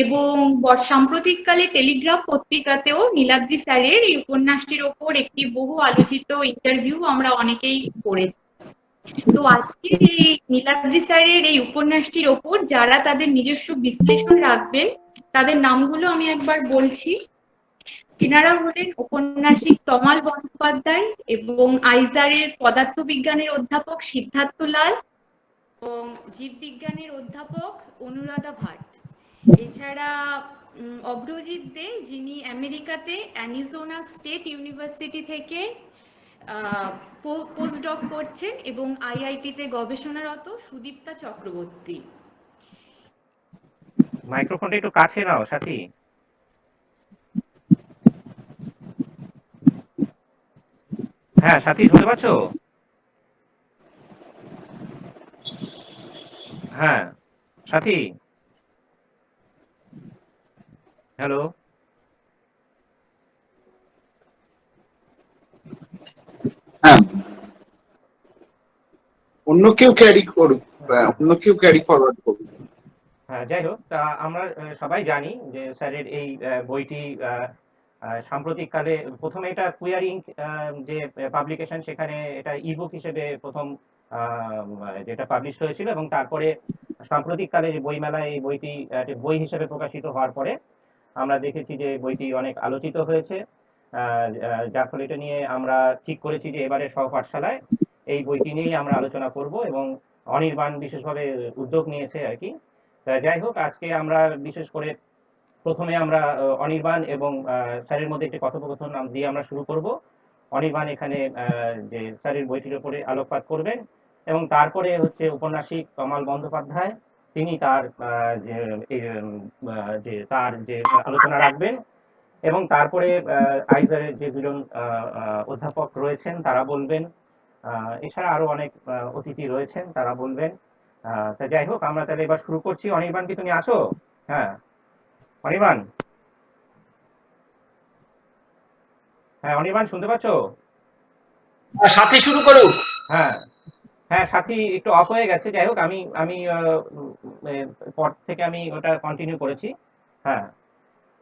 এবং সাম্প্রতিককালে টেলিগ্রাফ পত্রিকাতেও নীলাদ্রি স্যারের এই উপন্যাসটির ওপর একটি বহু আলোচিত ইন্টারভিউ আমরা অনেকেই পড়েছি। তো আজকে এই নীলাদ্রি স্যারের এই উপন্যাসটির ওপর যারা তাদের নিজস্ব বিশ্লেষণ রাখবেন তাদের নামগুলো আমি একবার বলছি। তিনারা হলেন ঔপন্যাসিক তমাল বন্দ্যোপাধ্যায় এবং আইজারের পদার্থবিজ্ঞানের অধ্যাপক সিদ্ধার্থ লাল এবং জীববিজ্ঞানের অধ্যাপক অনুরাধা ভাট। এছাড়া অগ্রজিৎ দে, যিনি আমেরিকাতে অ্যারিজোনা স্টেট ইউনিভার্সিটি থেকে পোস্টডক করছেন এবং আইআইটিতে গবেষণারত সুদীপ্তা চক্রবর্তী। মাইক্রোফোনটা একটু কাছে নাও সাথী। হ্যাঁ সাথী, শুনতে পাচ্ছ? হ্যাঁ সাথী, হ্যালো। হ্যাঁ, অন্য কেউ ক্যারি করুক, অন্য কেউ ক্যারি ফরওয়ার্ড করুক। হ্যাঁ, যাই হোক, তা আমরা সবাই জানি যে স্যারের এই বইটি সাম্প্রতিককালে প্রথমে এটা কুয়ার ইঙ্ক যে পাবলিকেশন, সেখানে এটা ইবুক হিসেবে প্রথম যেটা পাবলিশ হয়েছিল, এবং তারপরে সাম্প্রতিককালে যে বইমেলায় এই বইটি বই হিসেবে প্রকাশিত হওয়ার পরে আমরা দেখেছি যে বইটি অনেক আলোচিত হয়েছে। যার ফলে এটা নিয়ে আমরা ঠিক করেছি যে এবারে সহপাঠশালায় এই বইটি নিয়েই আমরা আলোচনা করব, এবং অনির্বাণ বিশেষভাবে উদ্যোগ নিয়েছে আর কি। যাই হোক, আজকে আমরা বিশেষ করে প্রথমে আমরা অনির্বাণ এবং স্যারের মধ্যে একটি কথোপকথন দিয়ে আমরা শুরু করব। অনির্বাণ এখানে যে স্যারের বইটির উপরে আলোকপাত করবেন, এবং তারপরে হচ্ছে উপন্যাসিক তমাল বন্দ্যোপাধ্যায়, তিনি তার যে তার যে আলোচনা রাখবেন, এবং তারপরে আইজারের যে দুজন অধ্যাপক রয়েছেন তারা বলবেন। এছাড়া আরো অনেক অতিথি রয়েছেন, তারা বলবেন। তা যাই হোক, আমরা তাহলে এবার শুরু করছি। অনির্বাণ, কি তুমি আছো? হ্যাঁ অনির্বাণ, হ্যাঁ অনির্বাণ, শুনতে পাচ্ছ? সাথী শুরু করুক। হ্যাঁ হ্যাঁ, সাথী একটু অফ হয়ে গেছে। যাই হোক, আমি আমি পর থেকে আমি ওটা কন্টিনিউ করেছি। হ্যাঁ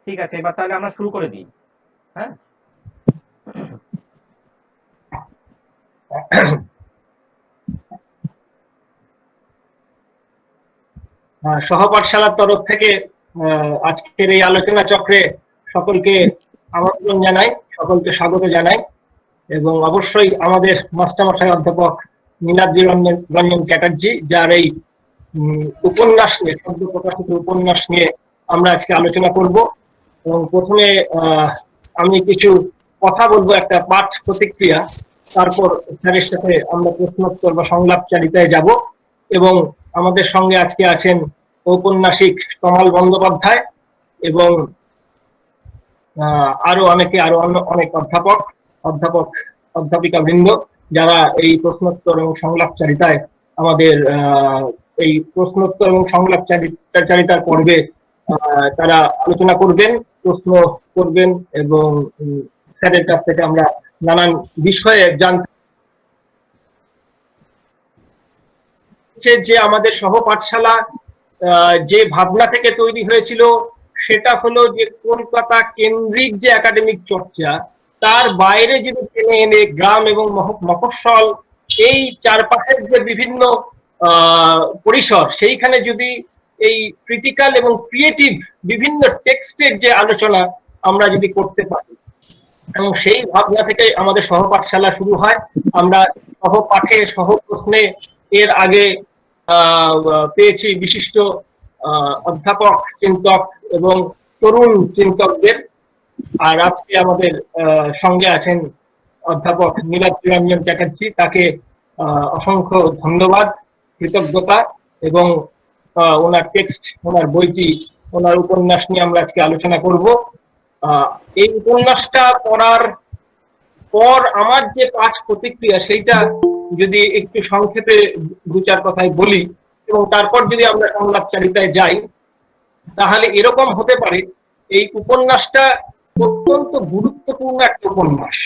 ঠিক আছে, এবার তাহলে আমরা শুরু করে দিই। হ্যাঁ সহপাঠশালার তরফ থেকে আজকের এই আলোচনা চক্রে সকলকে আমন্ত্রণ জানাই, সকলকে স্বাগত জানাই, এবং অবশ্যই আমাদের মাস্টারমশাই অধ্যাপক নীলাদ্রি রঞ্জন চ্যাটার্জি, যার এই উপন্যাস নিয়ে, সদ্য প্রকাশিত উপন্যাস নিয়ে আমরা আজকে আলোচনা করব। এবং প্রথমে আমি কিছু কথা বলবো, একটা পাঠ প্রতিক্রিয়া, তারপর স্যারের সাথে আমরা প্রশ্নোত্তর বা সংলাপচারিতায় যাব। এবং আমাদের সঙ্গে আজকে আছেন ঔপন্যাসিক তমাল বন্দ্যোপাধ্যায় এবং আরো অনেকে, আরো অনেক অধ্যাপিকা বৃন্দ, যারা এই প্রশ্নোত্তর এবং সংলাপচারিতায় আমাদের এই প্রশ্নোত্তর এবং সংলাপচারিতার পর্বে তারা আলোচনা করবেন, প্রশ্ন করবেন, এবং স্যারের কাছ থেকে আমরা নানান বিষয়ে জানতে। যে আমাদের সহপাঠশালা যে ভাবনা থেকে তৈরি হয়েছিল, সেটা হলো যে কলকাতা কেন্দ্রিক যে একাডেমিক চর্চা, তার বাইরে যদি টেনে এনে গ্রাম এবং মফস্বল, এই চারপাশের যে বিভিন্ন পরিসর, সেইখানে যদি এই ক্রিটিক্যাল এবং ক্রিয়েটিভ বিভিন্ন টেক্সটের যে আলোচনা আমরা যদি করতে পারি, এবং সেই ভাবনা থেকে আমাদের সহপাঠশালা শুরু হয়। আমরা সহপাঠে সহপ্রশ্নে এর আগে পেয়েছি বিশিষ্ট অধ্যাপক, চিন্তক এবং তরুণ চিন্তকদের। আর আজকে আমাদের সঙ্গে আছেন অধ্যাপক নীলাদ্রি রঞ্জন চ্যাটার্জি, তাকে অসংখ্য ধন্যবাদ, কৃতজ্ঞতা। এবং ওনার টেক্সট, ওনার বইটি, ওনার উপন্যাস নিয়ে আমরা আজকে আলোচনা করব। এই উপন্যাসটা পড়ার পর আমার যে পাঠ প্রতিক্রিয়া, সেইটা যদি একটু সংক্ষেপে দু চার কথায় বলি, এবং তারপর যদি আমরা সংলাপচারিতায় যাই, তাহলে এরকম হতে পারে এই উপন্যাসটা অত্যন্ত গুরুত্বপূর্ণ একটা উপন্যাস,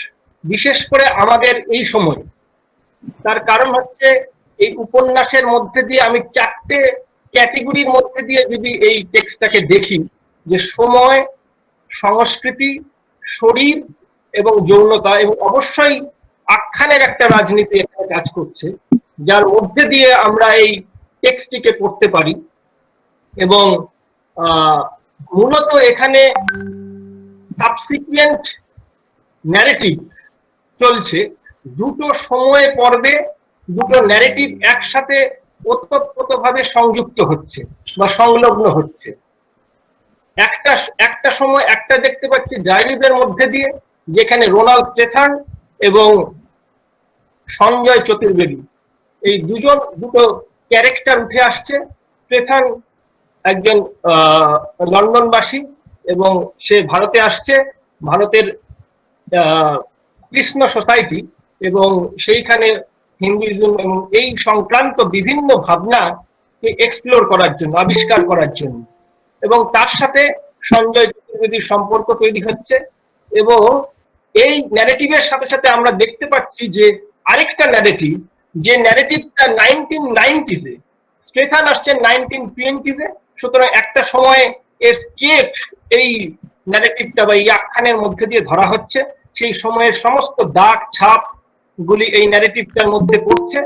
বিশেষ করে আমাদের এই সময়। তার কারণ হচ্ছে, এই উপন্যাসের মধ্যে দিয়ে আমি চারটে ক্যাটেগরির মধ্যে দিয়ে যদি এই টেক্সটটাকে দেখি, যে সময়, সংস্কৃতি, শরীর এবং যৌনতা, এবং অবশ্যই আখ্যানের একটা রাজনীতি এখানে কাজ করছে, যার মধ্যে দিয়ে আমরা এই টেক্সটটিকে পড়তে পারি। এবং মূলত এখানে সাবসিকুয়েন্ট ন্যারেটিভ চলছে, দুটো সময় পর্বে দুটো ন্যারেটিভ একসাথে ওতপ্রোতভাবে সংযুক্ত হচ্ছে বা সংলগ্ন হচ্ছে। একটা সময় একটা দেখতে পাচ্ছি ডায়েরিজের মধ্যে দিয়ে, যেখানে রোনাল্ড স্টেথার্ন এবং সঞ্জয় চতুর্বেদী এই দুটো ক্যারেক্টার উঠে আসছে। স্টেথার্ন একজন লন্ডনবাসী এবং সে ভারতে আসছে, ভারতের কৃষ্ণ সোসাইটি এবং সেইখানে হিন্দুইজম এবং এই সংক্রান্ত বিভিন্ন ভাবনাকে এক্সপ্লোর করার জন্য, আবিষ্কার করার জন্য, এবং তার সাথে সঞ্জয় চতুর্বেদীর সম্পর্ক তৈরি হচ্ছে। এবং এই ন্যারেটিভের সাথে সাথে আমরা দেখতে পাচ্ছি যে আরেকটা ন্যারেটিভ, যে ন্যারেটিভটা 1990s-এ, স্টেথার্ন আসছেন 1920s-এ, সুতরাং একটা সময়ে এসকেপ এই ন্যারেটিভটা বা এই আখ্যানের মধ্যে দিয়ে ধরা হচ্ছে। সেই সময়ের সমস্ত দাগ ছাপ গুলি এই ন্যারেটিভটার মধ্যে পড়ছে।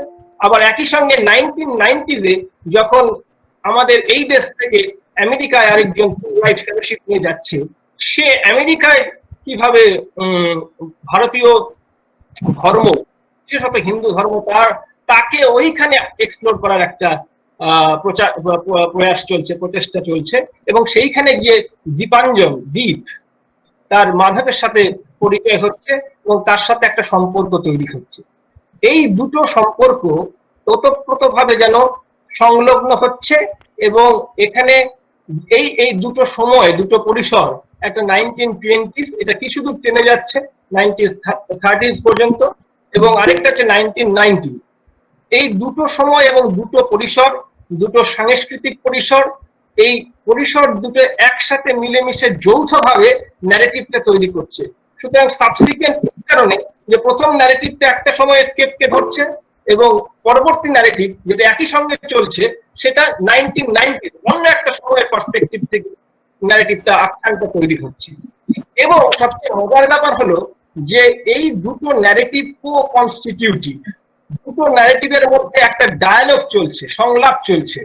আবার একই সঙ্গে 1990s-এ যখন আমাদের এই দেশ থেকে আমেরিকায় আরেকজন ফুলব্রাইট ফেলোশিপ নিয়ে যাচ্ছে, সে আমেরিকায় কিভাবে ভারতীয় ধর্ম, বিশেষত হিন্দু ধর্ম, তাকে ওইখানে এক্সপ্লোর করার একটা প্রয়াস চলছে, প্রচেষ্টা চলছে। এবং সেইখানে গিয়ে দ্বীপ তার মাধবের সাথে পরিচয় হচ্ছে এবং তার সাথে একটা সম্পর্ক তৈরি হচ্ছে। এই দুটো সম্পর্ক ওতপ্রোতভাবে যেন সংলগ্ন হচ্ছে এবং এখানে এই দুটো সময়, দুটো পরিসর, একটা 1920s, এটা কিছু দূর টেনে যাচ্ছে 1930s পর্যন্ত, এবং আরেকটা হচ্ছে 1990। এই দুটো সময় এবং দুটো পরিসর, দুটো সাংস্কৃতিক পরিসর, এই পরিসর দুটো একসাথে মিলেমিশে যৌথভাবে ন্যারেটিভটা তৈরি করছে। সুতরাং সাবসিকুয়েন্ট কারণে যে প্রথম ন্যারেটিভটা একটা সময় এসকেপকে ধরছে এবং পরবর্তী ন্যারেটিভ যেটা একই সঙ্গে চলছে সেটা 1990 অন্য একটা সময়ের পার্সপেক্টিভ থেকে ন্যারেটিভটা, আখ্যানটা তৈরি হচ্ছে। এবং সবচেয়ে মজার ব্যাপার হলো যে এই দুটো ন্যারেটিভ কো-কনস্টিটিউটিভ, দুটো ন্যারেটিভের মধ্যে একটা ডায়ালগ চলছে, সংলাপ চলছে,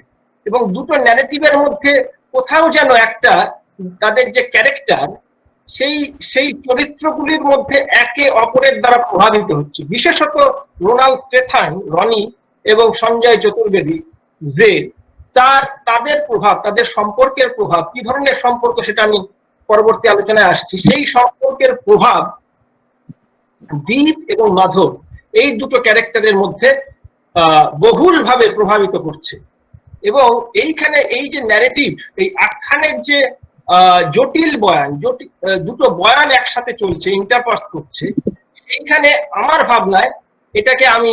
এবং দুটো ন্যারেটিভের মধ্যে কোথাও যেন একটা তাদের যে ক্যারেক্টার, সেই চরিত্রগুলির মধ্যে একে অপরের দ্বারা প্রভাবিত হচ্ছে। বিশেষত রোনাল্ড স্টেথার্ন, রনি, এবং সঞ্জয় চতুর্বেদী, যে তাদের প্রভাব, তাদের সম্পর্কের প্রভাব, কি ধরনের সম্পর্ক সেটা আমি পরবর্তী আলোচনায় আসছি, সেই সম্পর্কের প্রভাব দীপ এবং মাধব এই দুটো ক্যারেক্টারের মধ্যে বহুল ভাবে প্রভাবিত করছে। এবং এইখানে এই যে ন্যারেটিভ, এই আখ্যানের যে জটিল বয়ান, দুটো বয়ান একসাথে চলছে, ইন্টারপাস করছে, এইখানে আমার ভাবনায় এটাকে আমি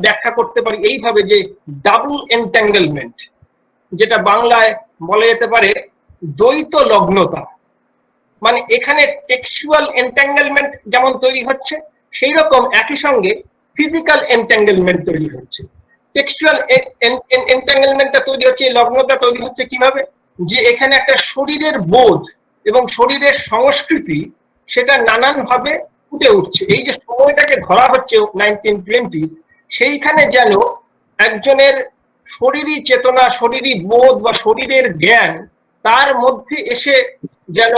ব্যাখ্যা করতে পারি এইভাবে যে ডাবল এন্ট্যাঙ্গেলমেন্ট, যেটা বাংলায় বলা যেতে পারে দ্বৈত লগ্নতা। মানে এখানে টেক্সচুয়াল এন্ট্যাঙ্গেলমেন্ট যেমন তৈরি হচ্ছে, সেই রকম একই সঙ্গে ফিজিক্যাল এন্ট্যাঙ্গেলমেন্ট তৈরি হচ্ছে। টেক্সচুয়াল এন্ট্যাঙ্গেলমেন্টটা তৈরি হচ্ছে, লগ্নতা তৈরি হচ্ছে কিভাবে, যে এখানে একটা শরীরের বোধ এবং শরীরের সংস্কৃতি সেটা নানান ভাবে ফুটে উঠছে। এই যে সময়টাকে ধরা হচ্ছে 1920s, সেইখানে যেন একজনের শরীরী চেতনা, শরীরী বোধ বা শরীরের জ্ঞান তার মধ্যে এসে যেন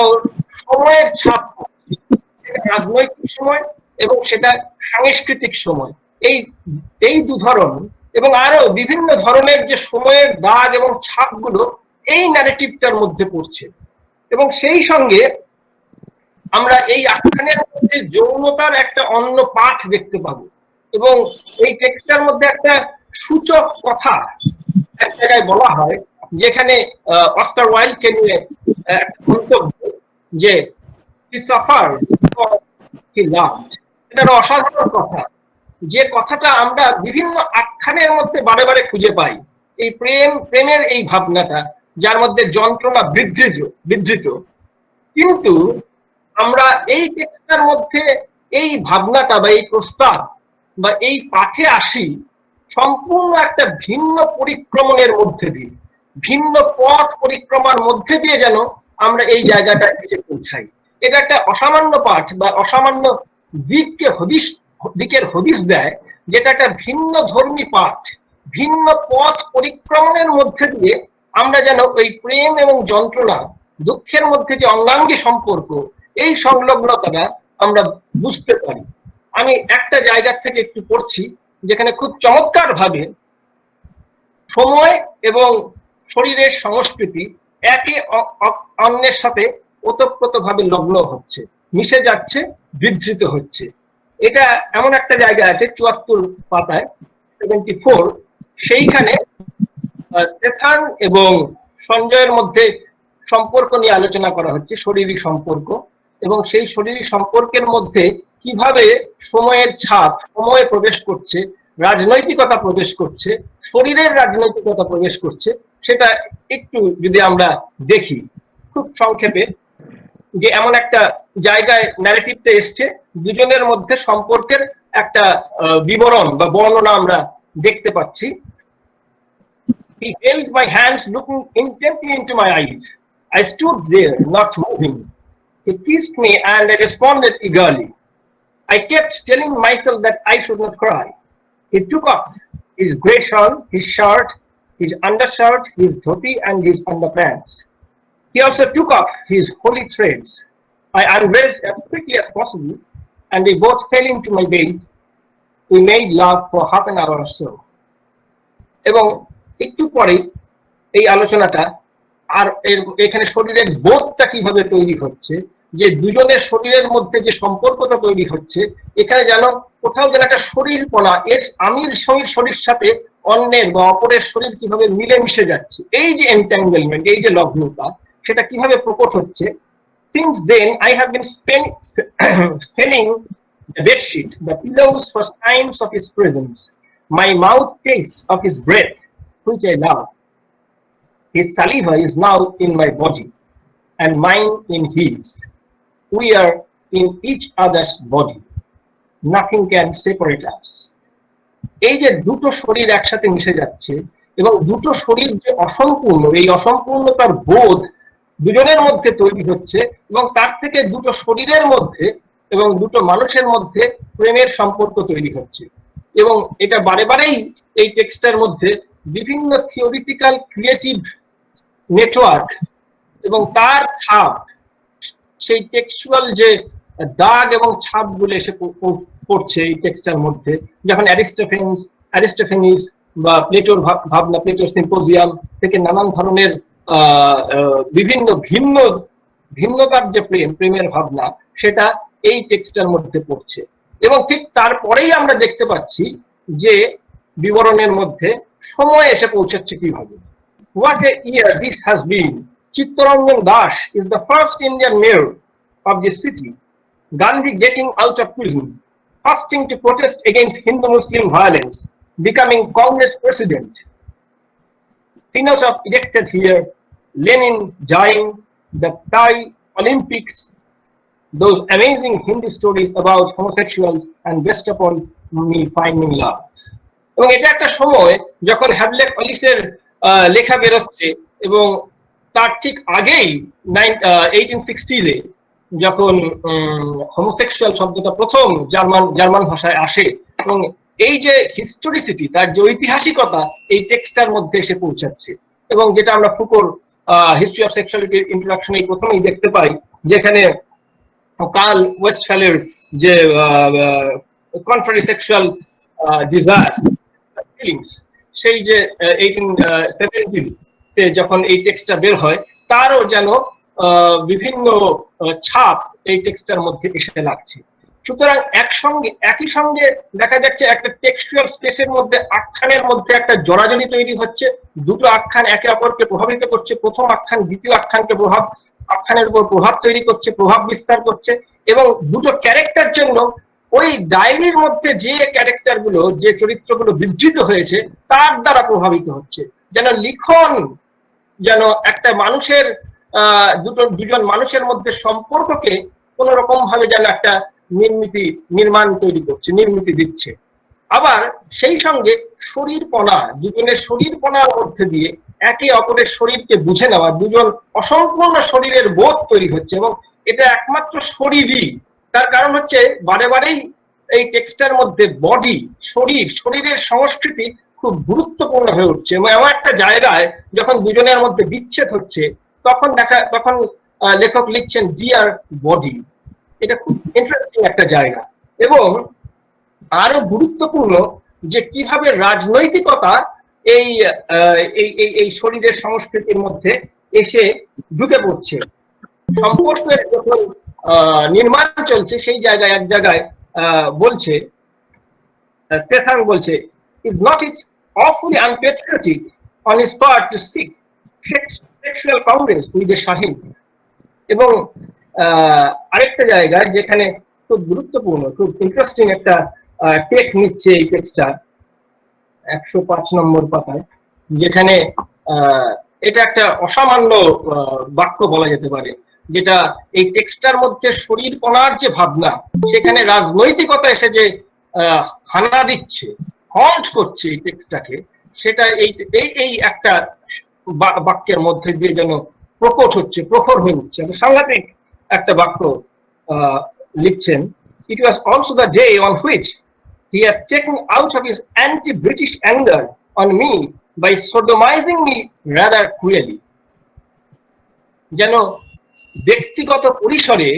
সময়ের ছাপ, রাজনৈতিক সময় এবং সেটা সাংস্কৃতিক সময়, এই দু ধরন এবং আরো বিভিন্ন ধরনের যে সময়ের দাগ এবং ছাপগুলো এই ন্যারেটিভটার মধ্যে পড়ছে। এবং সেই সঙ্গে আমরা এই আখ্যানের মধ্যে যৌনতার একটা অন্য পাঠ দেখতে পাবো। এবং এই টেক্সটার মধ্যে একটা সূচক কথা এক জায়গায় বলা হয়, যেখানে অস্কার ওয়াইল্ডকে নিয়ে একটা মন্তব্য, যে he suffered because he loved। এটা অসাধারণ কথা, যে কথাটা আমরা বিভিন্ন আখ্যানের মধ্যে বারে বারে খুঁজে পাই। এই প্রেমের এই ভাবনাটা, যার মধ্যে যন্ত্রণা বিধৃত, কিন্তু আমরা এই টেক্সটার মধ্যে এই ভাবনাটা বা এই প্রস্তাব বা এই পাঠে আসি সম্পূর্ণ একটা ভিন্ন পরিক্রমণের মধ্যে দিয়ে, ভিন্ন পথ পরিক্রমার মধ্যে দিয়ে যেন আমরা এই জায়গাটা এসে পৌঁছাই। এটা একটা অসামান্য পাঠ বা অসামান্য দিকের হদিশ দেয়, যেটা একটা ভিন্ন ধর্মী পাঠ, ভিন্ন পথ পরিক্রমণের মধ্যে দিয়ে আমরা যেন ওই প্রেম এবং যন্ত্রণা, দুঃখের মধ্যে যে অঙ্গাঙ্গী সম্পর্ক, এই সংলগ্নতাটা আমরা বুঝতে পারি। আমি একটা জায়গা থেকে একটু পড়ছি, যেখানে খুব চমৎকার ভাবে সময় এবং শরীরের সংস্কৃতি একে অন্যের সাথে ওতপ্রোতভাবে লগ্ন হচ্ছে, মিশে যাচ্ছে, বিধৃত হচ্ছে। এটা এমন একটা জায়গা আছে 74 পাতায় 74, সেইখানে স্টেফান এবং সঞ্জয়ের মধ্যে সম্পর্ক নিয়ে আলোচনা করা হচ্ছে, শারীরিক সম্পর্ক, এবং সেই শারীরিক সম্পর্কের মধ্যে কিভাবে সময়ের ছাপ, সময় প্রবেশ করছে, রাজনৈতিকতা প্রবেশ করছে, শরীরের রাজনৈতিকতা প্রবেশ করছে, সেটা একটু যদি আমরা দেখি খুব সংক্ষেপে, যে এমন একটা জায়গায় ন্যারেটিভটা এসছে, দুজনের মধ্যে সম্পর্কের একটা বিবরণ বা বর্ণনা আমরা দেখতে পাচ্ছি। He held my hands, looking intently into my eyes. I stood there, not moving. He kissed me and I responded eagerly. I kept telling myself that I should not cry. He took off his grey shawl, his shirt, his undershirt, his dhoti and his underpants. He also took off his holy threads. I undressed as quickly as possible and we both fell into my bed. We made love for half an hour or so. এবং একটু পরে এই আলোচনাটা আর এখানে শরীরের বোধটা কিভাবে তৈরি হচ্ছে, যে দুজনের শরীরের মধ্যে যে সম্পর্কটা তৈরি হচ্ছে, এখানে যেন কোথাও যেন একটা শরীরপনা, এর আমির শরীর সাথে অন্যের বা অপরের শরীর কিভাবে মিলে মিশে যাচ্ছে, এই যে এন্ট্যাঙ্গেলমেন্ট, এই যে লগ্নতা, সেটা কিভাবে প্রকট হচ্ছে। Since then I have been spinning the bedsheet, the pillows for signs of his presence. My mouth tastes of his breath, which I love. His saliva is now in my body and mine in his. We are in each other's body. Nothing can separate us. এই যে দুটো শরীর একসাথে মিশে যাচ্ছে এবং দুটো শরীর যে অসম্পূর্ণ, এই অসম্পূর্ণতার বোধ দুজনের মধ্যে তৈরি হচ্ছে, এবং তার থেকে দুটো শরীরের মধ্যে এবং দুটো মানুষের মধ্যে প্রেমের সম্পর্ক তৈরি হচ্ছে। এবং এটা বারে বারেই এই টেক্সটের মধ্যে বিভিন্ন থিওরিটিক্যাল ক্রিয়েটিভ নেটওয়ার্ক এবং তার ছাপ, সেই টেক্সচুয়াল যে দাগ এবং ছাপগুলো এসে পড়ছে এই টেক্সটের মধ্যে। যখন অ্যারিস্টোফেনিস বা প্লেটোর ভাবনা, প্লেটোর সিম্পোজিয়াম থেকে নানান ধরনের বিভিন্ন ভিন্নতার যে প্রেমের ভাবনা, সেটা এই টেক্সটের মধ্যে পড়ছে। এবং ঠিক তারপরেই আমরা দেখতে পাচ্ছি যে বিবরণের মধ্যে সময় এসে পৌঁছাচ্ছে কিভাবে। What a year this has been. Chittaranjan Das is the first Indian mayor of this city. Gandhi getting out of prison, fasting to protest against Hindu-Muslim violence, becoming Congress president. Sinatra elected here, Lenin dying, the Thai Olympics, those amazing Hindi stories about homosexuals, and best upon me finding love. এবং এটা একটা সময় যখন হ্যাভলেট অলিসের লেখা বেরোচ্ছে, এবং তার ঠিক আগেই 1860 যখন হোমোসেক্সুয়াল শব্দটা প্রথম জার্মান ভাষায় আসে, এবং এই যে হিস্টোরিসিটি, তার যে ঐতিহাসিকতা এই টেক্সটার মধ্যে এসে পৌঁছাচ্ছে। এবং যেটা আমরা ফুকোর হিস্ট্রি অফ সেক্সুয়ালিটির ইন্ট্রোডাকশনে প্রথমেই দেখতে পাই, যেখানে কার্ল ওয়েস্টফ্যালের যে কন্ট্রারি সেক্সুয়াল ডিজায়ার ফিলিংস, সেই যে 1870 যখন এই টেক্সটটা বের হয়, তারও যেন বিভিন্ন ছাপ এই টেক্সটার মধ্যে এসে লাগছে। সুতরাং একই সঙ্গে দেখা যাচ্ছে একটা টেক্সচুয়াল স্পেসের মধ্যে, আখ্যানের মধ্যে একটা জড়াজড়ি তৈরি হচ্ছে, দুটো আখ্যান একে অপরকে প্রভাবিত করছে, প্রথম আখ্যান দ্বিতীয় আখ্যানের উপর প্রভাব তৈরি করছে, প্রভাব বিস্তার করছে, এবং দুটো ক্যারেক্টার জন্য ওই ডায়েরির মধ্যে যে ক্যারেক্টারগুলো, যে চরিত্রগুলো বিধৃত হয়েছে তার দ্বারা প্রভাবিত হচ্ছে। যেন লিখন যেন একটা মানুষের দুজন মানুষের মধ্যে সম্পর্ককে কোন রকম ভাবে যেন একটা নির্মিতি দিচ্ছে। আবার সেই সঙ্গে শরীরপনা, দুজনের শরীরপনার মধ্যে দিয়ে একে অপরের শরীরকে বুঝে নেওয়া, দুজন অসম্পূর্ণ শরীরের বোধ তৈরি হচ্ছে, এবং এটা একমাত্র শরীরই। তার কারণ হচ্ছে বারে বারেই এই টেক্সটের মধ্যে বডি, শরীরের সংস্কৃতি খুব গুরুত্বপূর্ণ হয়ে উঠছে, এবং এমন একটা জায়গায় যখন দুজনের মধ্যে বিচ্ছেদ হচ্ছে তখন লেখক লিখছেন ডিয়ার বডি। এটা খুব ইন্টারেস্টিং একটা জায়গা। এবং আরো গুরুত্বপূর্ণ যে কিভাবে রাজনৈতিকতা এই এই শরীরের সংস্কৃতির মধ্যে এসে ঢুকে পড়ছে। সম্পর্কের যখন নির্মাণ চলছে সেই জায়গায় এক জায়গায় বলছে, স্টেফান বলছে, is not it awfully unpatriotic on his part to seek sexual congress with the Shahin? এবং আরেকটা জায়গায় যেখানে খুব গুরুত্বপূর্ণ, খুব ইন্টারেস্টিং একটা টেক নিচ্ছে এই টেক্সটটা 105 নম্বর পাতায়, যেখানে এটা একটা অসামান্য বাক্য বলা যেতে পারে, যেটা এই টেক্সটার মধ্যে শরীরপনার যে ভাবনা, সেখানে রাজনৈতিকতা এসে যে হানা দিচ্ছে, হন্ট করছে এই টেক্সটাকে, সেটা এই একটা বাক্যের মধ্যে দিয়ে যেন প্রকট হচ্ছে, প্রখর হয়ে উঠছে। সাংঘাতিক একটা বাক্য লিখছেন, it was also the day on which he had taken out of his anti-British anger on me by sodomizing me rather cruelly. যেন ব্যক্তিগত পরিসরে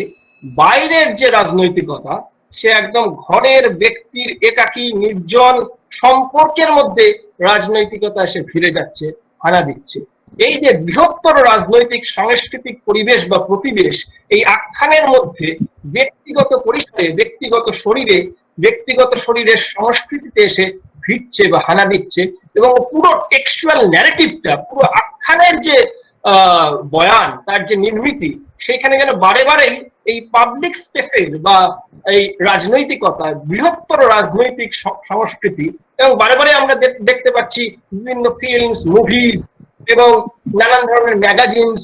বাইরের যে রাজনৈতিকতা, সে একদম ঘরের ব্যক্তির একাকী নির্জন সম্পর্কের মধ্যে রাজনৈতিকতা এসে ফিরে যাচ্ছে, হানা দিচ্ছে। এই যে বৃহত্তর রাজনৈতিক সাংস্কৃতিক পরিবেশ বা প্রতিবেশ, এই আখ্যানের মধ্যে ব্যক্তিগত পরিসরে, ব্যক্তিগত শরীরের সংস্কৃতিতে এসে ভিড়ছে বা হানা দিচ্ছে, এবং পুরো টেক্সচুয়াল ন্যারেটিভটা, পুরো আখ্যানের যে বয়ান, তার যে নির্মিতি, সেখানে যেন বারে বারেই এই পাবলিক স্পেসের বা এই রাজনৈতিকতা, বৃহত্তর রাজনৈতিক সংস্কৃতি, এবং বারে বারে আমরা দেখতে পাচ্ছি বিভিন্ন ফিল্মস, মুভিজ এবং নানান ধরনের ম্যাগাজিনস,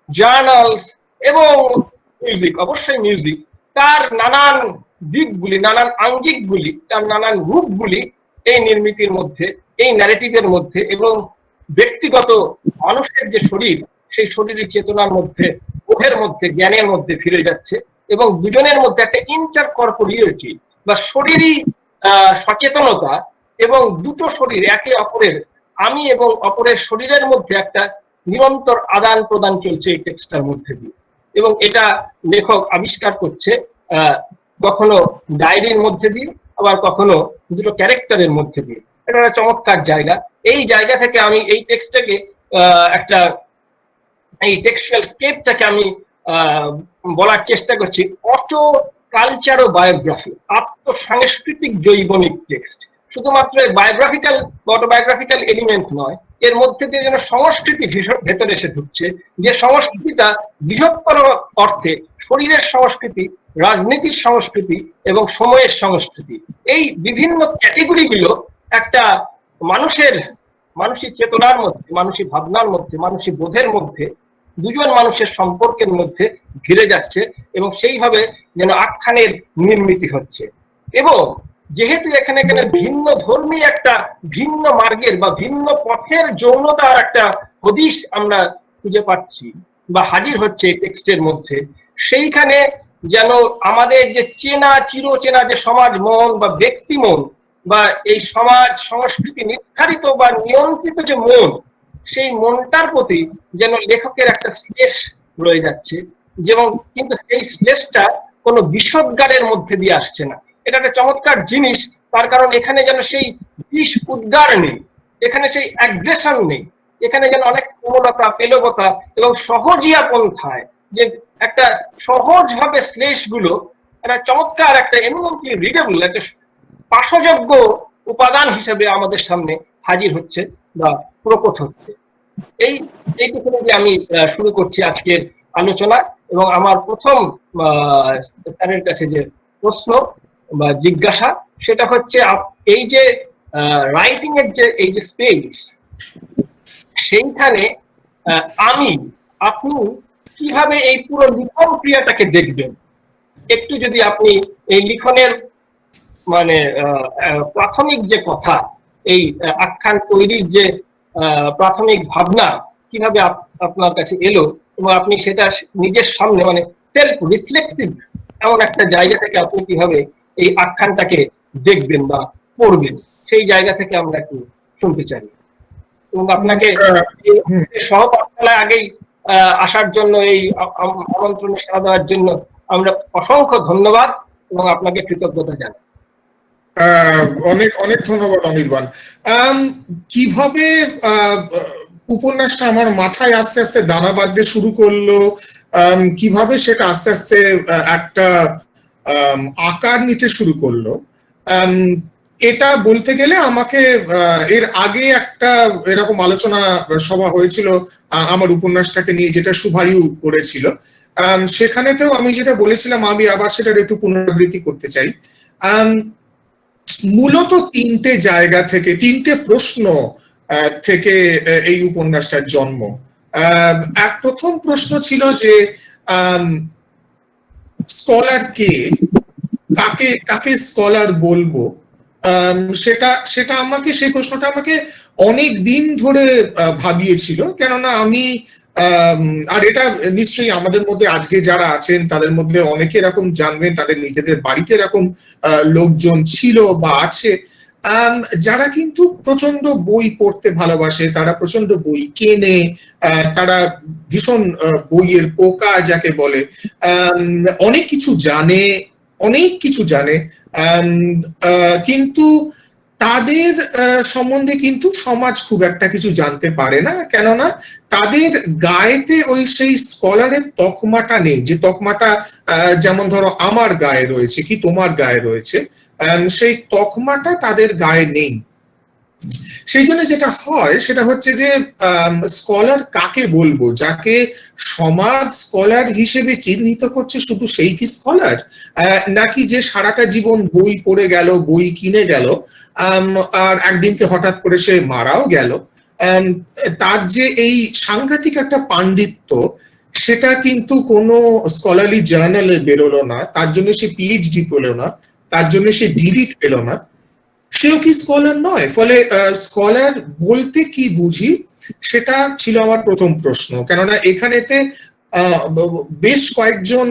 জার্নালস এবং মিউজিক, অবশ্যই মিউজিক, তার নানান দিকগুলি, নানান আঙ্গিকগুলি, তার নানান রূপগুলি এই নির্মিতির মধ্যে, এই ন্যারেটিভের মধ্যে, এবং ব্যক্তিগত মানুষের যে শরীর, সেই শরীরের চেতনার মধ্যে, বোধের মধ্যে, জ্ঞানের মধ্যে ফিরে যাচ্ছে, এবং দুজনের মধ্যে একটা ইন্টারকর্পোরিয়েলিটি বা শরীরী সচেতনতা, এবং দুটো শরীর একে অপরের, আমি এবং অপরের শরীরের মধ্যে একটা নিরন্তর আদান প্রদান চলছে এই টেক্সটার মধ্যে দিয়ে। এবং এটা লেখক আবিষ্কার করছে কখনো ডায়েরির মধ্যে দিয়ে, আবার কখনো দুটো ক্যারেক্টারের মধ্যে দিয়ে। এটা একটা চমৎকার জায়গা। এই জায়গা থেকে আমি এই টেক্সটাকে একটা, এই টেক্সচুয়াল স্কেপটাকে আমি বলার চেষ্টা করছি অটো কালচার ও বায়োগ্রাফি, আত্মসাংস্কৃতিক জৈবনিক টেক্সট। শুধুমাত্র বায়োগ্রাফিক্যাল, অটোবায়োগ্রাফিক্যাল এলিমেন্ট নয়, এর মধ্যে দিয়ে যেন সংস্কৃতি ভেতরে এসে ঢুকছে, যে সংস্কৃতিটা বৃহত্তর অর্থে শরীরের সংস্কৃতি, রাজনীতির সংস্কৃতি এবং সময়ের সংস্কৃতি, এই বিভিন্ন ক্যাটেগরিগুলো একটা মানসিক চেতনার মধ্যে, মানসিক ভাবনার মধ্যে, মানসিক বোধের মধ্যে, দুজন মানুষের সম্পর্কের মধ্যে ঘিরে যাচ্ছে, এবং সেইভাবে যেন আখ্যানের নির্মিতি হচ্ছে। এবং যেহেতু এখানে ভিন্ন ধর্মী একটা, ভিন্ন মার্গের বা ভিন্ন পথের যৌনতার একটা হদিশ আমরা খুঁজে পাচ্ছি বা হাজির হচ্ছে এই টেক্সটের মধ্যে, সেইখানে যেন আমাদের যে চিরচেনা যে সমাজ মন বা ব্যক্তি মন বা এই সমাজ সংস্কৃতি নির্ধারিত বা নিয়ন্ত্রিত যে মন, সেই মনটার প্রতি যেন লেখকের একটা শ্লেষ রয়ে যাচ্ছে, যেমন কিন্তু সেই শ্লেষটা কোনো বিষোদ্গারের মধ্যে দিয়ে আসছে না। এটা একটা চমৎকার জিনিস, তার কারণ এখানে যেন সেই বিষ উদ্গার নেই, এখানে সেই অ্যাগ্রেশন নেই, এখানে যেন অনেক কোমলতা, পেলবতা এবং সহজিয়া পন্থায় যে একটা সহজভাবে শ্লেষগুলো একটা চমৎকার একটা এমিনেন্টলি রিডেবল, একটা পাঠযোগ্য উপাদান হিসেবে আমাদের সামনে হাজির হচ্ছে বা প্রকট হচ্ছে। এইটুকু দিয়ে আমি শুরু করছি আজকের আলোচনা। এবং আমার প্রথম স্যারের কাছে যে প্রশ্ন বা জিজ্ঞাসা, সেটা হচ্ছে এই যে রাইটিং এর যে এই যে স্পেস, সেইখানে আপনি কিভাবে এই পুরো লিখন ক্রিয়াটাকে দেখবেন, একটু যদি আপনি এই লিখনের মানে প্রাথমিক যে কথা, এই আখ্যান তৈরির যে প্রাথমিক ভাবনা কিভাবে আপনার কাছে এলো, এবং আপনি সেটা নিজের সামনে মানে সেলফ রিফ্লেক্সিভ এমন একটা জায়গা থেকে আপনি কিভাবে এই আখ্যানটাকে দেখবেন বা পড়বেন, সেই জায়গা থেকে আমরা একটু শুনতে চাই। এবং আপনাকে সহপাঠশালায় আগেই আসার জন্য, এই আমন্ত্রণে সাড়া দেওয়ার জন্য আমরা অসংখ্য ধন্যবাদ এবং আপনাকে কৃতজ্ঞতা জানাই। অনেক অনেক ধন্যবাদ অনির্বাণ। কিভাবে উপন্যাসটা আমার মাথায় আস্তে আস্তে দানা বাঁধতে শুরু করলো, কিভাবে সেটা আস্তে আস্তে একটা আকার নিতে শুরু করলো, এটা বলতে গেলে আমাকে এর আগে একটা এরকম আলোচনা সভা হয়েছিল আমার উপন্যাসটাকে নিয়ে, যেটা শুভায়ু করেছিল। সেখানেতেও আমি যেটা বলেছিলাম, আমি আবার সেটার একটু পুনরাবৃত্তি করতে চাই। মূলত তিনটে জায়গা থেকে, তিনটে প্রশ্ন থেকে এই উপন্যাসটার জন্ম। এক প্রথম প্রশ্ন ছিল যে স্কলার কে, কাকে কাকে স্কলার বলবো। সেটা আমাকে, সেই প্রশ্নটা আমাকে অনেক দিন ধরে ভাবিয়েছিল। কেননা আমি আর এটা নিশ্চয়ই আমাদের মধ্যে আজকে যারা আছেন তাদের মধ্যে অনেকে এরকম জানবেন, তাদের নিজেদের বাড়িতে এরকম লোকজন ছিল বা আছে যারা কিন্তু প্রচন্ড বই পড়তে ভালোবাসে, তারা প্রচন্ড বই কেনে, তারা ভীষণ বইয়ের পোকা যাকে বলে, অনেক কিছু জানে, কিন্তু তাদের সম্বন্ধে কিন্তু সমাজ খুব একটা কিছু জানতে পারে না। কেননা তাদের গায়েতে ওই সেই স্কলারের তকমাটা নেই, যে তকমাটা যেমন ধরো আমার গায়ে রয়েছে কি তোমার গায়ে রয়েছে, সেই তকমাটা তাদের গায়ে নেই। সেই জন্য যেটা হয় সেটা হচ্ছে যে স্কলার কাকে বলবো, যাকে সমাজ স্কলার হিসেবে চিহ্নিত করছে শুধু সেই কি স্কলার, নাকি যে সারাটা জীবন বই পড়ে গেল, বই কিনে গেল, আর একদিনকে হঠাৎ করে সে মারাও গেল, তার যে এই সাংঘাতিক একটা পাণ্ডিত্য, সেটা কিন্তু কোনো স্কলারলি জার্নালে বেরোলো না, তার জন্য সে পিএইচডি পেলো না, তার জন্য সে ডিলিট পেলো না, সেও কি স্কলার নয়? ফলে স্কলার বলতে কি বুঝি, সেটা ছিল আমার প্রথম প্রশ্ন। কেননা এখানেতে বেশ কয়েকজন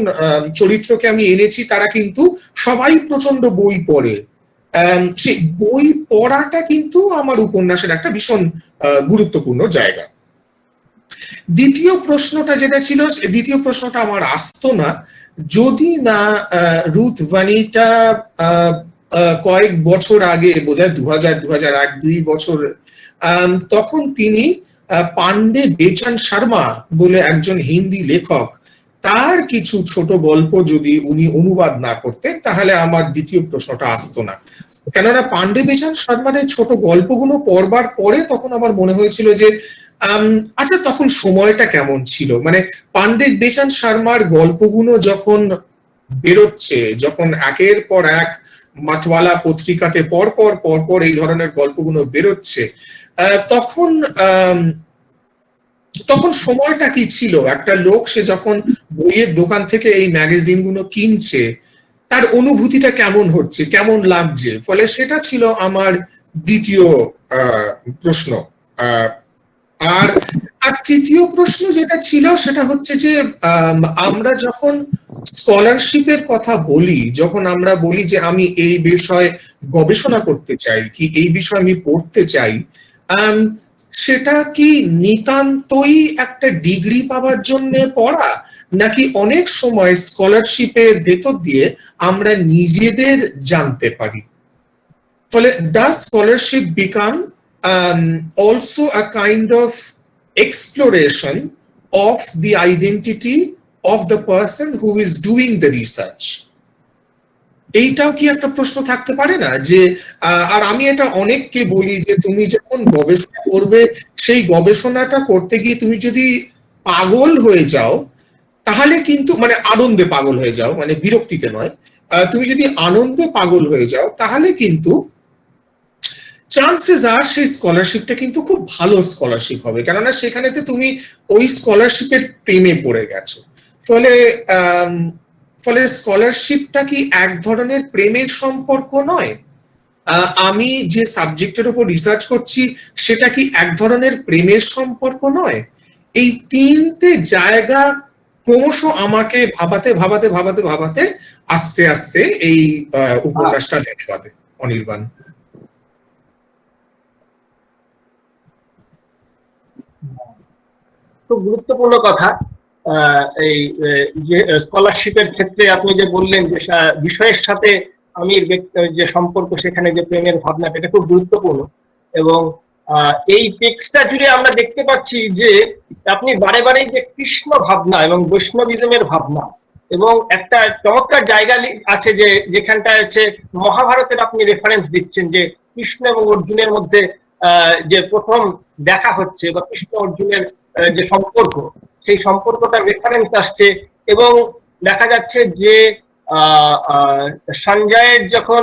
চরিত্রকে আমি এনেছি, তারা কিন্তু সবাই প্রচন্ড বই পড়ে। সেই বই পড়াটা কিন্তু আমার উপন্যাসের একটা ভীষণ গুরুত্বপূর্ণ জায়গা। দ্বিতীয় প্রশ্নটা যেটা ছিল, দ্বিতীয় প্রশ্নটা আমার আসতো না যদি না রুথ ভানিটা কয়েক বছর আগে, বোধহয় 2001-2 বছর, তখন তিনি পান্ডে বেচান শর্মা বলে একজন হিন্দি লেখক, তার কিছু ছোট গল্প যদি উনি অনুবাদ না করতেন, তাহলে আমার দ্বিতীয় প্রশ্নটা আসতো না। কেননা পান্ডে বেচান শর্মার ছোট গল্পগুলো পড়বার পরে তখন আমার মনে হয়েছিল যে আচ্ছা, তখন সময়টা কেমন ছিল, মানে পান্ডে বেচান শর্মার গল্পগুলো যখন বেরোচ্ছে, যখন একের পর এক মাতওয়ালা পত্রিকাতে পরপর এই ধরনের গল্পগুলো বেরোচ্ছে, তখন সময়টা কি ছিল? একটা লোক সে যখন বইয়ের দোকান থেকে এই ম্যাগাজিন গুলো কিনছে, তার অনুভূতিটা কেমন হচ্ছে, কেমন লাগছে। ফলে সেটা ছিল আমার দ্বিতীয় প্রশ্ন। আর তৃতীয় প্রশ্ন যেটা ছিল সেটা হচ্ছে যে আমরা যখন স্কলারশিপের কথা বলি, যখন আমরা বলি যে আমি এই বিষয়ে গবেষণা করতে চাই, কি এই বিষয়ে আমি পড়তে চাই, সেটা কি নিতান্তই একটা ডিগ্রি পাওয়ার জন্য পড়া, নাকি অনেক সময় স্কলারশিপের ভেতর দিয়ে আমরা নিজেদের জানতে পারি? ফলে does scholarship become also a kind of exploration of the identity of the person who is doing the research? এইটাও কি একটা প্রশ্ন থাকতে পারে না? যে আর আমি এটা অনেককে বলি যে তুমি যখন গবেষণা করবে, সেই গবেষণাটা করতে গিয়ে তুমি যদি পাগল হয়ে যাও, তাহলে কিন্তু, মানে আনন্দে পাগল হয়ে যাও, মানে বিরক্তিতে নয়, তুমি যদি আনন্দে পাগল হয়ে যাও, তাহলে কিন্তু চান্সেস আর সেই স্কলারশিপটা কিন্তু খুব ভালো স্কলারশিপ হবে, কেননা সেখানেতে তুমি ওই স্কলারশিপের প্রেমে পড়ে গেছো। ফলে স্কলারশিপটা কি এক ধরনের প্রেমের সম্পর্ক নয়? আমি যে সাবজেক্টের উপর রিসার্চ করছি সেটা কি এক ধরনের প্রেমের সম্পর্ক নয়? এই তিনটে জায়গা ক্রমশ আমাকে ভাবাতে ভাবাতে ভাবাতে ভাবাতে আস্তে আস্তে এই উপন্যাসটা দেখে পাবে অনির্বাণ। খুব গুরুত্বপূর্ণ কথা। এই যে স্কলারশিপের ক্ষেত্রে আপনি যে বললেন যে বিষয়ের সাথে আমির যে সম্পর্ক, সেখানে যে প্রেমের ভাবনাটা, এটা খুব গুরুত্বপূর্ণ। এবং এই টেক্সটটা জুড়ে আমরা দেখতে পাচ্ছি যে আপনি বারে বারে যে কৃষ্ণ ভাবনা এবং বৈষ্ণবিজমের ভাবনা, এবং একটা চমৎকার জায়গা আছে যে যেখানটা হচ্ছে মহাভারতের আপনি রেফারেন্স দিচ্ছেন, যে কৃষ্ণ এবং অর্জুনের মধ্যে যে প্রথম দেখা হচ্ছে বা কৃষ্ণ অর্জুনের যে সম্পর্ক, সেই সম্পর্কটার রেফারেন্স আসছে। এবং দেখা যাচ্ছে যে সঞ্জয়ের যখন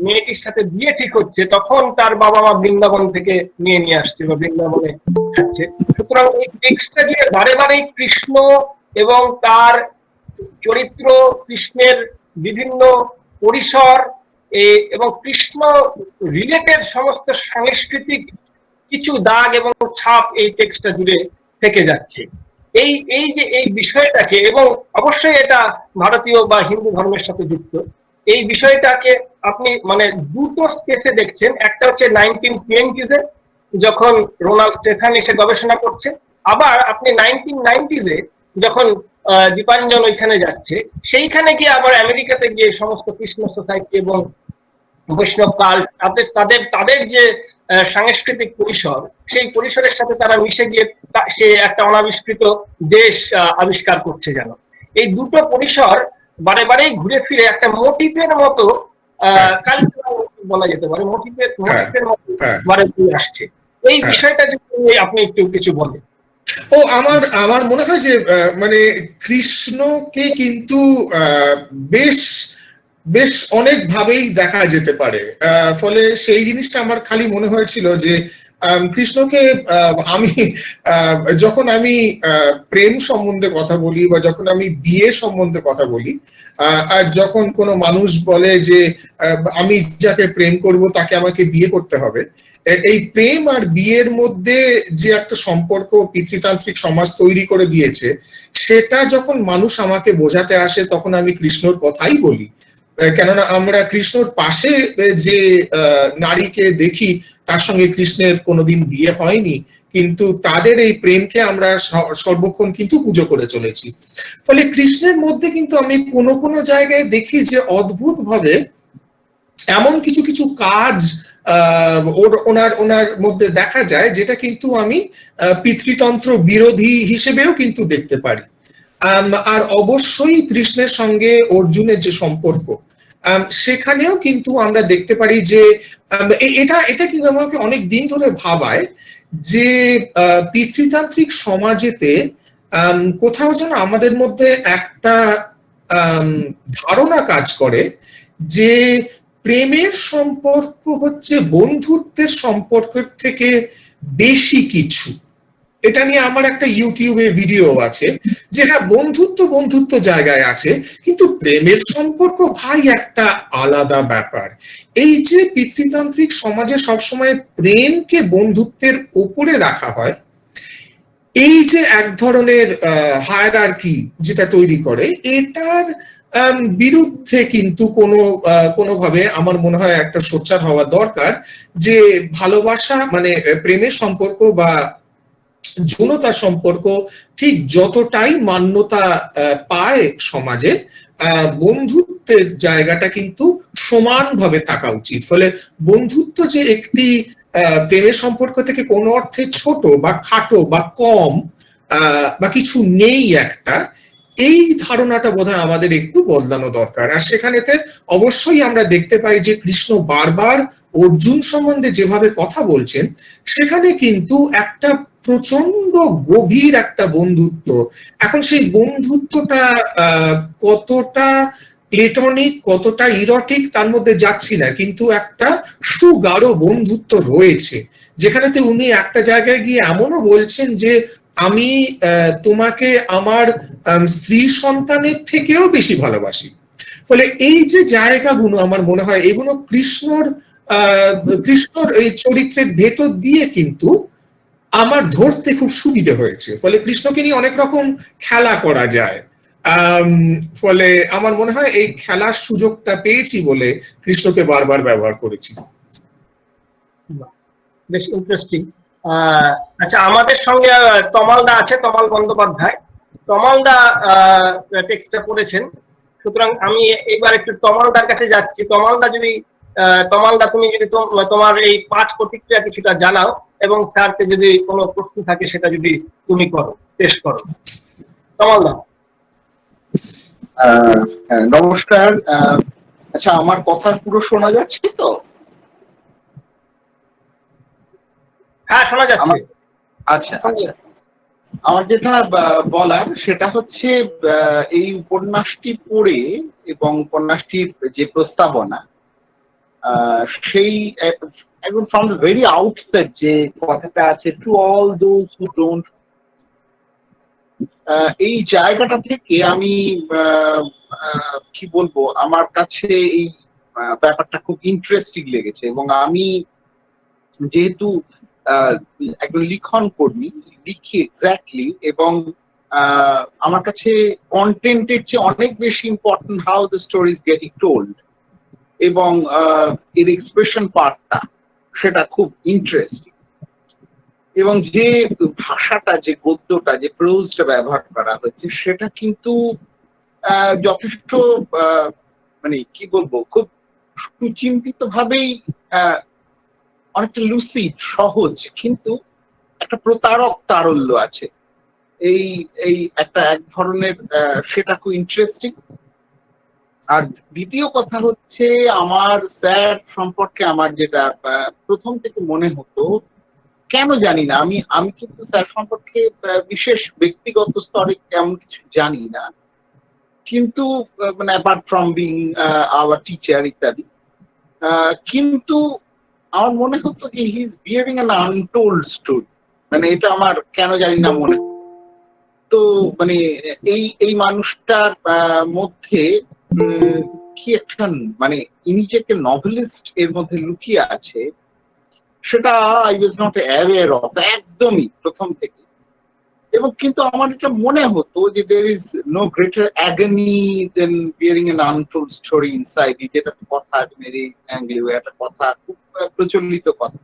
মেয়েটির সাথে বিয়ে ঠিক হচ্ছে, তখন তার বাবা মা বৃন্দাবন থেকে নিয়ে আসছে বা বৃন্দাবনে যাচ্ছে। সুতরাং এই টেক্সটটা দিয়ে বারে বারে কৃষ্ণ এবং তার চরিত্র, কৃষ্ণের বিভিন্ন পরিসর এবং কৃষ্ণ রিলেটেড সমস্ত সাংস্কৃতিক কিছু দাগ এবং ছাপ এই টেক্সটটা জুড়ে থেকে যাচ্ছে। এই যে এই বিষয়টাকে, এবং অবশ্যই এটা ভারতীয় বা হিন্দু ধর্মের সাথে যুক্ত, এই বিষয়টাকে আপনি মানে দুটো স্পেসে দেখছেন। একটা হচ্ছে 1920s যখন রোনাল্ড স্টেফান এসে গবেষণা করছে, আবার আপনি 1990s যখন দীপাঞ্জন ওইখানে যাচ্ছে, সেইখানে গিয়ে আবার আমেরিকাতে গিয়ে সমস্ত কৃষ্ণ সোসাইটি এবং বৈষ্ণব কাল, তাদের যে সাংস্কৃতিক পরিসর, সেই পরিসরের সাথে তারা মিশে গিয়ে সে একটা অনাবিষ্কৃত দেশ আবিষ্কার করছে। যেন এই দুটো পরিসর বারে বারেই ঘুরে ফিরে একটা মোটিভের মতো কালচারাল বলা যেতে পারে, মোটিভের মতো বারে ঘুরে আসছে। এই বিষয়টা যদি আপনি একটু কিছু বলেন। আমার মনে হয় যে মানে কৃষ্ণকে কিন্তু বেশ বেশ অনেক ভাবেই দেখা যেতে পারে। ফলে সেই জিনিসটা আমার খালি মনে হয়েছিল যে কৃষ্ণকে আমি যখন আমি প্রেম সম্বন্ধে কথা বলি বা যখন আমি বিয়ে সম্বন্ধে কথা বলি, আর যখন কোনো মানুষ বলে যে আমি যাকে প্রেম করব তাকে আমাকে বিয়ে করতে হবে, এই প্রেম আর বিয়ের মধ্যে যে একটা সম্পর্ক পিতৃতান্ত্রিক সমাজ তৈরি করে দিয়েছে, সেটা যখন মানুষ আমাকে বোঝাতে আসে তখন আমি কৃষ্ণর কথাই বলি। কেননা আমরা কৃষ্ণর পাশে যে নারীকে দেখি তার সঙ্গে কৃষ্ণের কোনোদিন বিয়ে হয়নি, কিন্তু তাদের এই প্রেমকে আমরা সর্বক্ষণ কিন্তু পুজো করে চলেছি। ফলে কৃষ্ণের মধ্যে কিন্তু আমি কোনো কোনো জায়গায় দেখি যে অদ্ভুত ভাবে এমন কিছু কিছু কাজ ওনার মধ্যে দেখা যায়, যেটা কিন্তু আমি পিতৃতন্ত্র বিরোধী হিসেবেও কিন্তু দেখতে পারি। আর অবশ্যই কৃষ্ণের সঙ্গে অর্জুনের যে সম্পর্ক, সেখানেও কিন্তু আমরা দেখতে পারি যে এটা কিন্তু আমাকে অনেক দিন ধরে ভাবায় যে পিতৃতান্ত্রিক সমাজেতে কোথাও যেন আমাদের মধ্যে একটা ধারণা কাজ করে যে প্রেমের সম্পর্ক হচ্ছে বন্ধুত্বের সম্পর্কের থেকে বেশি কিছু। এটা নিয়ে আমার একটা ইউটিউবে ভিডিও আছে যে হ্যাঁ, বন্ধুত্ব জায়গায় আছে, কিন্তু প্রেমের সম্পর্ক ভাই একটা আলাদা ব্যাপার। এই যে পিতৃতান্ত্রিক সমাজে সবসময় প্রেমকে বন্ধুত্বের উপরে রাখা হয়, এই যে এক ধরনের হায়ারার্কি যেটা তৈরি করে, এটার বিরুদ্ধে কিন্তু কোনোভাবে আমার মনে হয় একটা সোচ্চার হওয়া দরকার। যে ভালোবাসা মানে প্রেমের সম্পর্ক বা যৌনতার সম্পর্ক ঠিক যতটাই মান্যতা পায় সমাজে, বন্ধুত্বের জায়গাটা কিন্তু সমানভাবে থাকা উচিত। ফলে বন্ধুত্ব যে একটি প্রেমের সম্পর্ক থেকে কোনো অর্থে ছোট বা খাটো বা কম বা কিছু নেই একটা, এই ধারণাটা বোধহয় আমাদের একটু বদলানো দরকার। আর সেখানেতে অবশ্যই আমরা দেখতে পাই যে কৃষ্ণ বারবার অর্জুন সম্বন্ধে যেভাবে কথা বলছেন, সেখানে কিন্তু একটা প্রচন্ড গভীর একটা বন্ধুত্ব। এখন সেই বন্ধুত্বটা কতটা প্লেটনিক কতটা ইরোটিক তার মধ্যে যাচ্ছি না, কিন্তু একটা সুগাঢ় বন্ধুত্ব রয়েছে, যেখানেতে উনি একটা জায়গায় গিয়ে এমনও বলছেন যে আমি তোমাকে আমার স্ত্রী সন্তানের থেকেও বেশি ভালোবাসি। ফলে এই যে জায়গাগুলো আমার মনে হয় এগুলো কৃষ্ণর এই চরিত্রের ভেতর দিয়ে কিন্তু আমার ধরতে খুব সুবিধে হয়েছে। ফলে কৃষ্ণকে নিয়ে অনেক রকম খেলা করা যায়। ফলে আমার মনে হয় এই খেলার সুযোগটা পেয়েছি বলে কৃষ্ণকে বারবার ব্যবহার করেছি। বেশ ইন্টারেস্টিং। আচ্ছা, আমাদের সঙ্গে তমালদা আছে, তমাল বন্দ্যোপাধ্যায়। তমালদা টেক্সটটা পড়েছেন, সুতরাং আমি এবার একটু তমালদার কাছে যাচ্ছি। তমালদা তুমি যদি তোমার এই পাঠ প্রতিক্রিয়া কিছুটা জানাও, এবং স্যারকে যদি কোনো প্রশ্ন থাকে সেটা যদি তুমি করো, পেশ করো। তমালদা। নমস্কার। আচ্ছা, আমার কথা পুরো শোনা যাচ্ছে তো? হ্যাঁ, শোনা যাচ্ছে। আচ্ছা আচ্ছা, আমার যেটা বলার সেটা হচ্ছে এই উপন্যাসটি পড়ে এবং উপন্যাসটির যে প্রস্তাবনা, সেই একদম ফ্রম দ্য ভেরি আউটসেট যে কথাটা আছে, to all those who don't, এই জায়গাটা থেকে আমি কি বলবো, আমার কাছে এই ব্যাপারটা খুব ইন্টারেস্টিং লেগেছে। এবং আমি যেহেতু একজন লিখন কর্মী, লিখি এক্স্যাক্টলি, এবং আমার কাছে কন্টেন্টের চেয়ে অনেক বেশি important how the story is getting told, এবং এর এক্সপ্রেশন পার্টটা সেটা খুব ইন্টারেস্টিং। এবং যে ভাষাটা, যে গদ্যটা, যে প্রোজটা ব্যবহার করা হয়েছে সেটা কিন্তু যথেষ্ট মানে কি বলবো, খুব সুচিন্তিত ভাবেই, অনেকটা লুসিড, সহজ, কিন্তু একটা প্রতারক তারল্য আছে এই এই একটা এক ধরনের, সেটা খুব ইন্টারেস্টিং। আর দ্বিতীয় কথা হচ্ছে, আমার স্যার সম্পর্কে আমার যেটা প্রথম থেকে মনে হতো, কেন জানি না, আমি কিন্তু স্যার সম্পর্কে বিশেষ ব্যক্তিগত স্তরে তেমন কিছু জানি না, কিন্তু মানে apart from being our teacher ইত্যাদি, কিন্তু আমার মনে হতো যে he is behaving an untold story. মানে এটা আমার কেন জানি না মনে, তো মানে এই মানুষটার মধ্যে কি একটা, মানে ইনি যে একটা নভেলিস্ট এর মধ্যে লুকিয়ে আছে, সেটা I was not aware of একদমই প্রথম থেকে। এবং কিন্তু আমার এটা মনে হতো যে there is no greater agony than bearing an untold story inside, যেটা কথা মেরি অ্যাংলিও একটা কথা, খুব প্রচলিত কথা।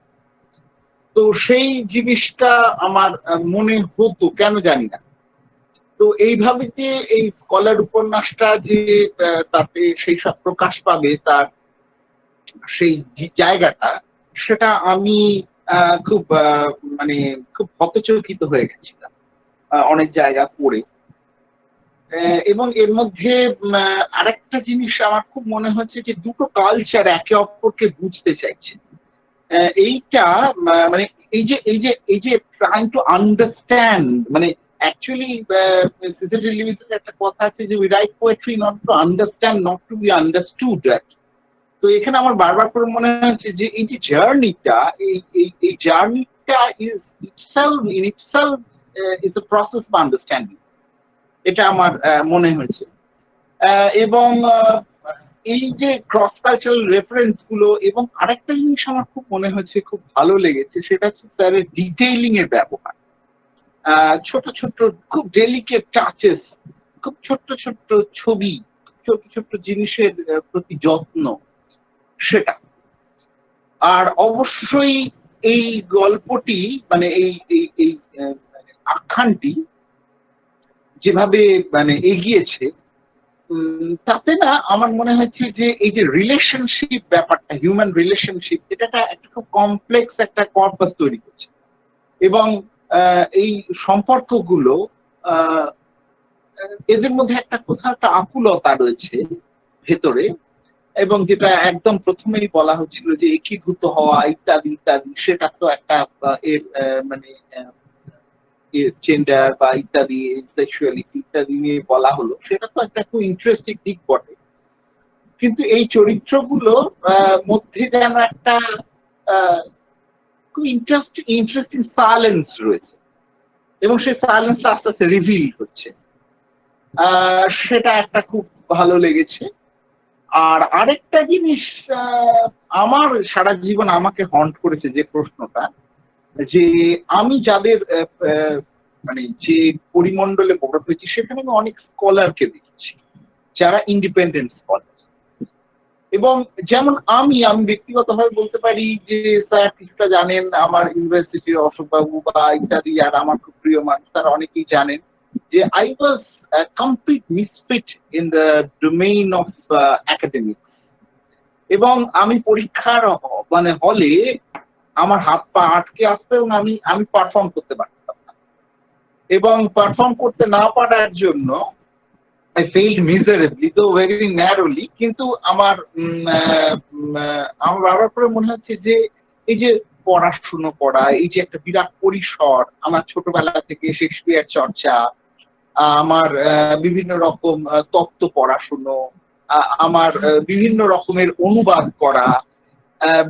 তো সেই জিনিসটা আমার মনে হতো, কেন জানি না। তো এইভাবে যে এই স্কলার উপন্যাসটা যে তাতে সেই সব প্রকাশ পাবে, তার সেই জায়গাটা, সেটা আমি খুব মানে খুব হতচকিত হয়ে গেছিলাম অনেক জায়গা পড়ে। এবং এর মধ্যে আরেকটা জিনিস আমার খুব মনে হচ্ছে যে দুটো কালচার একে অপরকে বুঝতে চাইছে। এইটা মানে এই যে ট্রাইং টু আন্ডারস্ট্যান্ড, মানে অ্যাকচুয়ালি একটা কথা আছে যে we write poetry not to understand, not to be understood. তো এখানে আমার বারবার করে মনে হচ্ছে যে এই যে জার্নিটা, এই জার্নিটা is itself is the process of understanding, এটা আমার মনে হয়েছে। এবং এই যে ক্রস কালচারাল রেফারেন্স গুলো, এবং আরেকটা জিনিস আমার খুব মনে হয়েছে, খুব ভালো লেগেছে, সেটা হচ্ছে স্যারের ডিটেইলিং এর ব্যবহার। ছোট ছোট খুব ডেলিকেট টাচেস, খুব ছোট্ট ছোট্ট ছবি, ছোট ছোট্ট জিনিসের প্রতি যত্ন, সেটা। আর অবশ্যই এই গল্পটি, মানে এই আখ্যানটি যেভাবে মানে এগিয়েছে, তাতে না আমার মনে হচ্ছে যে এই যে রিলেশনশিপ ব্যাপারটা, হিউম্যান রিলেশনশিপ, এটা একটা খুব কমপ্লেক্স একটা কর্পাস তৈরি করছে। এবং এই সম্পর্কগুলো, এদের মধ্যে একটা কোথাও একটা আকুলতা রয়েছে ভেতরে, এবং যেটা একদম প্রথমেই বলা হচ্ছিল যে একীভূত হওয়া ইত্যাদি ইত্যাদি, সেটা তো একটা এর মানে জেন্ডার বা ইত্যাদি, সেক্সুয়ালিটি ইত্যাদি নিয়ে বলা হলো, সেটা তো একটা খুব ইন্টারেস্টিং দিক বটে। কিন্তু এই চরিত্রগুলো মধ্যে যেন একটা খুব ইন্টারেস্টিং সাইলেন্স রয়েছে, এবং সেই সাইলেন্স আস্তে আস্তে রিভিল হচ্ছে, সেটা একটা খুব ভালো লেগেছে। আর আরেকটা জিনিস আমার সারা জীবন আমাকে হন্ট করেছে যে প্রশ্নটা, যে আমি যাদের মানে যে পরিমণ্ডলে বড় হয়েছি সেখানে আমি অনেক স্কলারকে দেখেছি যারা ইন্ডিপেন্ডেন্ট স্কলার। এবং যেমন আমি ব্যক্তিগতভাবে বলতে পারি যে স্যার কিছুটা জানেন আমার ইউনিভার্সিটির অশোকবাবু বা ইত্যাদি, আর আমার খুব প্রিয় মানুষ তারা অনেকেই জানেন যে I was complete misfit in the domain of academic. এবং আমি পরীক্ষার মানে হলে আমার হাত পা আটকে আসতো এবং আমি পারফর্ম করতে পারতাম না, এবং পারফর্ম করতে না পারার জন্য I failed miserably, though very narrowly. কিন্তু আমার বারবার করে মনে হচ্ছে যে এই যে পড়াশুনো করা, এই যে একটা বিরাট পরিসর, আমার ছোটবেলা থেকে শেক্সপিয়ার চর্চা, আমার বিভিন্ন রকম তত্ত্ব পড়াশুনো, আমার বিভিন্ন রকমের অনুবাদ করা,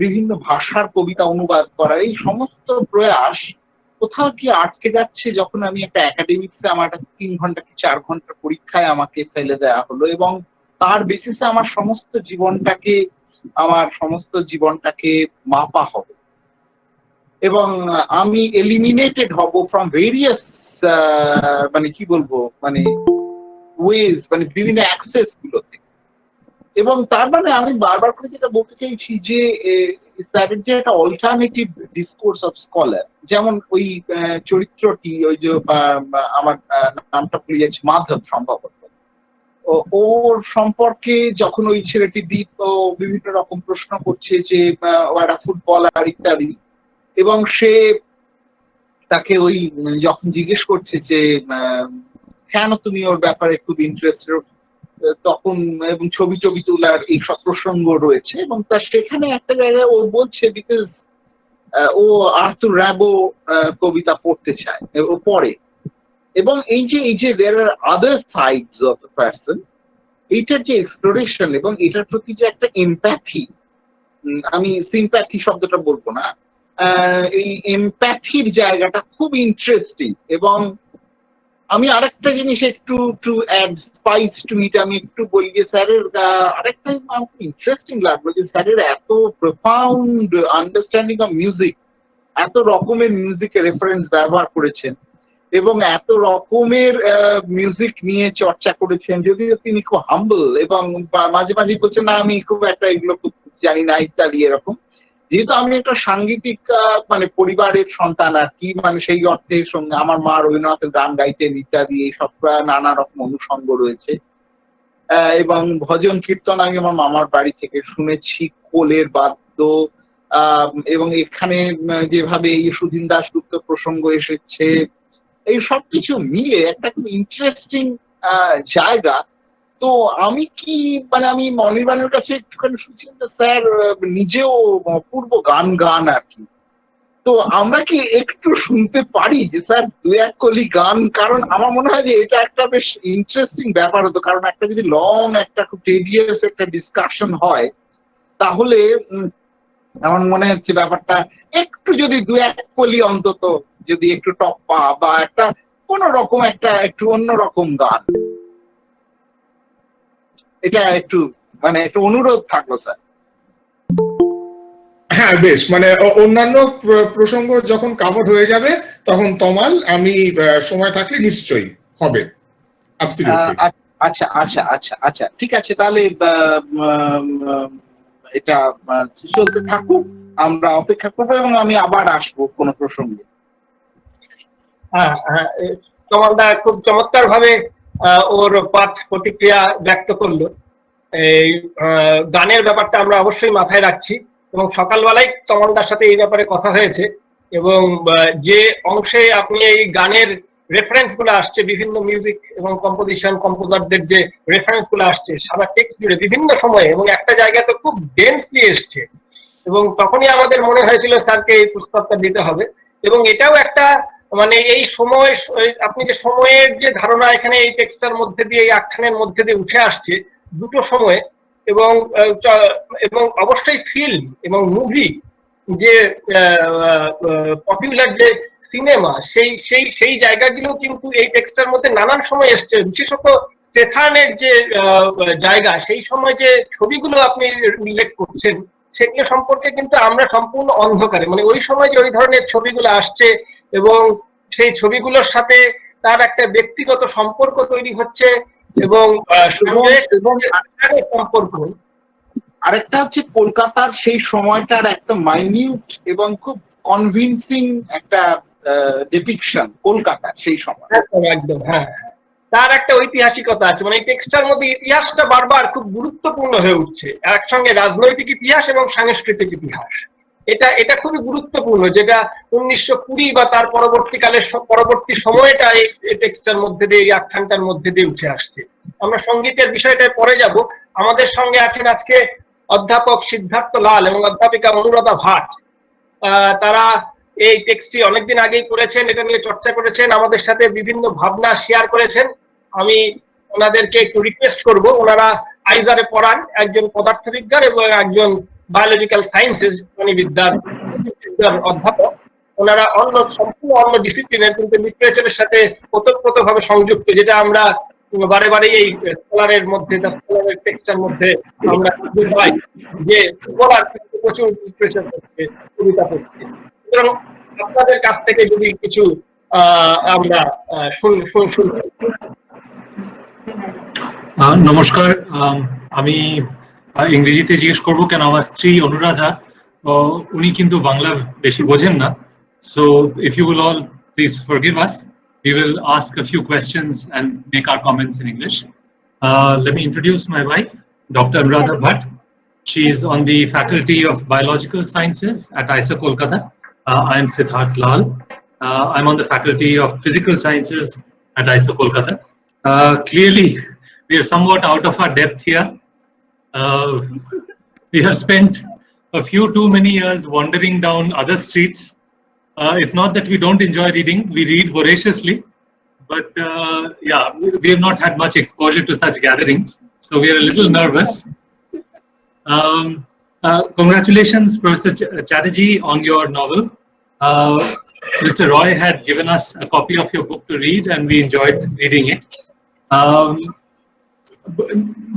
বিভিন্ন ভাষার কবিতা অনুবাদ করা, এই সমস্ত প্রয়াস কোথাও কি আটকে যাচ্ছে যখন আমি একটা একাডেমিক্সে আমার একটা 3 ঘন্টা কি 4 ঘন্টার পরীক্ষায় আমাকে ফেলে দেওয়া হলো, এবং তার বেসিসে আমার সমস্ত জীবনটাকে মাপা হবে, এবং আমি এলিমিনেটেড হব ফ্রম ভেরিয়াস মানে কি বলবো মানে ওয়েজ, মানে বিভিন্ন অ্যাক্সেস গুলো থেকে। এবং তার মানে আমি বারবার করে যেটা বলতে চাইছি যে স্যারের যে একটা অল্টারনেটিভ ডিসকোর্স অফ স্কলার, যেমন ওই চরিত্রটি, ওই যে আমার নামটা ভুলে যাচ্ছি, মাধব সম্ভবত, ওর সম্পর্কে যখন ওই ছেলেটি দীপ বিভিন্ন রকম প্রশ্ন করছে যে ও একটা ফুটবলার ইত্যাদি, এবং সে তাকে ওই যখন জিজ্ঞেস করছে যে কেন তুমি ওর ব্যাপারে খুব ইন্টারেস্টেড, তখন এবং ছবি তোলার এই সব প্রসঙ্গ রয়েছে, এবং তার সেখানে একটা জায়গায় ও বলছে বিকজ ও আর্থুর র্যাবো কবিতা পড়তে চায়, ও পড়ে, এবং এই যে দেয়ার আর আদার সাইডস অফ দ্য পারসন, এইটার যে এক্সপ্লোরেশন এবং এটার প্রতি যে একটা এমপ্যাথি, আমি সিম্প্যাথি শব্দটা বলবো না, এই এমপ্যাথির জায়গাটা খুব ইন্টারেস্টিং। এবং আমি আরেকটা জিনিস একটু অ্যাড স্পাইস টু ইট, আমি একটু বলি যে স্যারের আরেকটা আমার ইন্টারেস্টিং লাগলো যে স্যারের এত প্রফাউন্ড আন্ডারস্ট্যান্ডিং অফ মিউজিক, এত রকমের মিউজিকের রেফারেন্স ব্যবহার করেছেন এবং এত রকমের মিউজিক নিয়ে চর্চা করেছেন, যদিও তিনি খুব হাম্বল এবং মাঝে মাঝে বলছেন না আমি খুব একটা এগুলো খুব জানি না ইত্যাদি এরকম। যেহেতু আমি একটা সাংগীতিক মানে পরিবারের সন্তান আর কি, মানে সেই অর্থে সঙ্গে আমার মা রবীন্দ্রনাথের গান গাইতেন ইত্যাদি, এইসব নানা রকম অনুষঙ্গ রয়েছে, এবং ভজন কীর্তন আমি আমার মামার বাড়ি থেকে শুনেছি, খোলের বাদ্য, এবং এখানে যেভাবে এই সুধীন দাশগুপ্ত প্রসঙ্গ এসেছে, এই সব কিছু মিলে একটা খুব ইন্টারেস্টিং জায়গা। তো আমি কি মানে আমি অনির্বাণের কাছে একটুখানি শুনছিলাম যে স্যার নিজেও অপূর্ব গান আর কি, তো আমরা কি একটু শুনতে পারি যে স্যার 2-1 কলি গান? কারণ আমার মনে হয় যে এটা একটা বেশ ইন্টারেস্টিং ব্যাপার হতো, কারণ একটা যদি লং একটা খুব টেডিয়াস একটা ডিসকাশন হয় তাহলে আমার মনে হচ্ছে ব্যাপারটা একটু যদি 2-1 কলি অন্তত যদি একটু টপ্পা বা একটা কোনো রকম একটু অন্যরকম গান, এটা একটু মানে একটু অনুরোধ থাকলো স্যার। হ্যাঁ বেশ, মানে অন্যান্য প্রসঙ্গ যখন কাভার হয়ে যাবে তখন তমাল আমি সময় থাকলে নিশ্চয়ই হবে। আচ্ছা আচ্ছা আচ্ছা আচ্ছা ঠিক আছে, তাহলে এটা চলতে থাকুক, আমরা অপেক্ষা করবো এবং আমি আবার আসবো কোনো প্রসঙ্গে। হ্যাঁ হ্যাঁ, তমালদা খুব চমৎকার ভাবে ওর পাঠ প্রতিক্রিয়া ব্যক্ত করলো। এই গানের ব্যাপারটা আমরা অবশ্যই মাথায় রাখছি, এবং সকালবেলায় তমালদার সাথে এই ব্যাপারে কথা হয়েছে, এবং যে অংশে আপনি এই গানের রেফারেন্স গুলো আসছে, বিভিন্ন মিউজিক এবং কম্পোজারদের যে রেফারেন্স গুলো আসছে সারা টেক্সট জুড়ে বিভিন্ন সময়ে, এবং একটা জায়গায় তো খুব ডেন্সলি এসছে, এবং তখনই আমাদের মনে হয়েছিল স্যারকে এই প্রস্তাবটা দিতে হবে। এবং এটাও একটা মানে এই সময় আপনি যে সময়ের যে ধারণা এখানে এই টেক্সটার মধ্যে দিয়ে, এই আখ্যানের মধ্যে দিয়ে উঠে আসছে দুটো সময়, এবং অবশ্যই ফিল্ম এবং মুভি যে পপুলার যে সিনেমা, সেই জায়গাগুলো কিন্তু এই টেক্সটার মধ্যে নানান সময় এসছে, বিশেষত স্টেফানের যে জায়গা, সেই সময় যে ছবিগুলো আপনি উল্লেখ করছেন সেগুলো সম্পর্কে কিন্তু আমরা সম্পূর্ণ অন্ধকারে, মানে ওই সময় যে ওই ধরনের ছবিগুলো আসছে এবং সেই ছবিগুলোর সাথে তার একটা ব্যক্তিগত সম্পর্ক তৈরি হচ্ছে এবং সম্পর্ক। আরেকটা হচ্ছে কলকাতার সেই সময়টার একটা মাইনিউট এবং খুব কনভিনসিং একটা ডিপিকশন কলকাতার সেই সময়। একদম, হ্যাঁ, তার একটা ঐতিহাসিকতা আছে, মানে এই টেক্সটার মধ্যে ইতিহাসটা বারবার খুব গুরুত্বপূর্ণ হয়ে উঠছে, একসঙ্গে রাজনৈতিক ইতিহাস এবং সাংস্কৃতিক ইতিহাস। এটা খুবই গুরুত্বপূর্ণ, যেটা 1920 বা তার পরবর্তী সময়টা এই টেক্সটার মধ্যে দিয়ে, এই আখ্যানটার মধ্যে দিয়ে উঠে আসছে। আমরা সঙ্গীতের বিষয়টায় পরে যাব। আমাদের সঙ্গে আছেন আজকে অধ্যাপক সিদ্ধার্থ লাল এবং অধ্যাপিকা অনুরাধা ভাট। তারা এই টেক্সটটি অনেকদিন আগেই করেছেন, এটা নিয়ে চর্চা করেছেন, আমাদের সাথে বিভিন্ন ভাবনা শেয়ার করেছেন। আমি ওনাদেরকে একটু রিকোয়েস্ট করব, ওনারা আইজারে পড়ান, একজন পদার্থবিজ্ঞান এবং একজন বায়োলজিক্যাল সায়েন্সেস প্রাণীবিদ্যার অধ্যাপক। ওনারা সম্পূর্ণ অন্য ডিসিপ্লিনের, কিন্তু লিটারেচারের সাথে ওতপ্রোতভাবে সংযুক্ত, যেটা আমরা বারে বারে এই স্কলারের মধ্যে, স্কলারের টেক্সটের মধ্যে আমরা পাই যে স্কলার কিন্তু প্রচুর লিটারেচার করছে, কবিতা করছে। সুতরাং আপনাদের কাছ থেকে যদি কিছু আমরা শুনতে। নমস্কার, আমি ইংরেজিতে জিজ্ঞেস করবো কেন আমার স্ত্রী অনুরাধা উনি কিন্তু বাংলা বেশি বোঝেন না, so if you will all please forgive us, we will ask a few questions and make our comments in English. Let me introduce my wife, Dr. Anuradha Bhatt. She is on the Faculty of Biological Sciences at IISER Kolkata. I am Siddharth Lal. I'm on the Faculty of Physical Sciences at IISER Kolkata. Clearly, we are somewhat out of our depth here. We have spent a few too many years wandering down other streets. It's not that we don't enjoy reading, we read voraciously, but yeah, we have not had much exposure to such gatherings, so we are a little nervous. Congratulations, Professor Chatterjee, on your novel. Mr. Roy had given us a copy of your book to read and we enjoyed reading it.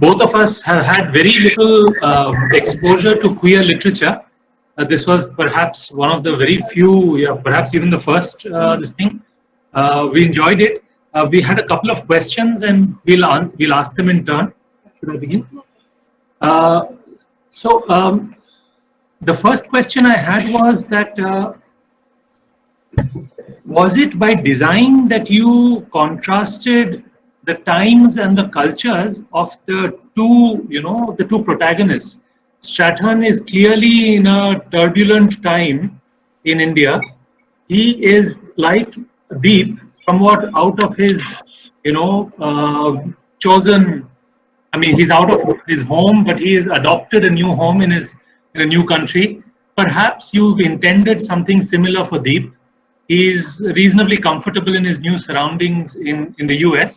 Both of us have had very little exposure to queer literature. This was perhaps one of the very few, perhaps even the first, this thing. We enjoyed it. We had a couple of questions and we'll ask them in turn. Should I begin? The first question I had was that, was it by design that you contrasted the times and the cultures of the two protagonists? Strathern is clearly in a turbulent time in India. He is like Deep, somewhat out of his, chosen. I mean, he's out of his home, but he has adopted a new home in a new country. Perhaps you've intended something similar for Deep. He's reasonably comfortable in his new surroundings in the US.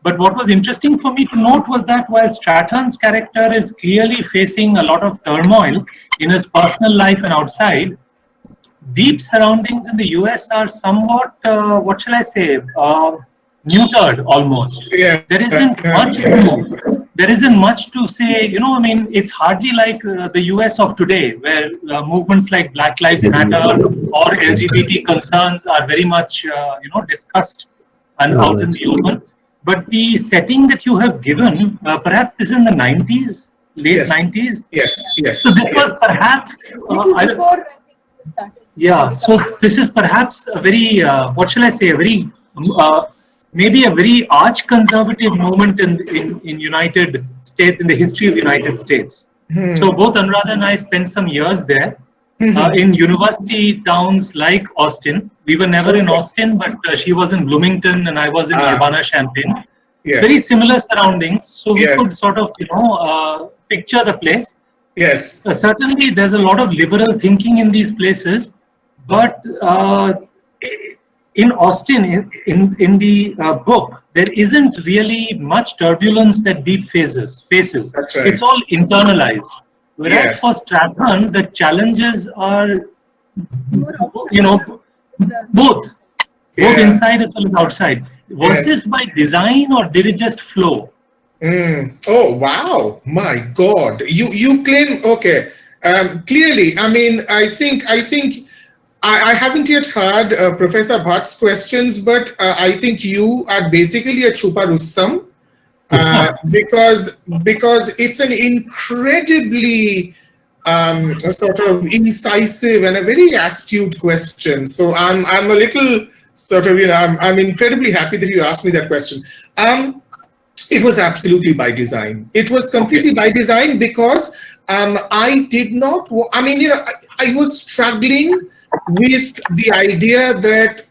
But what was interesting for me to note was that while Strathern's character is clearly facing a lot of turmoil in his personal life and outside, Deep's surroundings in the US are somewhat, what shall I say, neutered almost. Yeah. There isn't much to say, I mean, it's hardly like the US of today, where movements like Black Lives Matter or LGBT concerns are very much, discussed and out in the open. But the setting that you have given, perhaps this is in the 90s, late 90s. Yes. So this was perhaps, so this is perhaps a very, what shall I say, a very, maybe a very arch conservative moment in United States, in the history of United States. So both Anuradha and I spent some years there. In university towns like Austin. We were never in Austin, but she was in Bloomington and I was in Urbana-Champaign. Yes. Very similar surroundings, so we Yes. could sort of, picture the place. Yes. Certainly, there's a lot of liberal thinking in these places, but in Austin, in the book, there isn't really much turbulence that Deep faces. That's right. It's all internalized. Whereas Yes. for Strathern, the challenges are, both Yeah. inside as well as outside. Was Yes. this by design or did it just flow? Oh wow, my God! You claim okay. Clearly, I mean, I haven't yet heard Professor Bhatt's questions, but I think you are basically a Chupa Rustam because it's an incredibly a sort of incisive and a very astute question. So I'm a little sort of I'm incredibly happy that you asked me that question. It was absolutely by design. It was completely by design because I did not. I mean, I was struggling with the idea that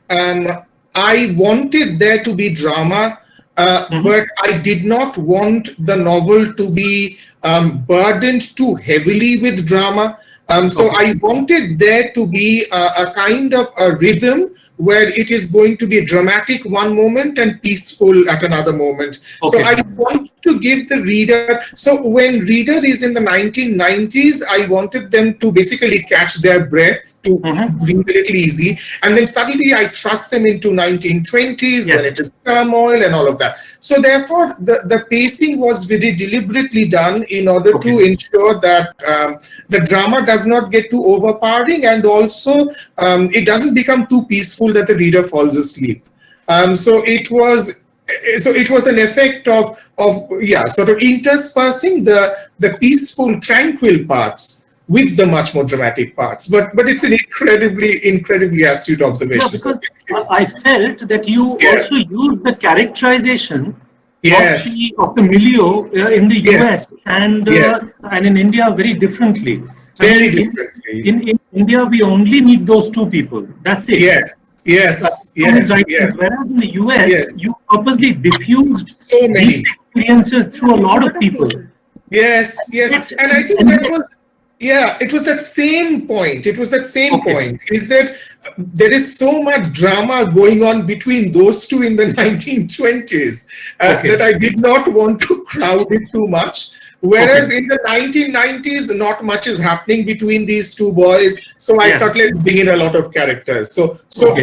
I wanted there to be drama, but I did not want the novel to be burdened too heavily with drama. So I wanted there to be a kind of a rhythm where it is going to be dramatic one moment and peaceful at another moment. So I want to give the reader, so when reader is in the 1990s, I wanted them to basically catch their breath, to breathe a little easy, and then suddenly I thrust them into 1920s when it is turmoil and all of that. So therefore, the pacing was very deliberately done in order to ensure that the drama does not get too overpowering, and also it doesn't become too peaceful that the reader falls asleep. So it was an effect of sort of interspersing the peaceful, tranquil parts with the much more dramatic parts. But it's an incredibly astute observation. Yeah, because I felt that you also used the characterization of the milieu in the US and in India very differently. Very differently. In India, we only meet those two people. That's it. Yes. Whereas in the US, you purposely diffused so many these experiences through a lot of people. Yes. And I think that was, it was that same point. It was that same point, is that there is so much drama going on between those two in the 1920s that I did not want to crowd it too much. Whereas in the 1990s, not much is happening between these two boys. So I thought, let's bring in a lot of characters. So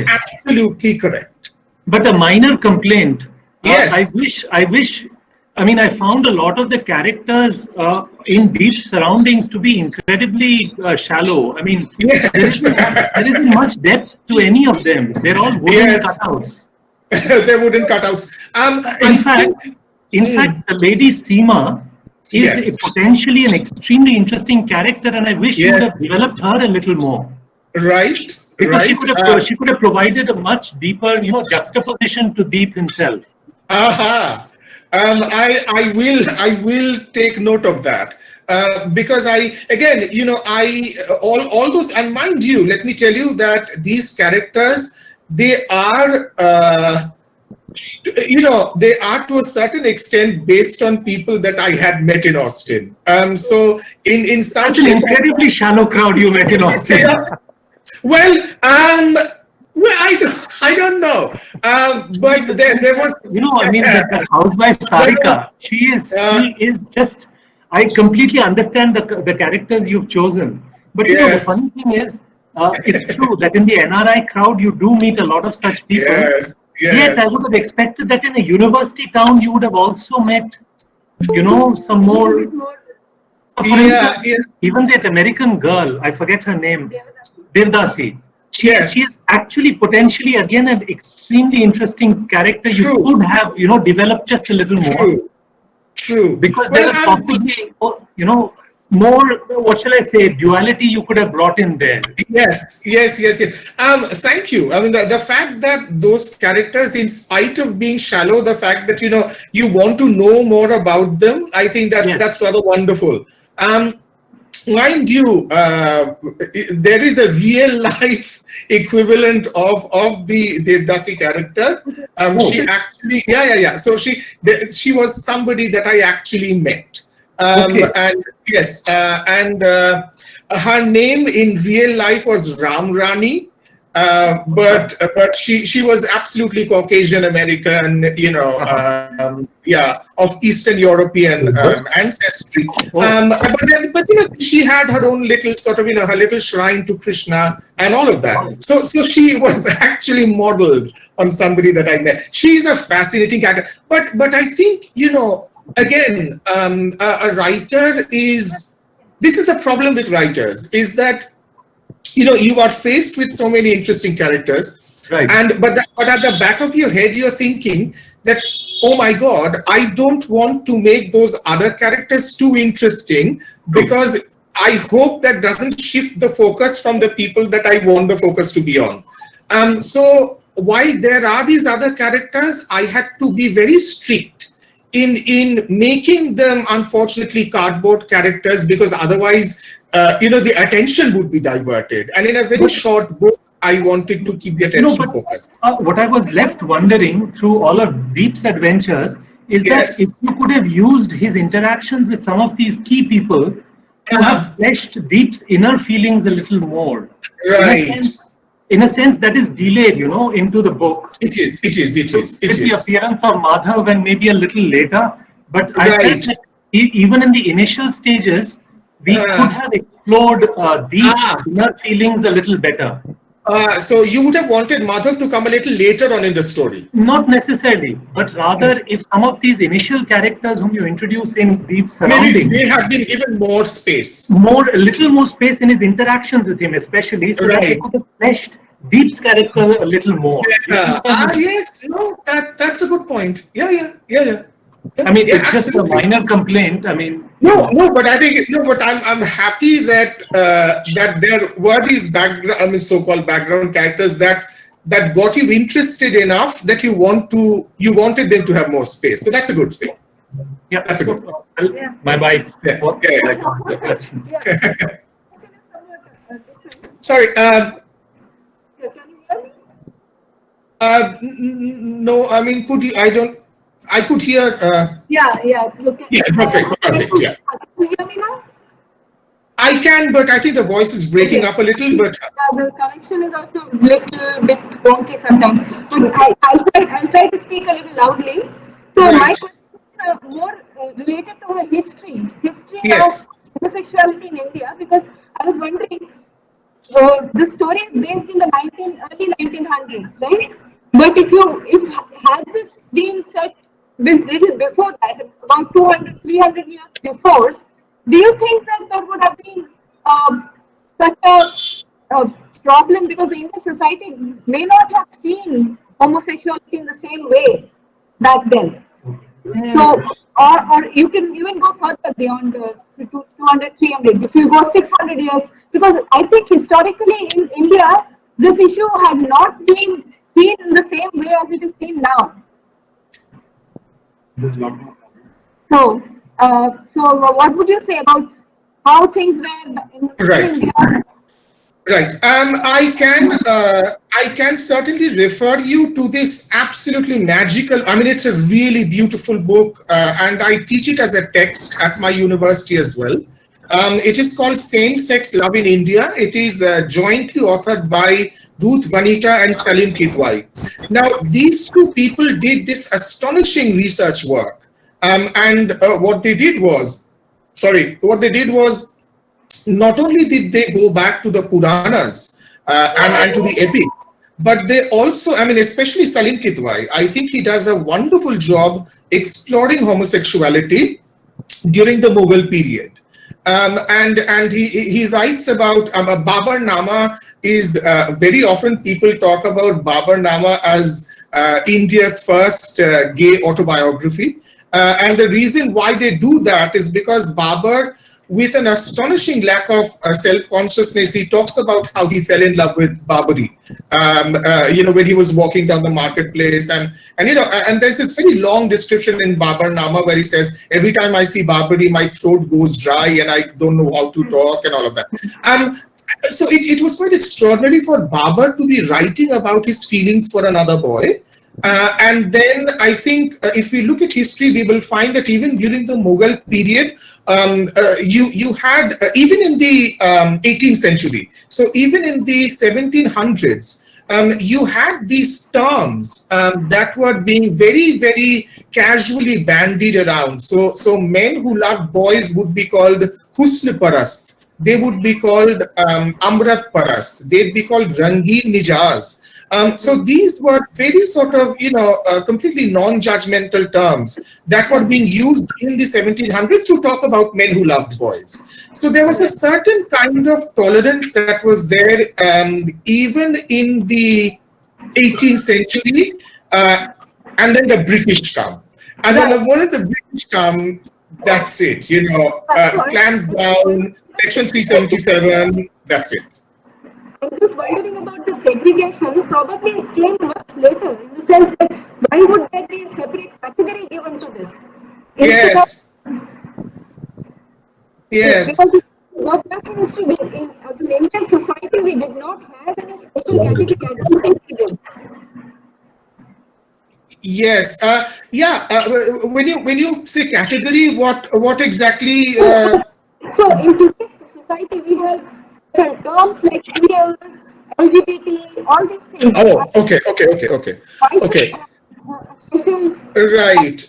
absolutely correct. But a minor complaint. I wish. I mean, I found a lot of the characters in deep surroundings to be incredibly shallow. I mean, there isn't much depth to any of them. They're all wooden cutouts. They're wooden cutouts. In fact, the lady Seema is potentially an extremely interesting character, and I wish you would have developed her a little more. Right. Because she could have provided a much deeper, juxtaposition to Deep himself. I will take note of that. Because all those, and mind you, let me tell you that these characters, they are they are to a certain extent based on people that I had met in Austin. So in such an incredibly shallow crowd you met in Austin. Well, I don't know. But there were, I mean, the housewife Sarika, she is just. I completely understand the characters you've chosen. But the funny thing is, it's true that in the NRI crowd you do meet a lot of such people. Yet I would have expected that in a university town you would have also met, some more. Even that American girl, I forget her name, Devdasi. She is actually potentially again an extremely interesting character. You could have, developed just a little more. True. Because there was possibly, more, what shall I say, duality you could have brought in there. Yes. Thank you. I mean, the fact that those characters, in spite of being shallow, the fact that, you want to know more about them, I think that's rather wonderful. Mind you, there is a real life equivalent of the Devdasi character. She actually, So she was somebody that I actually met. And her name in real life was Ram Rani. But she was absolutely Caucasian American, of Eastern European ancestry. But she had her own little sort of, her little shrine to Krishna and all of that. So she was actually modeled on somebody that I met. She's a fascinating character. But I think, again, a writer is, this is the problem with writers, is that, you know, you are faced with so many interesting characters, Right. but at the back of your head, you're thinking that, oh my God, I don't want to make those other characters too interesting, because I hope that doesn't shift the focus from the people that I want the focus to be on. So while there are these other characters, I had to be very strict in making them, unfortunately, cardboard characters, because otherwise, you know, the attention would be diverted. And in a very short book, I wanted to keep the attention focused. What I was left wondering through all of Deep's adventures is Yes. that if you could have used his interactions with some of these key people to have fleshed Deep's inner feelings a little more. Right. In a sense that is delayed, you know, into the book. It is. With the appearance of Madhav and maybe a little later. But I Right. felt that even in the initial stages, we could have explored Deep's inner feelings a little better. So you would have wanted Madhav to come a little later on in the story. Not necessarily, but rather if some of these initial characters whom you introduce in Deep's Maybe surroundings, they have been given more space. a little more space in his interactions with him, especially, so that they Right. could have fleshed Deep's character a little more. Yes, no, that's a good point. Yeah. I mean, Yeah, it's just a absolutely. minor complaint. I mean, No, but I think but I'm happy that that there were these so-called background characters that got you interested enough that you wanted them to have more space. So that's a good thing. yeah, That's a good Well, my wife. Yeah, what- yeah. like, the questions. Sorry. Can you hear me? No, I mean, could you? I could hear. Yeah. Look, Yeah, perfect. Yeah, Can you hear me now? I can, but I think the voice is breaking up a little. But The connection is also a little bit wonky sometimes. But I'll try to speak a little loudly. So Right. my question is more related to her history Yes. of homosexuality in India, because I was wondering, the story is based in the early 1900s, right? But if had this been set little before that, about 200, 300 years before, do you think that there would have been such a problem, because the Indian society may not have seen homosexuality in the same way back then? So, or you can even go further beyond 200, 300. If you go 600 years, because I think historically in India, this issue had not been seen in the same way as it is seen now. So, what would you say about how things were in Right. India? Right. I can certainly refer you to this absolutely magical. I mean, it's a really beautiful book, and I teach it as a text at my university as well. It is called Same-Sex Love in India. It is jointly authored by Ruth Vanita and Salim Kidwai. Now, these two people did this astonishing research work, and what they did was, not only did they go back to the Puranas and to the epic, but they also, I mean, especially Salim Kidwai, I think he does a wonderful job exploring homosexuality during the Mughal period. And he writes about Babar Nama is very often people talk about Babar Nama as India's first gay autobiography. And the reason why they do that is because Babar, with an astonishing lack of self-consciousness, he talks about how he fell in love with Babari, when he was walking down the marketplace, and there's this very long description in Babar Nama where he says, every time I see Babari, my throat goes dry and I don't know how to talk and all of that. So it was quite extraordinary for Babar to be writing about his feelings for another boy. And then I think if we look at history, we will find that even during the Mughal period, you had, even in the 18th century, so even in the 1700s, you had these terms that were being very, very casually bandied around. So men who loved boys would be called Husn Parast. They would be called Amrat Parast. They'd be called Rangeen Mijaz. So these were very sort of, completely non-judgmental terms that were being used in the 1700s to talk about men who loved boys. So there was a certain kind of tolerance that was there even in the 18th century, and then the British come. And then the moment the British come, that's it, clamp down, Section 377, that's it. I'm just wondering about the segregation. Probably it came much later, in the sense that why would there be a separate category given to this? Yes. Yes. Because what back in history, as an ancient society, we did not have any special category. I don't think we did. Yes. When you say category, what exactly? So in today's society, we have certain terms like queer, LGBT, all these things. Oh, okay. Why should Okay. we have a special Right.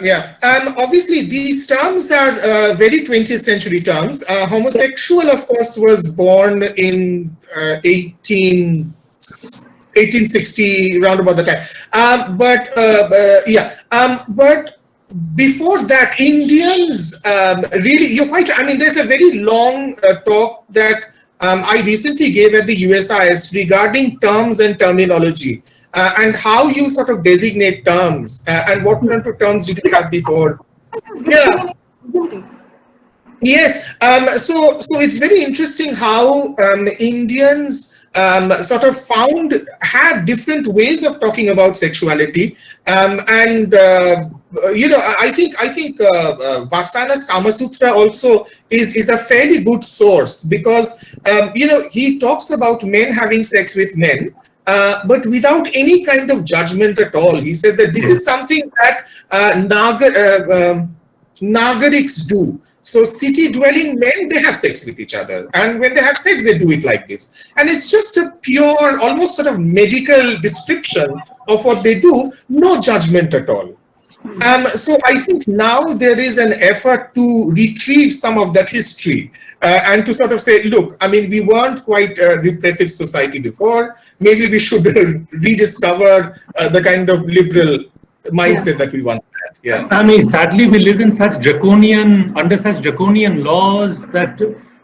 Yeah. Obviously, these terms are very 20th century terms. Homosexual, of course, was born in 1860, round about the time. But before that, Indians really, you're quite, there's a very long talk that I recently gave at the USIS regarding terms and terminology. And how you sort of designate terms, and what kind of terms did you have before? Yeah. Yes. So it's very interesting how Indians sort of had different ways of talking about sexuality, I think Vatsyayana's Kama Sutra also is a fairly good source, because he talks about men having sex with men. But without any kind of judgment at all. He says that this is something that Nagariks do. So city-dwelling men, they have sex with each other. And when they have sex, they do it like this. And it's just a pure, almost sort of medical description of what they do, no judgment at all. So I think now there is an effort to retrieve some of that history and to sort of say, look, we weren't quite a repressive society before. Maybe we should rediscover the kind of liberal mindset that we once had. Yeah. Sadly, we live in under such draconian laws that,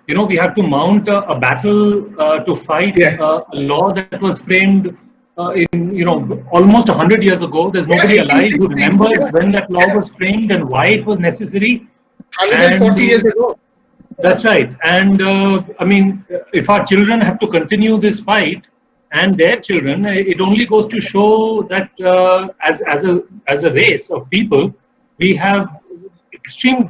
we have to mount a battle to fight a law that was framed almost 100 years ago. There's nobody alive who remembers when that law was framed and why it was necessary. 140 years ago. That's right. And if our children have to continue this fight, and their children, it only goes to show that as a race of people, we have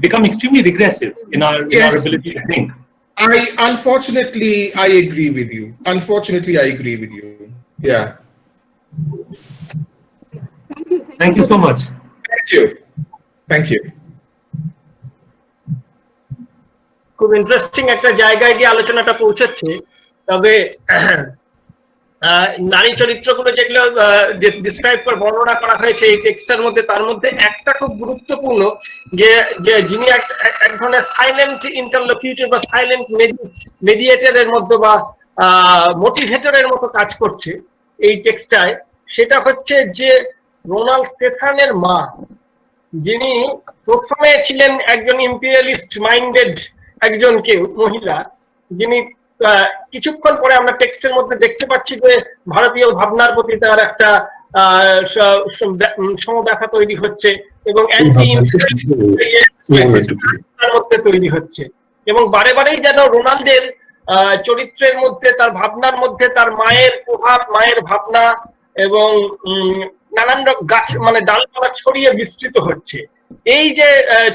become extremely regressive in our ability to think. Unfortunately, I agree with you. Yeah. Thank you so much. Thank you. খুব interesting একটা জায়গায় গিয়ে আলোচনাটা পৌঁছাচ্ছে। তবে নারী চরিত্রগুলো যেগুলো ডিসক্রাইব করে বর্ণনা করা হয়েছে এই টেক্সটের মধ্যে, তার মধ্যে একটা খুব গুরুত্বপূর্ণ, যে যিনি এক ধরনের সাইলেন্ট ইন্টারলোকিউটর বা সাইলেন্ট মেডিয়েটরের মধ্যে বা মোটিভেটরের মতো কাজ করছে এই টেক্সটায়, সেটা হচ্ছে যে রোনাল্ড স্টেফানের মা, যিনি প্রথমে ছিলেন একজন ইম্পিরিয়ালিস্ট মাইন্ডেড একজন মহিলা, যিনি কিছুক্ষণ পরে আমরা টেক্সটের মধ্যে দেখতে পাচ্ছি যে ভারতীয় ভাবনার প্রতি তার একটা সমব্যথা তৈরি হচ্ছে এবং অ্যান্টি মধ্যে তৈরি হচ্ছে। এবং বারে বারেই যেন রোনাল্ডের চরিত্রের মধ্যে, তার ভাবনার মধ্যে তার মায়ের প্রভাব, মায়ের ভাবনা এবং নানান গাছ ডালপালা ছড়িয়ে বিস্তৃত হচ্ছে। এই যে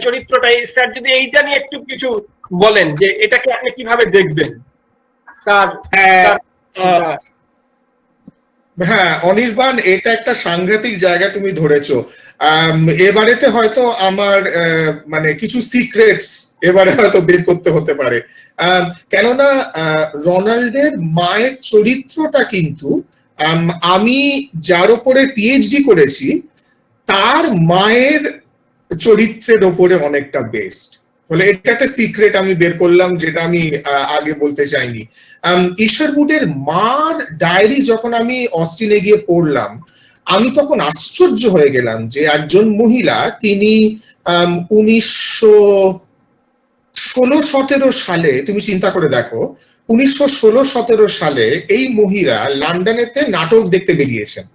চরিত্রটা, স্যার যদি এইটা নিয়ে একটু কিছু বলেন যে এটাকে আপনি কিভাবে দেখবেন। হ্যাঁ অনির্বাণ, এটা একটা সাংঘাতিক জায়গা তুমি ধরেছো। এবারেতে হয়তো আমার কিছু সিক্রেটস এবারে হয়তো বের করতে হতে পারে, কেননা রোনাল্ডের মায়ের চরিত্রটা কিন্তু আমি যার উপরে পিএইচডি করেছি তার মায়ের চরিত্রের ওপরে অনেকটা বেস্ট। ফলে এটা একটা সিক্রেট আমি বের করলাম, যেটা আমি আগে বলতে চাইনি। ঈশ্বর উডের মার ডায়েরি যখন আমি অস্টিনে গিয়ে পড়লাম, আমি তখন আশ্চর্য হয়ে গেলাম যে একজন মহিলা, তিনি 1916-17 সালে, তুমি চিন্তা করে দেখো, 1916-17 সালে এই মহিলা লন্ডনেতে নাটক দেখতে বেরিয়েছেন।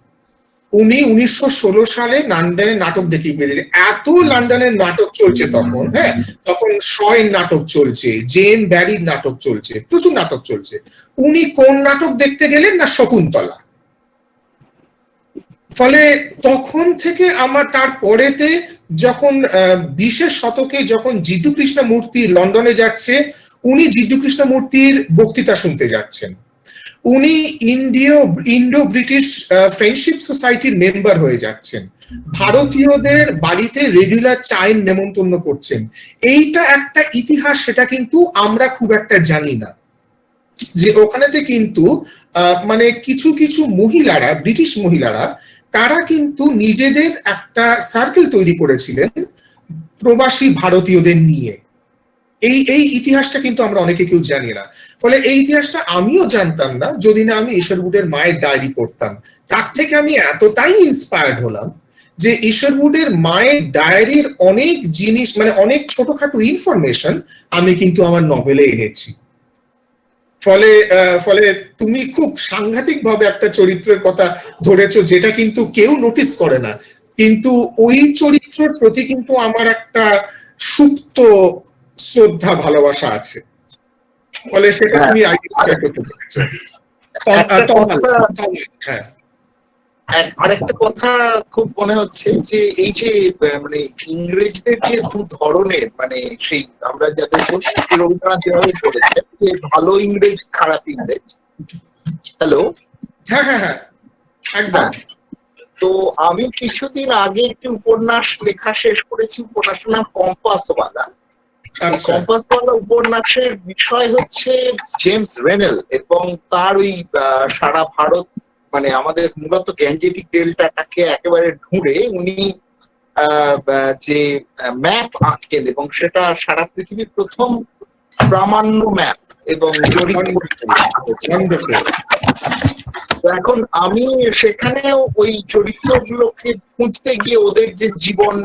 উনি 1916 সালে লন্ডনে নাটক দেখে বেরিয়েছেন। এত লন্ডনের নাটক চলছে তখন, হ্যাঁ, তখন শয়ের নাটক চলছে, জেন ব্যারির নাটক চলছে, প্রচুর নাটক চলছে। উনি কোন নাটক দেখতে গেলেন না? শকুন্তলা। ফলে তখন থেকে আমার তারপরেতে যখন 20 শতকে যখন জিডু কৃষ্ণমূর্তি লন্ডনে যাচ্ছে, উনি জিডু কৃষ্ণমূর্তির বক্তৃতা শুনতে যাচ্ছেন। উনি ইন্ডো ব্রিটিশ ফ্রেন্ডশিপ সোসাইটির মেম্বার হয়ে যাচ্ছেন, ভারতীয়দের বাড়িতে রেগুলার চায়ের নেমন্তন্ন করছেন। এইটা একটা ইতিহাস, সেটা কিন্তু আমরা খুব একটা জানি না, যে ওখানেতে কিন্তু মানে কিছু কিছু মহিলারা, ব্রিটিশ মহিলারা, তারা কিন্তু নিজেদের একটা সার্কেল তৈরি করেছিলেন প্রবাসী ভারতীয়দের নিয়ে। এই ইতিহাসটা কিন্তু আমরা অনেকে কেউ জানি না। ফলে এই ইতিহাসটা আমিও জানতাম না যদি না আমি ঈশ্বর উডের মায়ের ডায়েরি পড়তাম। তার থেকে আমি এতটাই ইন্সপায়ার্ড হলাম যে ঈশ্বর উডের মায়ের ডায়েরির অনেক জিনিস, মানে অনেক ছোটখাটো ইনফরমেশন আমি কিন্তু আমার নভেলে এনেছি। ফলে তুমি খুব সাংঘাতিক ভাবে একটা চরিত্রের কথা ধরেছো, যেটা কিন্তু কেউ নোটিস করে না, কিন্তু ওই চরিত্রের প্রতি কিন্তু আমার একটা সুপ্ত শ্রদ্ধা, ভালোবাসা আছে। ফলে সেটা তুমি আরেকটা কথা খুব মনে হচ্ছে যে এই যে মানে ইংরেজদের যে দু ধরনের, মানে সেই আমরা যাদের রবীন্দ্রনাথ যেভাবে বলেছেন যে ভালো ইংরেজ, খারাপ ইংরেজ। হ্যালো, হ্যাঁ হ্যাঁ হ্যাঁ একদম। তো আমি কিছুদিন আগে একটি উপন্যাস লেখা শেষ করেছি, উপন্যাসটার নাম কম্পাসওয়ালা। কম্পাসওয়ালা উপন্যাসের বিষয় হচ্ছে জেমস রেনেল এবং তার ওই সারা ভারত, মানে আমাদের মূলত গ্যাঞ্জেটিক ডেল্টাটাকে একেবারে ঢুঁড়ে উনি যে ম্যাপ আঁকেন, এবং সেটা সারা পৃথিবীর প্রথম প্রামাণ্য ম্যাপ এবং জরিপ। এখন আমি সেখানেও ওই চরিত্রগুলোকে খুঁজতে গিয়ে ওদের যে জীবন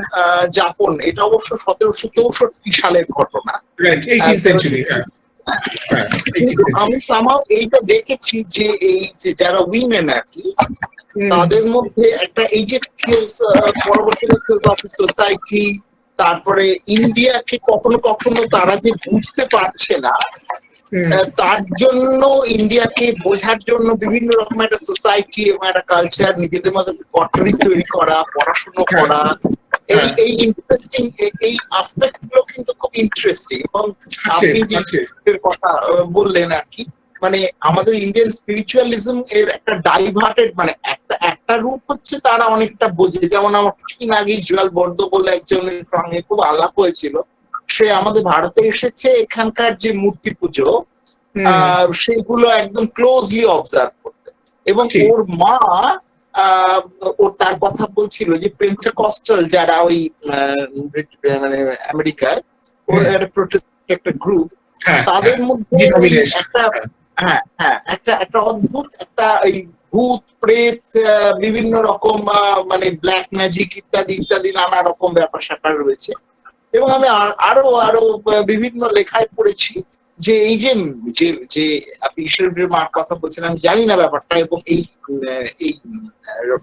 যাপন, এটা অবশ্য 1764 সালের ঘটনা। আমি আমার এইটা দেখেছি যে এই যে যারা উইমেন আর কি, তাদের মধ্যে একটা এই যে পরবর্তীতে থিওসফি সোসাইটি, তারপরে ইন্ডিয়াকে কখনো কখনো তারা যে বুঝতে পারছে না, তার জন্য ইন্ডিয়াকে বোঝার জন্য বিভিন্ন রকম একটা সোসাইটি এবং একটা কালচার নিজেদের মধ্যে কটরি তৈরি করা, পড়াশোনা করা, এই ইন্টারেস্টিং এই আসপেক্ট গুলো কিন্তু খুব ইন্টারেস্টিং। এবং আপনি যে কথা বললেন আর কি, মানে আমাদের ইন্ডিয়ান স্পিরিচুয়ালিজম এর একটা ডাইভার্টেড, মানে একটা রূপ হচ্ছে তারা অনেকটা বোঝে। যেমন আমার কিছুদিন আগে জুয়াল বর্দ বলে একজনের সঙ্গে খুব আলাপ হয়েছিল, সে আমাদের ভারতে এসেছে, এখানকার যে মূর্তি পুজো সেগুলো একদম ক্লোজলি অবজার্ভ করতে, এবং ওর মা ওর তার কথা বলছিল যে পেন্টেকস্টাল যারা ওই মানে আমেরিকার একটা গ্রুপ, তাদের মধ্যে একটা অদ্ভুত একটা এই ভূত প্রেত, বিভিন্ন রকম মানে ব্ল্যাক ম্যাজিক ইত্যাদি ইত্যাদি নানা রকম ব্যাপার স্যাপার রয়েছে। এবং আমি আরো বিভিন্ন লেখায় পড়েছি যে এই যে আপনি ঈশ্বরের মার কথা বলছেন, আমি জানি না ব্যাপারটা, এবং এই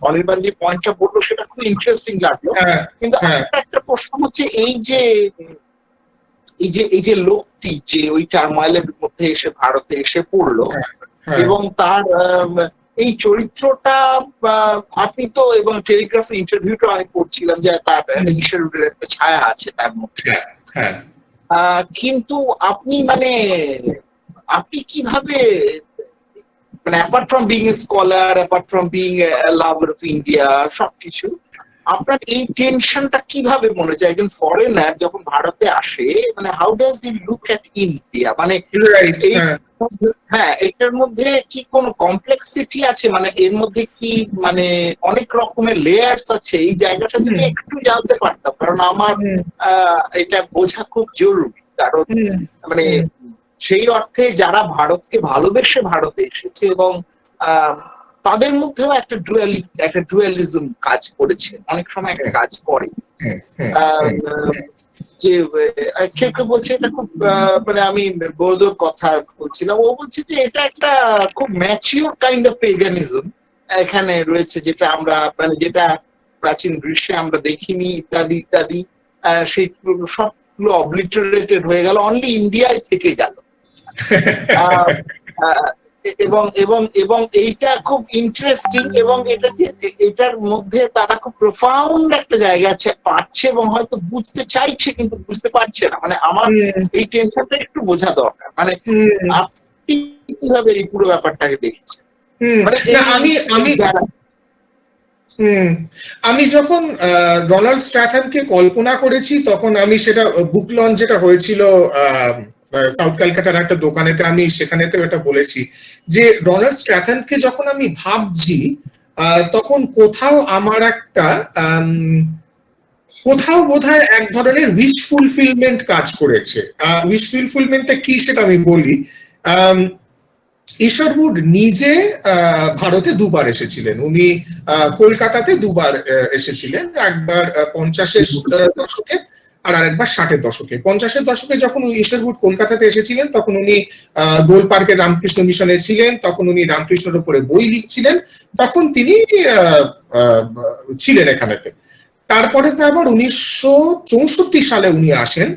অনির্বাণ যে পয়েন্টটা বললো সেটা খুব ইন্টারেস্টিং লাগলো। কিন্তু একটা প্রশ্ন হচ্ছে এই যে লোকটি যে ওই টার্ময়েলের মধ্যে এসে ভারতে এসে পড়লো, এবং তার এই চরিত্রটা আপনি তো, এবং টেলিগ্রাফের ইন্টারভিউটা আমি পড়ছিলাম যে তার ঈশ্বরের একটা ছায়া আছে তার মধ্যে, কিন্তু আপনি কিভাবে, মানে apart from being a scholar, apart from being a lover of India, সবকিছু, আপনার এই টেনশনটা কিভাবে মনে হচ্ছে একজন ফরেনার যখন ভারতে আসে, মানে how does he look at India, মানে রাইট, এই হ্যাঁ এটার মধ্যে কি কোনো কমপ্লেক্সিটি আছে, মানে এর মধ্যে কি মানে অনেক রকমের লেয়ার্স আছে, এই জায়গাটা যদি একটু জানতে পারতাম, কারণ আমার এটা বোঝা খুব জরুরি, কারণ মানে সেই অর্থে যারা ভারতকে ভালোবেসে ভারতে এসেছে এবং তাদের মধ্যেও একটা ডুয়ালিজম কাজ করেছে, অনেক সময় একটা কাজ করে, যে কেউ কেউ বলছে এটা খুব মানে আমি বৌদ্ধর কথা বলছিলাম, ও বলছে যে এটা একটা খুব ম্যাচিওর কাইন্ড অফ পেগানিজম এখানে রয়েছে, যেটা আমরা মানে যেটা প্রাচীন গ্রীষ্মে আমরা দেখিনি ইত্যাদি ইত্যাদি, সেই সবগুলো অবলিটারেটেড হয়ে গেল, অনলি ইন্ডিয়ায় থেকে গেল। এবং এবং এবং এইটা খুব ইন্টারেস্টিং, এবং এটা এটার মধ্যে তারা খুব প্রোফাউন্ড একটা জায়গা পাচ্ছে এবং হয়তো বুঝতে চাইছে কিন্তু বুঝতে পারছে না, মানে আমার এই টেনশনটা একটু বোঝা দরকার, মানে আপনি কিভাবে এই পুরো ব্যাপারটাকে দেখেছেন? মানে আমি যখন রোনাল্ড স্ট্র্যাথনকে কল্পনা করেছি তখন আমি সেটা বুক লঞ্চ যেটা হয়েছিল সাউথ ক্যালকাটার একটা দোকানেতে, আমি সেখানেতে এটা বলেছি যে রোনাল্ড স্ট্র্যাথনকে যখন আমি ভাবছি তখন কোথাও আমার একটা কোথাও বোধহয় এক ধরনের উইশ ফুলফিলমেন্ট কাজ করেছে। উইশ ফুলফিলমেন্টটা কি সেটা আমি বলি। ইশরউড নিজে ভারতে দুবার এসেছিলেন, উনি কলকাতাতে দুবার এসেছিলেন, একবার 50-এর দশকে আর আরেকবার 60-এর দশকে। 50-এর দশকে যখন ইশরউড কলকাতাতে এসেছিলেন তখন উনি গোল পার্কের রামকৃষ্ণ মিশনে ছিলেন, তখন উনি রামকৃষ্ণের উপরে বই লিখছিলেন, তখন তিনি ছিলেন এখানেতে। তারপরে তো আবার 1964 সালে উনি আসেন,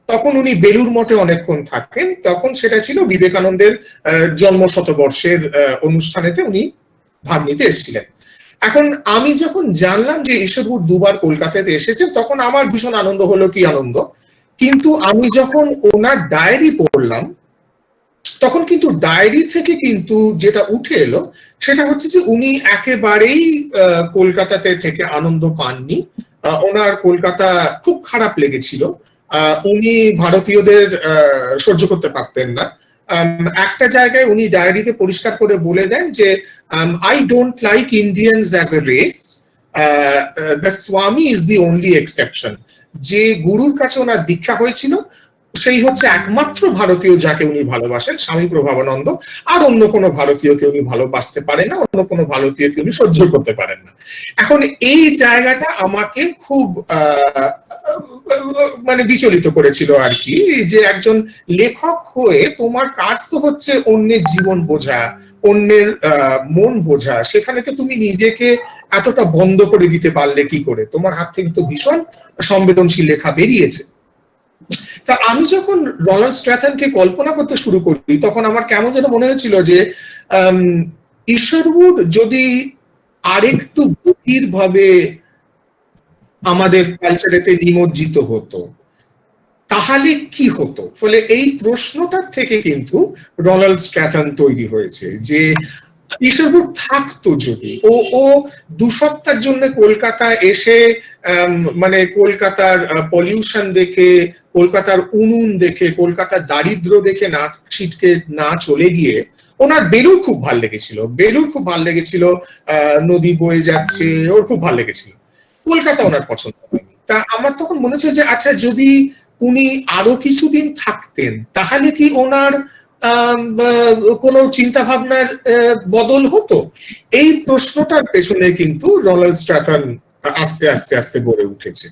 তখন উনি বেলুর মঠে অনেকক্ষণ থাকেন, তখন সেটা ছিল বিবেকানন্দের জন্মশতবর্ষের অনুষ্ঠানেতে উনি ভাগ নিতে এসেছিলেন। এখন আমি যখন জানলাম যে ইশরউড দুবার কলকাতাতে এসেছেন তখন আমার ভীষণ আনন্দ হলো, কি আনন্দ। কিন্তু আমি যখন ওনার ডায়েরি পড়লাম তখন কিন্তু ডায়েরি থেকে কিন্তু যেটা উঠে এলো সেটা হচ্ছে যে উনি একেবারেই কলকাতাতে থেকে আনন্দ পাননি, ওনার কলকাতা খুব খারাপ লেগেছিল, উনি ভারতীয়দের সহ্য করতে পারতেন না। একটা জায়গায় উনি ডায়েরিতে পরিষ্কার করে বলে দেন যে I don't like Indians as a race, the স্বামী ইজ দি অনলি এক্সেপশন। যে গুরুর কাছে ওনার দীক্ষা হয়েছিল সেই হচ্ছে একমাত্র ভারতীয় যাকে উনি ভালোবাসেন, স্বামী প্রভাবানন্দ, আর অন্য কোনো ভারতীয়কে উনি ভালোবাসতে পারেন না, অন্য কোনো ভারতীয়কে উনি সহ্য করতে পারেন না। এখন এই জায়গাটা আমাকে খুব মানে বিচলিত করেছিল আর কি, যে একজন লেখক হয়ে তোমার কাজ তো হচ্ছে অন্যের জীবন বোঝা, অন্যের মন বোঝা, সেখানে তো তুমি নিজেকে এতটা বন্ধ করে দিতে পারলে কি করে? তোমার হাত থেকে তো ভীষণ সংবেদনশীল লেখা বেরিয়েছে। তা আমি যখন রোনাল্ড স্ট্র্যাথনকে কল্পনা করতে শুরু করি তখন আমার কেমন যেন মনে হয়েছিল যে ইশরউড যদি আরেকটু গভীর ভাবে আমাদের কালচারেতে নিমজ্জিত হতো তাহলে কি হতো। ফলে এই প্রশ্নটার থেকে কিন্তু রোনাল্ড স্ট্র্যাথন তৈরি হয়েছে, যে ইশরউড থাকতো যদি, ও 2 সপ্তাহের জন্য কলকাতায় এসে মানে কলকাতার পলিউশন দেখে, কলকাতার উনুন দেখে, কলকাতার দারিদ্র দেখে না ছিটকে না চলে গিয়ে ওনার বেলুর খুব ভাল লেগেছিল, বেলুর খুব ভাল লেগেছিল, নদী বয়ে যাচ্ছে, ওর খুব ভাল লেগেছিল, কলকাতা ওনার পছন্দ হয়নি। তা আমার তখন মনে হচ্ছে যে আচ্ছা যদি উনি আরো কিছুদিন থাকতেন তাহলে কি ওনার কোনো চিন্তা ভাবনার বদল হতো? এই প্রশ্নটার পেছনে কিন্তু রোনাল্ড স্ট্র্যাথন আস্তে আস্তে আস্তে গড়ে উঠেছে।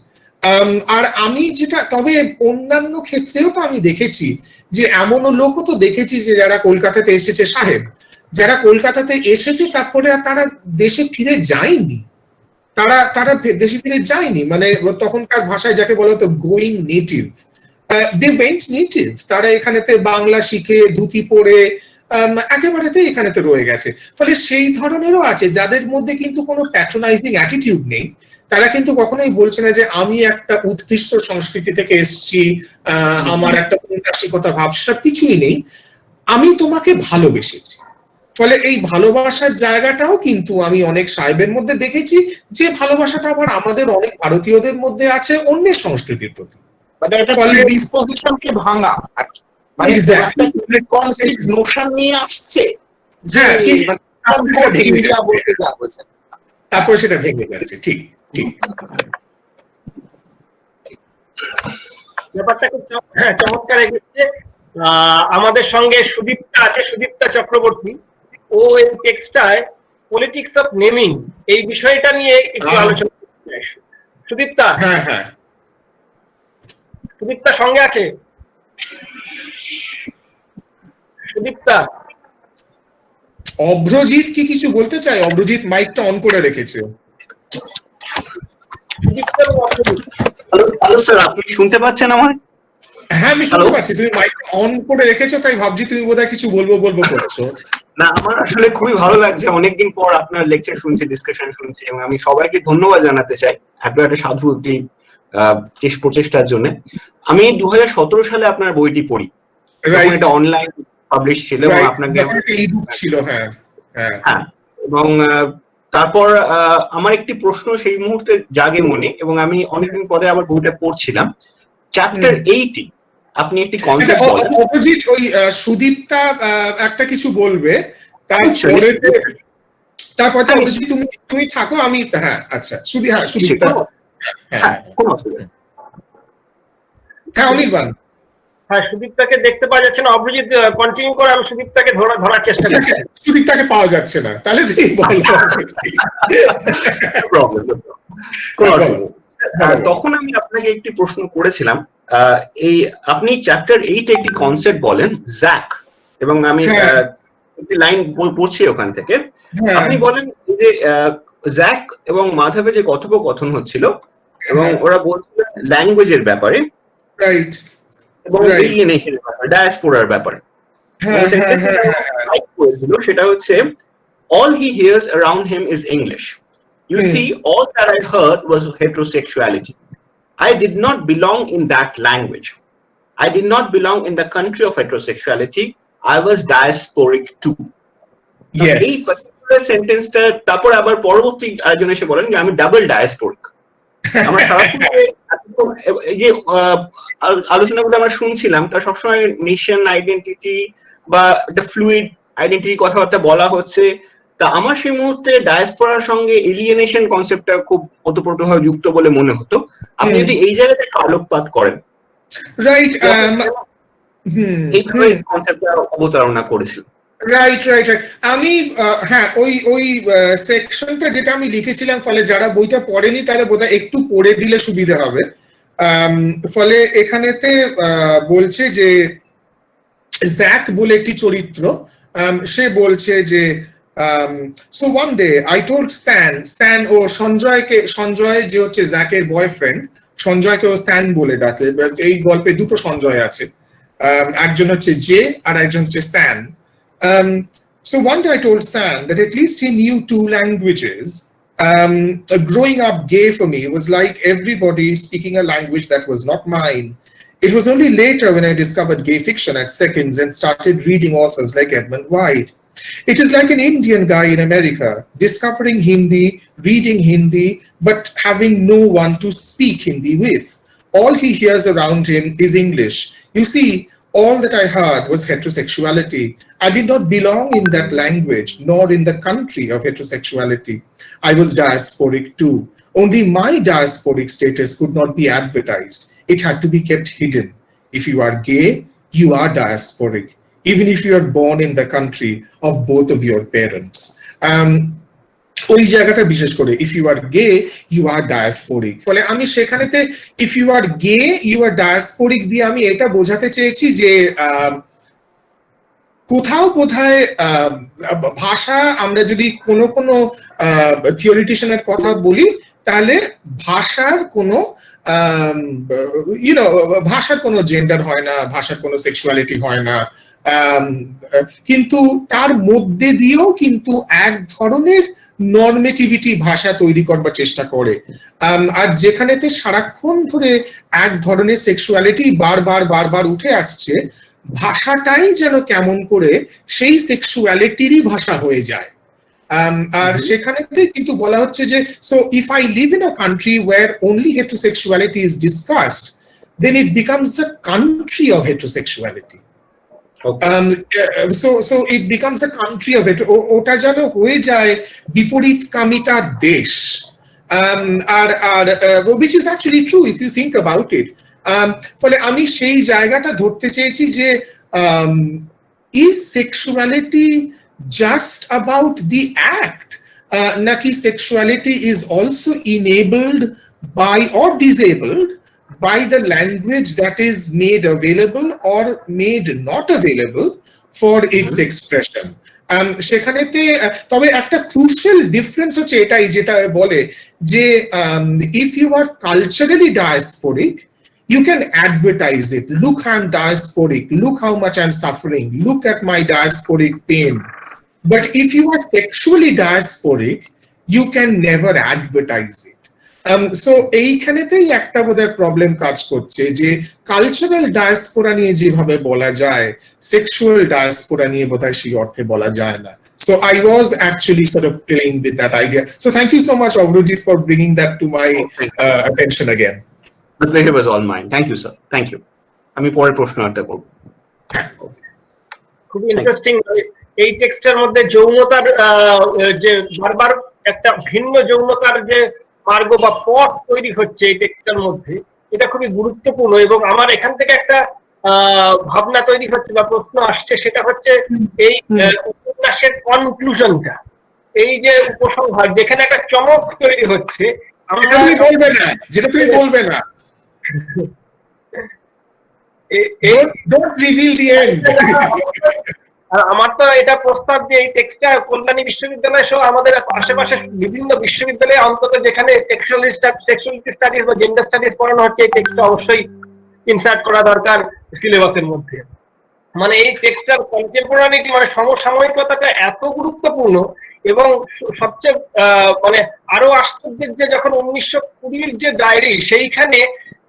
আর আমি যেটা, তবে অন্যান্য ক্ষেত্রেও তো আমি দেখেছি যে এমনও লোকও তো দেখেছি যে যারা কলকাতাতে এসেছে, সাহেব যারা কলকাতাতে এসেছে তারপরে তারা দেশে ফিরে যায়নি, তারা দেশে ফিরে যায়নি, মানে তখনকার ভাষায় যাকে বলা হতো going native, they went native, তারা এখানেতে বাংলা শিখে ধুতি পরে একেবারেতে এখানেতে রয়ে গেছে। ফলে সেই ধরনেরও আছে যাদের মধ্যে কিন্তু কোনো প্যাট্রোনাইজিং অ্যাটিটিউড নেই, তারা কিন্তু কখনোই বলছে না যে আমি একটা উৎকৃষ্ট সংস্কৃতি থেকে এসেছি, আমার একটা ঔন্নাসিকতা ভাব, সব কিছুই নেই, আমি তোমাকে ভালোবেসেছি। ফলে এই ভালোবাসার জায়গাটাও কিন্তু আমি অনেক সাহেবের মধ্যে দেখেছি, যে ভালোবাসাটা আবার আমাদের অনেক ভারতীয়দের মধ্যে আছে অন্যের সংস্কৃতির প্রতি। মানে এটা ডিসপোজিশনকে ভাঙা আর কি, মানে কনসেপ্ট নোশন নিয়ে আসছে যে ইন্ডিয়া বলতে যা বোঝায়, তারপরে সেটা ভেঙে গেছে। ঠিক ঠিক। ব্যাপারটা খুব চমৎকার এগেছে। আমাদের সঙ্গে সুদীপ্তা আছে, সুদীপ্তা চক্রবর্তী। ও এই টেক্সটায় পলিটিক্স অফ নেমিং এই বিষয়টা নিয়ে একটু আলোচনা করতে চাই। সুদীপ্তা, হ্যাঁ হ্যাঁ, সুদীপ্তা সঙ্গে আছে? সুদীপ্তা, অভ্রজিৎ কি কিছু বলতে চাই? অভ্রজিৎ মাইকটা অন করে রেখেছে। সুদীপ্তা এবং অভ্রজিৎ। হ্যালো স্যার, আপনি শুনতে পাচ্ছেন আমার? হ্যাঁ আমি শুনতে পাচ্ছি, তুমি মাইকটা অন করে রেখেছো, তাই ভাবছি তুমি বোধহয় কিছু বলবো করছো। না, আমার আসলে খুবই ভালো লাগছে, অনেকদিন পর আপনার লেকচার শুনছি, ডিসকাশন শুনছি, এবং আমি সবাইকে ধন্যবাদ জানাতে চাই একটা সাধু একটি প্রচেষ্টার জন্য। আমি 2017 সালে আপনার বইটি পড়ি, তখন এটা অনলাইন পাবলিশ ছিল এবং আপনাকে ইবুক ছিল। হ্যাঁ হ্যাঁ, এবং তারপর আমার একটি প্রশ্ন সেই মুহূর্তে জাগে মনে, এবং আমি অনেকদিন পরে আবার বইটা পড়ছিলাম। চ্যাপ্টার 80 আপনি একটি কনসেপ্ট বলেন। অপোজিট ওই সুদীপ্তা একটা কিছু বলবে, তারপরে তুমি থাকো, আমি হ্যাঁ আচ্ছা সুদীপ্তা। হ্যাঁ কোন অসুবিধা। হ্যাঁ অনির্বাণ। হ্যাঁ, সুদীপ্তাকে দেখতে পাওয়া যাচ্ছে না। অভিজিৎ কন্টিনিউ করে, আমি সুদীপ্তাকে ধরার চেষ্টা করছি। সুদীপ্তাকে পাওয়া যাচ্ছে না, তাহলে তুমি বলো। তখন আমি আপনাকে একটি প্রশ্ন করেছিলাম, এই আপনি চ্যাপ্টার 8 একটি কনসেপ্ট বলেন জ্যাক, এবং আমি একটি লাইন পড়ছি ওখান থেকে। আপনি বলেন যে জ্যাক এবং মাধবের যে কথোপকথন হচ্ছিল, এবং ওরা বলছিল ল্যাঙ্গুয়েজের ব্যাপারে, রাইট, এবং এলিয়েনেশনের ব্যাপারে, ডায়াসপোরার ব্যাপারে। সেটা হচ্ছে all he hears around him is English. You see, all that I heard was heterosexuality. I did not belong in that language. I did not belong in the country of heterosexuality. I was diasporic too. Yes. এই particular সেন্টেন্সটা তারপর আবার পরবর্তী আরেকজন এসে বলেন যে আমি ডাবল ডায়াসপোরিক। আমরা সারাক্ষণ এই যে আলোচনাগুলো আমরা শুনছিলাম, তা সবসময় নেশন আইডেন্টিটি বা একটা ফ্লুইড আইডেন্টিটি কথাবার্তা বলা হচ্ছে। তা আমার সেই মুহূর্তে ডায়াসপোরার সঙ্গে এলিয়েনেশন কনসেপ্টটা খুব ওতপ্রোতভাবে যুক্ত বলে মনে হতো। আপনি যদি এই জায়গাটা একটু আলোকপাত করেন। রাইট, এইভাবে কনসেপ্টটা অবতারণা করেছিল। রাইট। আমি হ্যাঁ ওই সেকশনটা যেটা আমি লিখেছিলাম, ফলে যারা বইটা পড়েনি তাহলে বোধহয় একটু পড়ে দিলে সুবিধা হবে। ফলে এখানেতে বলছে যে জ্যাক বলে একটি চরিত্র, সে বলছে যে so one day I told San ও সঞ্জয় যে হচ্ছে জ্যাকের বয়ফ্রেন্ড, সঞ্জয়কে ও স্যান বলে ডাকে। এই গল্পে দুটো সঞ্জয় আছে, একজন হচ্ছে জে আর একজন হচ্ছে স্যান। So one day I told San that at least he knew 2 languages. Growing up gay for me was like everybody speaking a language that was not mine. It was only later when I discovered gay fiction at Seconds and started reading authors like Edmund White. It is like an Indian guy in America discovering Hindi, reading Hindi, but having no one to speak Hindi with. All he hears around him is English. You see, all that I heard was heterosexuality. I did not belong in that language, nor in the country of heterosexuality. I was diasporic too. Only my diasporic status could not be advertised. It had to be kept hidden. If you are gay, you are diasporic, even if you are born in the country of both of your parents. ওই জায়গাটা বিশেষ করে if you are gay you are diasporic, ফলে আমি সেখানেতে if you are gay you are diasporic দিয়ে আমি এটা বোঝাতে চেয়েছি যে কোথাও বোধহয় ভাষা, আমরা যদি কোনো থিওরিটিশিয়ানের কথা বলি, তাহলে ভাষার কোনো ভাষার কোনো জেন্ডার হয় না, ভাষার কোনো সেক্সুয়ালিটি হয় না, কিন্তু তার মধ্যে দিয়েও কিন্তু এক ধরনের নর্মেটিভিটি ভাষা তৈরি করবার চেষ্টা করে। আর যেখানেতে সারাক্ষণ ধরে এক ধরনের সেক্সুয়ালিটি বারবার উঠে আসছে, ভাষাটাই যেন কেমন করে সেই সেক্সুয়ালিটিরই ভাষা হয়ে যায়। আর সেখানেতে কিন্তু বলা হচ্ছে যে so if I live in a country where only heterosexuality is discussed, then it becomes the country of heterosexuality. So it becomes the country of it. ওটা যেন হয়ে যায় বিপরীতকামিতা দেশ। আর which is actually true if you think about it. ফলে আমি সেই জায়গাটা ধরতে চেয়েছি যে is sexuality just about the act, naki sexuality is also enabled by or disabled by the language that is made available or made not available for its expression. সেখানেতে তবে একটা crucial difference হচ্ছে এটাই, যেটা বলে যে if you are culturally diasporic, you can advertise it. Look, I'm diasporic. Look how much I'm suffering. Look at my diasporic pain. But if you are sexually diasporic, you can never advertise it. So এইখানেতেই একটা বোধহয় problem কাজ করছে যে cultural diaspora নিয়ে যেভাবে বলা যায়, sexual diaspora নিয়ে বোধহয় সেই অর্থে বলা যায় না। So I was actually sort of playing with that idea. So thank you so much, Avrojit, for bringing that to my attention again. The pleasure was all mine. Thank you, sir. Thank you. আমি পরের প্রশ্নটা করব। খুব interesting. এই টেক্সটের মধ্যে যৌনতার যে বারবার একটা ভিন্ন যৌনতার যে মার্গ বা পথ তৈরি হচ্ছে এই টেক্সটের মধ্যে, এটা খুবই গুরুত্বপূর্ণ। এবং আমার এখান থেকে একটা ভাবনা তৈরি হচ্ছে বা প্রশ্ন আসছে, সেটা হচ্ছে এই উপন্যাসের কনক্লুশনটা, এই যে উপসংহার, যেখানে একটা চমক তৈরি হচ্ছে। যেটা তুমি বলবে না don't reveal the end. আমার তো এটা প্রস্তাব যে এই টেক্সটটা কল্যাণী বিশ্ববিদ্যালয় সহ আমাদের আশেপাশে বিভিন্ন বিশ্ববিদ্যালয়ে অন্তত যেখানে সেক্সুয়ালিটি স্টাডিজ বা জেন্ডার স্টাডিজ পড়ানো হচ্ছে, এই টেক্সটটা অবশ্যই ইনসার্ট করা দরকার সিলেবাসের মধ্যে। মানে এই টেক্সটার কন্টেম্পোরারিটি মানে সমসাময়িকতাটা এত গুরুত্বপূর্ণ। এবং সবচেয়ে মানে আরো আশ্চর্যের যে যখন 1920 যে ডায়েরি, সেইখানে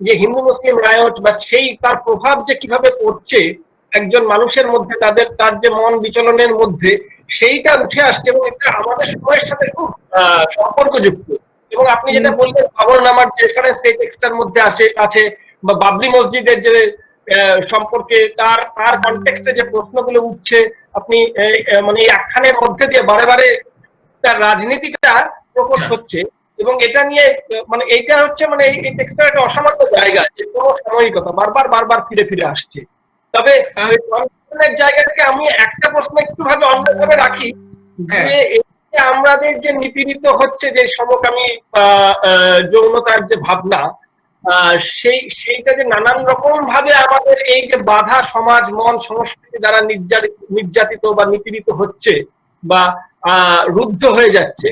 যে হিন্দু মুসলিম রায়ট বা সেই তার প্রভাব যে কিভাবে পড়ছে একজন মানুষের মধ্যে, তার যে মন বিচলনের মধ্যে, সেইটা উঠে আসছে। এবং এটা আমাদের সময়ের সাথে খুব সম্পর্কযুক্ত। এবং আপনি যেটা বললেন বাবরনামার যে রেফারেন্স এই টেক্সটার মধ্যে আছে, বা বাবরি মসজিদের যে সম্পর্কে তার কনটেক্সটে যে প্রশ্নগুলো উঠছে, আপনি মানে এই আখ্যানের মধ্যে দিয়ে বারে বারে তার রাজনীতিটা প্রকট হচ্ছে। এবং এটা নিয়ে মানে এইটা হচ্ছে মানে এই টেক্সটার একটা অসামান্য জায়গা, যে কোনো সাময়িকতা বারবার ফিরে আসছে। তবে জায়গা থেকে আমি একটা প্রশ্ন একটু ভাবে অন্যভাবে রাখি, যে আমাদের যে নিপীড়িত হচ্ছে যে সমকামী যৌনতার যে ভাবনা, সেইটা যে নানান রকম ভাবে আমাদের এই যে বাধা সমাজ মন সংস্কৃতি দ্বারা নির্যাতিত বা নিপীড়িত হচ্ছে বা রুদ্ধ হয়ে যাচ্ছে,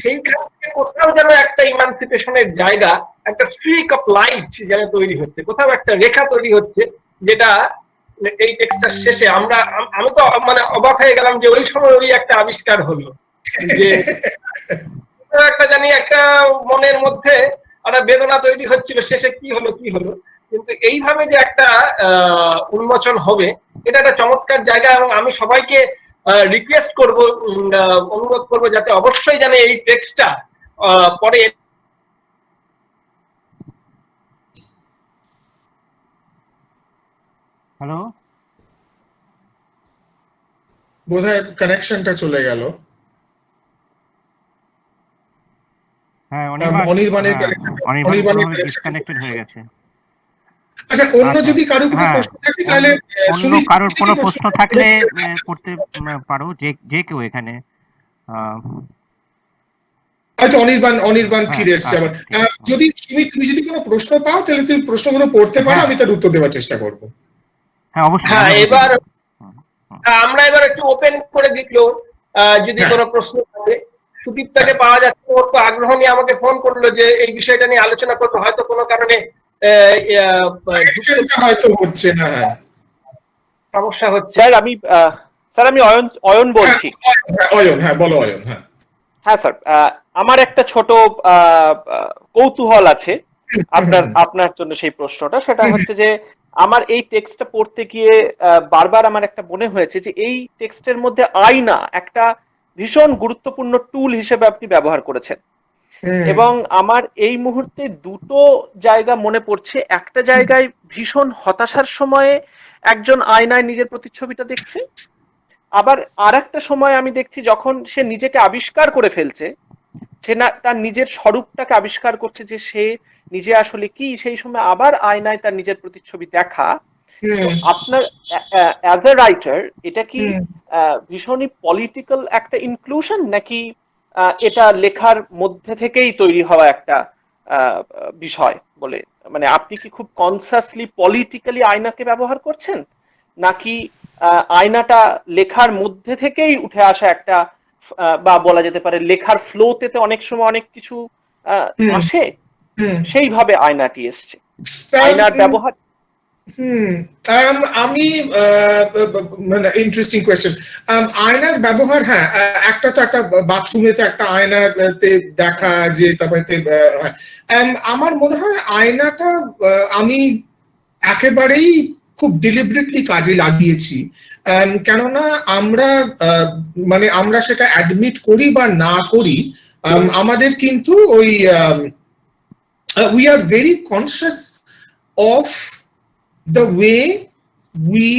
সেইখান থেকে কোথাও যেন একটা ইমানসিপেশনের জায়গা, একটা স্ট্রিক অফ লাইট যেন তৈরি হচ্ছে, কোথাও একটা রেখা তৈরি হচ্ছে, যেটা এই টেক্সটার শেষে আমি তো মানে অবাক হয়ে গেলাম যে ওই সময় ওই একটা আবিষ্কার হলো, যে একটা জানি একটা মনের মধ্যে একটা বেদনা তৈরি হচ্ছিল, শেষে কি হলো। কিন্তু এইভাবে যে একটা উন্মোচন হবে, এটা একটা চমৎকার জায়গা। এবং আমি সবাইকে রিকোয়েস্ট করব, অনুরোধ করব, যাতে অবশ্যই জানে এই টেক্সটটা পরে। হ্যালো, বোধহয় কানেকশনটা চলে গেল। হ্যাঁ, অনির্বাণের ডিসকানেক্টেড হয়ে গেছে। আচ্ছা, অন্য যদি কারো কোনো প্রশ্ন থাকে তাহলে অন্য কারোর কোনো প্রশ্ন থাকলে করতে পারো, যে কেউ এখানে। হয়তো অনির্বাণ ফিরে এসছে আবার। যদি তুমি যদি কোনো প্রশ্ন পাও তাহলে তুমি প্রশ্নগুলো পড়তে পারো, আমি তার উত্তর দেওয়ার চেষ্টা করবো। হ্যাঁ, অবশ্যই। এবার আমরা একটু ওপেন করে দিলো, যদি কোনো প্রশ্ন থাকে। সুদীপ্তাকে পাওয়া যাচ্ছে, ওর তো আগ্রহ নিয়ে আমাকে ফোন করলো যে এই বিষয়টা নিয়ে আলোচনা করতে, হয়তো কোনো কারণে হয়তো হচ্ছে না, সমস্যা হচ্ছে। স্যার আমি অয়ন বলছি। অয়ন, হ্যাঁ বলো অয়ন। হ্যাঁ স্যার, আমার একটা ছোট কৌতূহল আছে আপনার জন্য সেই প্রশ্নটা। সেটা হচ্ছে যে আমার এই টেক্সটটা পড়তে গিয়ে বারবার আমার একটা মনে হয়েছে যে এই টেক্সটের মধ্যে আয়না একটা ভীষণ গুরুত্বপূর্ণ টুল হিসেবে আপনি ব্যবহার করেছেন। এবং আমার এই মুহূর্তে দুটো জায়গা মনে পড়ছে। একটা জায়গায় ভীষণ হতাশার সময়ে একজন আয়নায় নিজের প্রতিচ্ছবিটা দেখছে, আবার আর একটা সময় আমি দেখছি যখন সে নিজেকে আবিষ্কার করে ফেলছে, সে না তার নিজের স্বরূপটাকে আবিষ্কার করছে যে সে নিজে আসলে কি, সেই সময় আবার আয়নায় তার নিজের প্রতিচ্ছবি দেখা। আপনার অ্যাজ এ রাইটার এটা কি ভীষণই পলিটিক্যাল একটা ইনক্লুশন, নাকি এটা লেখার মধ্যে থেকেই তৈরি হওয়া একটা বিষয় বলে, মানে আপনি কি খুব কনসাসলি পলিটিক্যালি আয়নাকে ব্যবহার করছেন, নাকি আয়নাটা লেখার মধ্যে থেকেই উঠে আসা একটা, বা বলা যেতে পারে লেখার ফ্লোতে অনেক সময় অনেক কিছু আসে, সেইভাবে আয়নাটি এসছে, আয়নার ব্যবহার? আমি মানে ইন্টারেস্টিং কোয়েশ্চেন। আয়নার ব্যবহার, হ্যাঁ, একটা তো একটা বাথরুমে তো একটা আয়নাতে দেখা, যে তারপরে আমার মনে হয় আয়নাটা আমি একেবারেই খুব ডিলিবারেটলি কাজে লাগিয়েছি। কেননা আমরা মানে আমরা সেটা অ্যাডমিট করি বা না করি, আমাদের কিন্তু ওই we are very conscious of the way we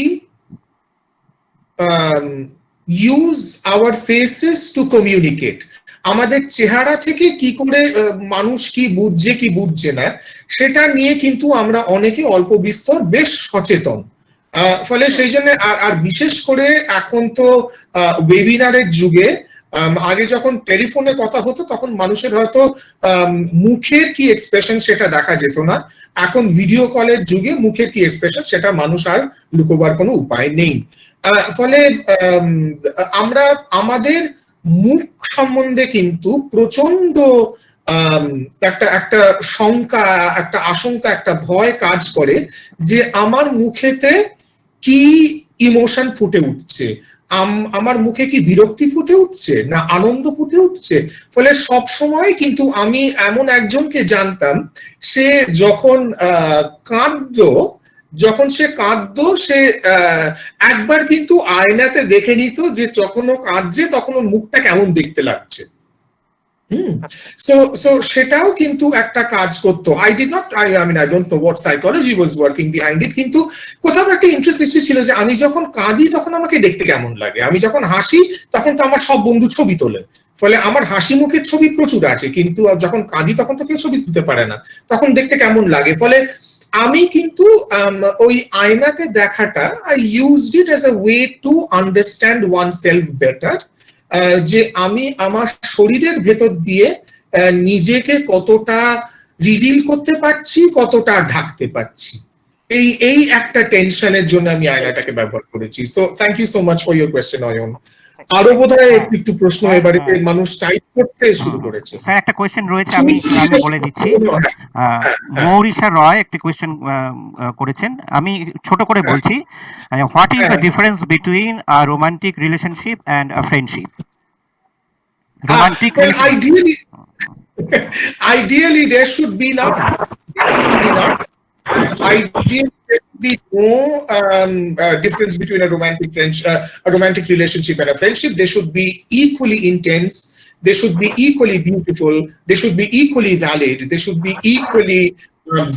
use our faces to communicate. আমাদের চেহারা থেকে কি করে মানুষ কি বুঝছে কি বুঝছে না সেটা নিয়ে কিন্তু আমরা অনেকে অল্প বিস্তর বেশ সচেতন। ফলে সেই জন্য আর বিশেষ করে এখন তো ওয়েবিনারের যুগে, আগে যখন টেলিফোনে কথা হতো তখন মানুষের হয়তো মুখের কি এক্সপ্রেশন সেটা দেখা যেত না, এখন ভিডিও কলের যুগে মুখের কি এক্সপ্রেশন সেটা মানুষ আর লুকোবার কোনো উপায় নেই। ফলে আমরা আমাদের মুখ সম্বন্ধে কিন্তু প্রচন্ড একটা শঙ্কা, একটা আশঙ্কা, একটা ভয় কাজ করে যে আমার মুখেতে কি ইমোশন ফুটে উঠছে, আমার মুখে কি বিরক্তি ফুটে উঠছে না আনন্দ ফুটে উঠছে। ফলে সব সময় কিন্তু আমি এমন একজনকে জানতাম, সে যখন কাঁদতো সে একবার কিন্তু আয়নাতে দেখে নিত যে যখন ও কাঁদছে তখন ওর মুখটা কেমন দেখতে লাগছে। সো সেটাও কিন্তু একটা কাজ করতো। I don't know what psychology was working behind it, কিন্তু কোথাও একটা ইন্টারেস্ট নিশ্চয়ই ছিল যে আমি যখন কাঁদি তখন আমাকে দেখতে কেমন লাগে, আমি যখন হাসি তখন তো আমার সব বন্ধু ছবি তোলে, ফলে আমার হাসি মুখের ছবি প্রচুর আছে, কিন্তু যখন কাঁদি তখন তো কেউ ছবি তুলতে পারে না, তখন দেখতে কেমন লাগে। ফলে আমি কিন্তু ওই আয়নাতে দেখাটা I used it as a way to understand oneself better, যে আমি আমার শরীরের ভেতর দিয়ে নিজেকে কতটা রিভিল করতে পারছি, কতটা ঢাকতে পারছি, এই একটা টেনশনের জন্য আমি আয়নাটাকে ব্যবহার করেছি। So thank you so much for your question Ayan. আরো বোধহয় একটু প্রশ্ন এবারে মানুষ টাইপ করতে শুরু করেছে। স্যার একটা কোয়েশ্চেন রয়েছে, আমি বলে দিচ্ছি। মৌরিশা রয় একটি কোয়েশ্চেন করেছেন, আমি ছোট করে বলছি। What is the difference between a romantic relationship and a friendship? Romantic ideally there should be none. Ideally there should be no difference between a romantic relationship and a friendship. They should be equally intense, they should be equally beautiful, they should be equally valid, they should be equally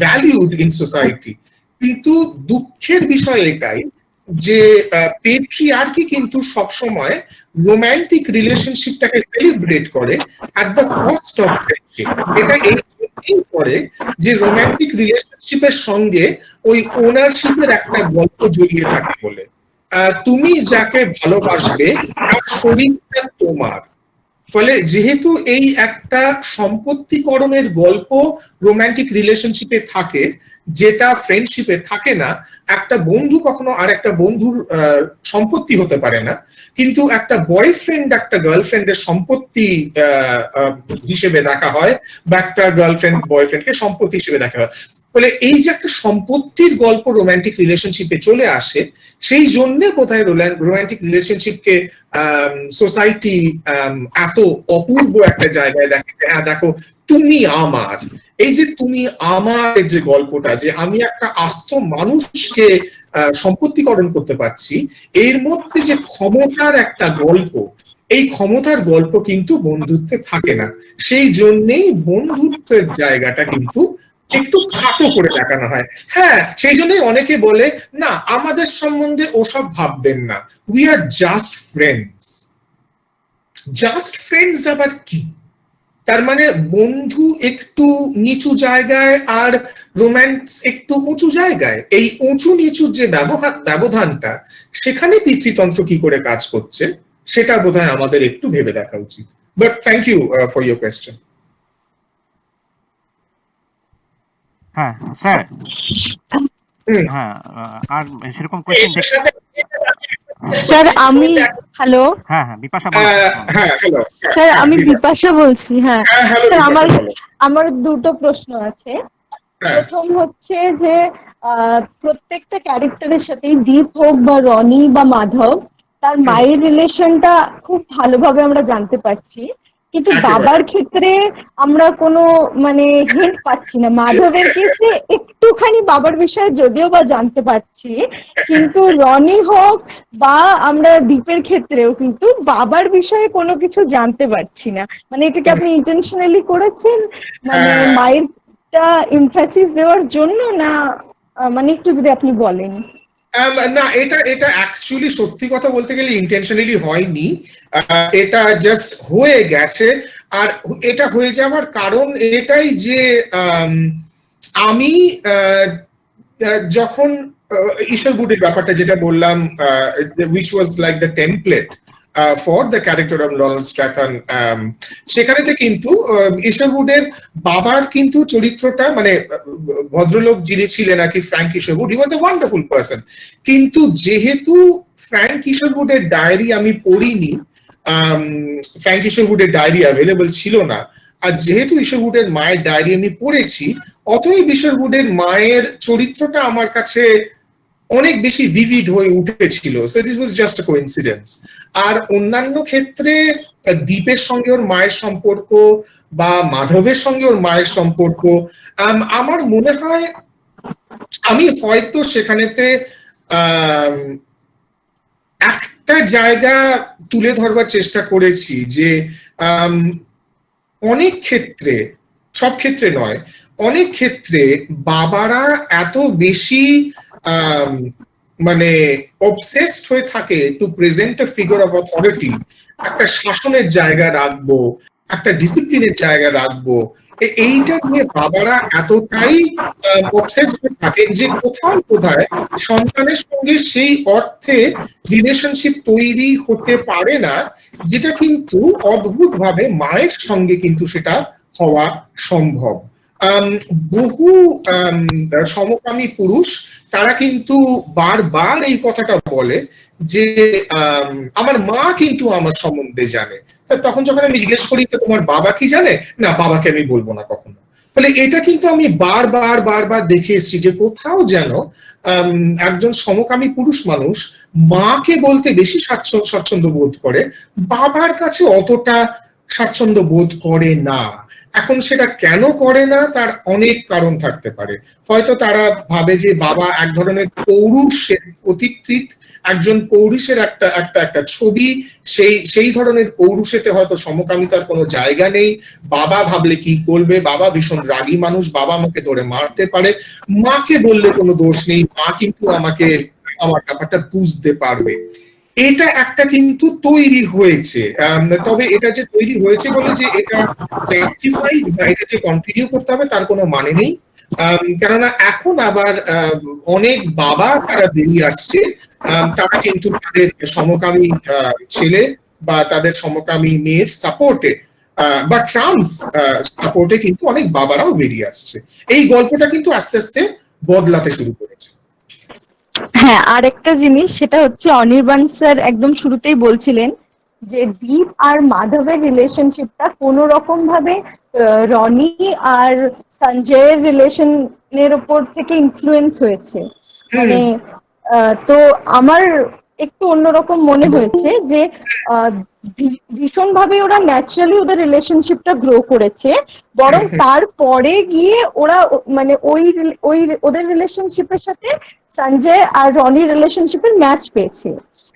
valued in society. কিন্তু দুঃখের বিষয় এটাই যে patriarchy কিন্তু সবসময় romantic রিলেশনশিপটাকে celebrate করে at the cost of friendship. এটা এই জন্যই করে যে রোমান্টিক রিলেশনশিপের সঙ্গে ওই ওনারশিপের একটা গল্প জড়িয়ে থাকে বলে। তুমি যাকে ভালোবাসবে তার শরীরটা তোমার, ফলে যেহেতু এই একটা সম্পত্তিকরণের গল্প রোমান্টিক রিলেশনশিপে থাকে যেটা ফ্রেন্ডশিপে থাকে না, একটা বন্ধু কখনো আর একটা বন্ধুর সম্পত্তি হতে পারে না, কিন্তু একটা বয়ফ্রেন্ড একটা গার্লফ্রেন্ডের সম্পত্তি হিসেবে দেখা হয়, বা একটা গার্লফ্রেন্ড বয়ফ্রেন্ডকে সম্পত্তি হিসেবে দেখা হয়। বলে এই যে একটা সম্পত্তির গল্প রোমান্টিক রিলেশনশিপে চলে আসে, সেই জন্য বোধহয় রোমান্টিক রিলেশনশিপকে সোসাইটি এত অপূর্ব একটা জায়গায় দেখে। হ্যাঁ দেখো, তুমি আমার, এই যে তুমি আমার যে গল্পটা, যে আমি একটা আস্ত মানুষকে সম্পত্তিকরণ করতে পারছি, এর মধ্যে যে ক্ষমতার একটা গল্প, এই ক্ষমতার গল্প কিন্তু বন্ধুত্বে থাকে না। সেই জন্যেই বন্ধুত্বের জায়গাটা কিন্তু একটু খাটো করে দেখানো হয়। হ্যাঁ, সেই জন্যই অনেকে বলে না আমাদের সম্বন্ধে ওসব ভাববেন না, we are just friends. Just friends আবার কি? তার মানে বন্ধু একটু নিচু জায়গায় আর রোম্যান্স একটু উঁচু জায়গায়, এই উঁচু নিচুর যে ব্যবধানটা, সেখানে পিতৃতন্ত্র কি করে কাজ করছে সেটা বোধহয় আমাদের একটু ভেবে দেখা উচিত। But thank you for your question. হ্যাঁ স্যার, হ্যাঁ আর সেরকম কোয়েশ্চেন স্যার আমি হ্যালো হ্যাঁ হ্যাঁ বিপাশা হ্যাঁ হ্যালো স্যার, আমি বিপাশা বলছি। হ্যাঁ হ্যালো স্যার, আমার দুটো প্রশ্ন আছে। প্রথম হচ্ছে যে প্রত্যেকটা ক্যারেক্টারের সাথে দীপ হোক বা রনি বা মাধব, তার মায়ের রিলেশনটা খুব ভালোভাবে আমরা জানতে পারছি, কিন্তু বাবার ক্ষেত্রে আমরা কোনো মানে হিন্ট পাচ্ছি না। মাধবের কেসে একটুখানি বাবার বিষয়ে যদিও বা জানতে পারছি, কিন্তু রনি হোক বা আমরা দীপের ক্ষেত্রেও কিন্তু বাবার বিষয়ে কোনো কিছু জানতে পারছি না। মানে এটাকে আপনি ইন্টেনশনালি করেছেন, মানে মায়েরটা এমফাসিস দেওয়ার জন্য, না মানে একটু যদি আপনি বলেন। না, এটা অ্যাকচুয়ালি সত্যি কথা বলতে গেলে ইন্টেনশনালি হয়নি, এটা জাস্ট হয়ে গেছে। আর এটা হয়ে যাওয়ার কারণ এটাই যে আমি যখন ঈশ্বর গুডের ব্যাপারটা যেটা বললাম, which was like the template for the character of Ronald Strathern, সেখানেতে কিন্তু ঈশ্বর গুডের বাবার কিন্তু চরিত্রটা, মানে ভদ্রলোক যিনি ছিলেন আর কি, Frank Isherwood, he was a wonderful person. কিন্তু যেহেতু ফ্র্যাঙ্ক ইশরউডের ডায়েরি আমি পড়িনি, ফ্র্যাঙ্ক ইশরউডের ডায়েরি অ্যাভেলেবল ছিল না, আর যেহেতু ইশরউডের মায়ের ডায়েরি আমি পড়েছি, অতএব ইশরউডের মায়ের চরিত্রটা আমার কাছে অনেক বেশি ভিভিড হয়ে উঠেছিল। So this was just a coincidence. আর অন্যান্য ক্ষেত্রে দীপের সঙ্গে ওর মায়ের সম্পর্ক বা মাধবের সঙ্গে ওর মায়ের সম্পর্ক, আমার মনে হয় আমি হয়তো সেখানেতে একটা জায়গা তুলে ধরবার চেষ্টা করেছি যে অনেক ক্ষেত্রে, সব ক্ষেত্রে নয়, অনেক ক্ষেত্রে বাবারা এত বেশি মানে অবসেসড হয়ে থাকে to present a figure of authority, একটা শাসনের জায়গা রাখবো, একটা ডিসিপ্লিনের জায়গা রাখবো, এইটা নিয়ে বাবারা এতটাই অবসেসড হয়ে থাকেন যে কোথায় সন্তানের সঙ্গে সেই অর্থে রিলেশনশিপ তৈরি হতে পারে না, যেটা কিন্তু অদ্ভুত ভাবে মায়ের সঙ্গে কিন্তু সেটা হওয়া সম্ভব। বহু সমকামী পুরুষ তারা কিন্তু বারবার এই কথাটা বলে যে আমার মা কিন্তু আমার সম্বন্ধে জানে। তখন যখন আমি জিজ্ঞেস করি তো তোমার বাবা কি জানে, না বাবাকে আমি বলবো না কখনো। ফলে এটা কিন্তু আমি বারবার দেখে এসেছি যে কোথাও যেন একজন সমকামী পুরুষ মানুষ মাকে বলতে বেশি স্বাচ্ছন্দ্য বোধ করে, বাবার কাছে অতটা স্বাচ্ছন্দ্য বোধ করে না। এখন সেটা কেন করে না তার অনেক কারণ থাকতে পারে। হয়তো তারা ভাবে যে বাবা এক ধরনের পৌরুষের অতিকৃত, একজন পৌরুষের একটা ছবি, সেই ধরনের পৌরুষেতে হয়তো সমকামিতার কোনো জায়গা নেই। বাবা ভাবলে কি বলবে, বাবা ভীষণ রাগী মানুষ, বাবা আমাকে ধরে মারতে পারে, মাকে বললে কোনো দোষ নেই, মা কিন্তু আমাকে আমার ব্যাপারটা বুঝতে পারবে। এটা একটা কিন্তু তৈরি হয়েছে, তবে এটা যে তৈরি হয়েছে বলে যে এটা জাস্টিফাইড বা এটা যে কন্টিনিউ করতে হবে তার কোনো মানে নেই। কেননা এখন আবার অনেক বাবা তারা বেরিয়ে আসছে, তারা কিন্তু তাদের সমকামী ছেলে বা তাদের সমকামী মেয়ের সাপোর্টে বা ট্রান্স সাপোর্টে কিন্তু অনেক বাবারাও বেরিয়ে আসছে। এই গল্পটা কিন্তু আস্তে আস্তে বদলাতে শুরু করেছে। হ্যাঁ, আরেকটা জিনিস, সেটা হচ্ছে অনির্বাণ স্যার একদম শুরুতেই বলছিলেন যে দীপ আর মাধবের রিলেশনশিপটা কোনো রকম ভাবে রনি আর সঞ্জয়ের এর উপর থেকে ইনফ্লুয়েন্স হয়েছে। মানে তো আমার একটু অন্যরকম মনে হয়েছে যে ভীষণ ভাবে ওরা ন্যাচারালি ওদের রিলেশনশিপটা গ্রো করেছে, বরং তারপরে গিয়ে ওরা মানে ওই ওদের রিলেশনশিপের সাথে সঞ্জয় আর রনির রিলেশনশিপের ম্যাচ পেয়েছে।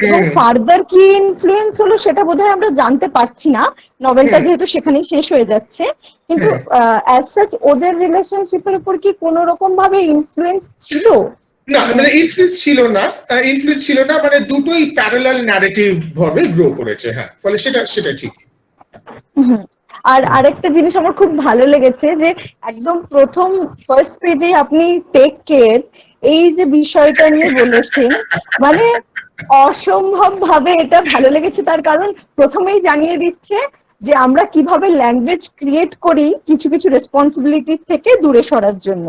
এবং ফার্দার কি ইনফ্লুয়েন্স হলো সেটা বোধহয় আমরা জানতে পারছি না, নভেলটা যেহেতু সেখানেই শেষ হয়ে যাচ্ছে। কিন্তু অ্যাজ সাচ ওদের রিলেশনশিপের উপর কি কোনো রকম ভাবে ইনফ্লুয়েন্স ছিল? না, মানে ইনফ্লুয়েন্স ছিল না, মানে দুটোই প্যারালাল ন্যারেটিভ ভাবে গ্রো করেছে। হ্যাঁ, ফলে সেটা ঠিক। আর আরেকটা জিনিস আমার খুব ভালো লেগেছে যে একদম প্রথম ফার্স্ট পেজে আপনি টেক কেয়ার এই যে বিষয়টা নিয়ে বলেছেন, মানে অসম্ভব ভাবে এটা ভালো লেগেছে। তার কারণ প্রথমেই জানিয়ে দিচ্ছে যে আমরা কিভাবে ল্যাঙ্গুয়েজ ক্রিয়েট করি কিছু কিছু রেসপন্সিবিলিটি থেকে দূরে সরার জন্য,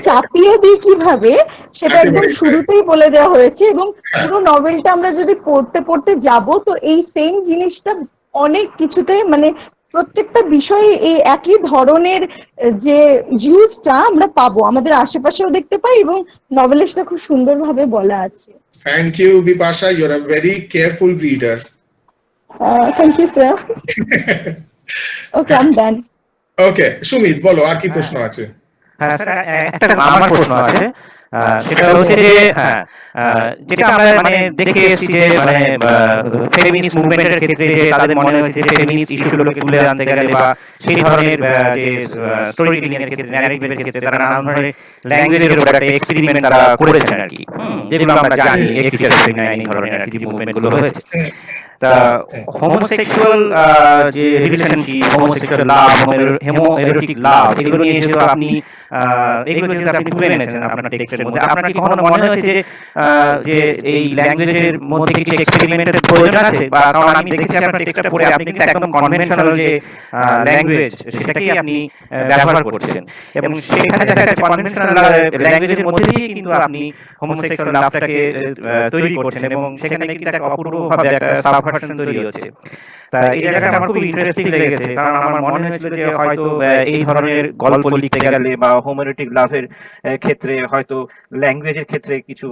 চাপিয়ে দিই কিভাবে সেটা একদম শুরুতেই বলে দেওয়া হয়েছে। এবং পুরো নভেলটা আমরা যদি পড়তে পড়তে যাব তো এই সেম জিনিসটা অনেক কিছুতে, মানে প্রত্যেকটা বিষয়ে এই একই ধরনের যে ইউজটা আমরা পাবো, আমাদের আশেপাশেও দেখতে পাই এবং নভেলে সেটা খুব সুন্দরভাবে বলা আছে। Thank you Bipasha, you are a very careful reader. Thank you sir. Okay, I am done. Okay, Sumit বলো, আর কি প্রশ্ন আছে? হ্যাঁ স্যার, একটা আমার প্রশ্ন আছে, সেটা হচ্ছে যে যেটা আমরা মানে দেখে এসেছি যে মানে ফেমিনিস্ট মুভমেন্টের ক্ষেত্রে যে তাদের মনে হয়েছে যে ফেমিনিস্ট ইস্যুগুলোকে তুলে আনতে গেলে বা সেই ধরনের যে স্টোরি টেলিং এর ক্ষেত্রে, ন্যারেটিভের ক্ষেত্রে তারা নানান ধরনের ল্যাঙ্গুয়েজের উপর একটা এক্সপেরিমেন্ট তারা করেছেন আর কি, যেগুলো আমরা জানি এই ধরনের আর কি মুভমেন্টগুলো হয়েছে। তা হোমোসেক্সুয়াল যে রিলেশন কি, হোমোসেক্সুয়াল লাভ, হোমোএরোটিক লাভ, এগুলো নিয়ে যেহেতু আপনি তুলে এনেছেন আপনার টেক্সটের মধ্যে, আপনার কি কখনো মনে হয়েছে যে এই ল্যাঙ্গুয়েজের মধ্যে কিছু এক্সপেরিমেন্টের প্রয়োজন আছে? বা কারণ আমি দেখেছি আপনার টেক্সটটা পড়ে আপনি কিন্তু একদম কনভেনশনাল যে ল্যাঙ্গুয়েজ সেটাকেই আপনি ব্যবহার করছেন, এবং সেখানে দেখা যাচ্ছে কনভেনশনাল ল্যাঙ্গুয়েজের মধ্যে দিয়েই কিন্তু আপনি হোমোসেক্সুয়াল লাভটাকে তৈরি করছেন, এবং সেখানে কিন্তু একটা অপূর্বভাবে একটা সাবভার্সন তৈরি হচ্ছে। তা এই জায়গাটা আমার খুব ইন্টারেস্টিং লেগেছে, কারণ আমার মনে হয়েছিল যে হয়তো এই ধরনের গল্প লিখতে গেলে বা হোমোএরোটিক লাভের ক্ষেত্রে হয়তো ল্যাঙ্গুয়েজের ক্ষেত্রে কিছু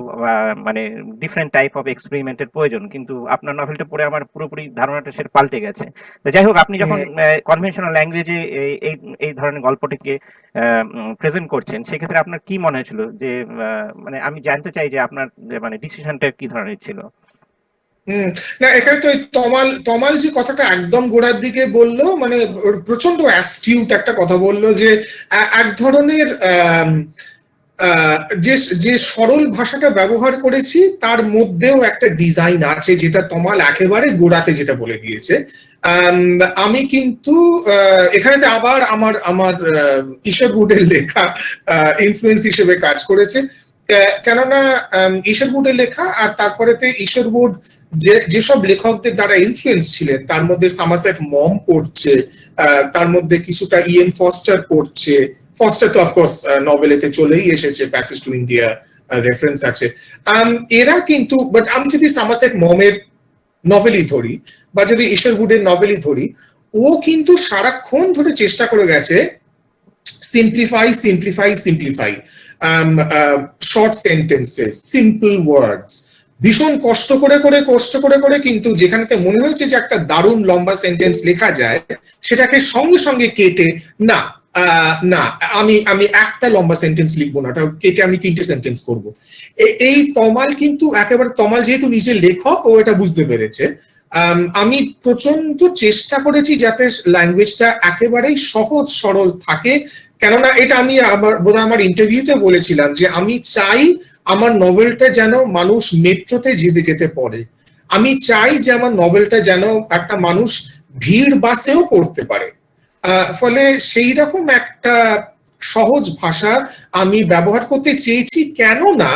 মানে ডিফারেন্ট টাইপ অফ এক্সপেরিমেন্টের প্রয়োজন, কিন্তু আপনার নভেলটা পড়ে আমার পুরোপুরি ধারণাটা সেটা পাল্টে গেছে। তো যাই হোক, আপনি যখন কনভেনশনাল ল্যাঙ্গুয়েজে এই ধরনের গল্পটিকে প্রেজেন্ট করছেন, সেক্ষেত্রে আপনার কি মনে হয়েছিল যে মানে আমি জানতে চাই যে আপনার মানে ডিসিশনটা কি ধরনের ছিল? না, এখানে তো তমাল যে কথাটা একদম গোড়ার দিকে বললো, মানে প্রচন্ড অ্যাস্টিউট একটা কথা বললো যে এক ধরনের যে সরল ভাষাটা ব্যবহার করেছি তার মধ্যেও একটা ডিজাইন আছে, যেটা তমাল একেবারে গোড়াতে যেটা বলে দিয়েছে। আমি কিন্তু এখানেতে আবার আমার ঈশ্বর গুডের লেখা ইনফ্লুয়েন্স হিসেবে কাজ করেছে, কেননা ঈশ্বর গুডের লেখা আর তারপরেতে ঈশ্বর গুড যেসব লেখকদের দ্বারা ইনফ্লুয়েন্স ছিলেন তার মধ্যে সামারসেট মম পড়ছে, তার মধ্যে কিছুটা ইএন ফস্টার পড়ছে। ফস্টার তো অফকোর্স নভেলেতে চলেই এসেছে, প্যাসেজ টু ইন্ডিয়া রেফারেন্স আছে। এরা কিন্তু, বাট আমি যদি সামারসেট মমের নভেলই ধরি বা যদি ঈশ্বর গুডের নভেলই ধরি, ও কিন্তু সারাক্ষণ ধরে চেষ্টা করে গেছে সিম্পলিফাই, শর্ট সেন্টেন্সেস, সিম্পল ওয়ার্ডস, ভীষণ কষ্ট করে কিন্তু যেখানেতে মনে হয়েছে যে একটা দারুণ লম্বা সেন্টেন্স লেখা যায়, সেটাকে সঙ্গে সঙ্গে কেটে না আমি একটা লম্বা সেন্টেন্স লিখবো না, ওটা কেটে আমি 3টে সেন্টেন্স করবো। এই তমাল কিন্তু একেবারে, তমাল যেহেতু নিজে লেখক ও এটা বুঝতে পেরেছে। আমি প্রচন্ড চেষ্টা করেছি যাতে ল্যাঙ্গুয়েজটা একেবারেই সহজ সরল থাকে, কেননা এটা আমি বোধহয় আমার ইন্টারভিউতে বলেছিলাম যে আমি চাই আমার নভেলটা যেন মানুষ মেট্রোতে যেতে পড়ে, আমি চাই যে আমার নভেলটা যেন একটা মানুষ ভিড় বাসেও পড়তে পারে। ফলে সেই রকম একটা সহজ ভাষা আমি ব্যবহার করতে চেয়েছি, কেননা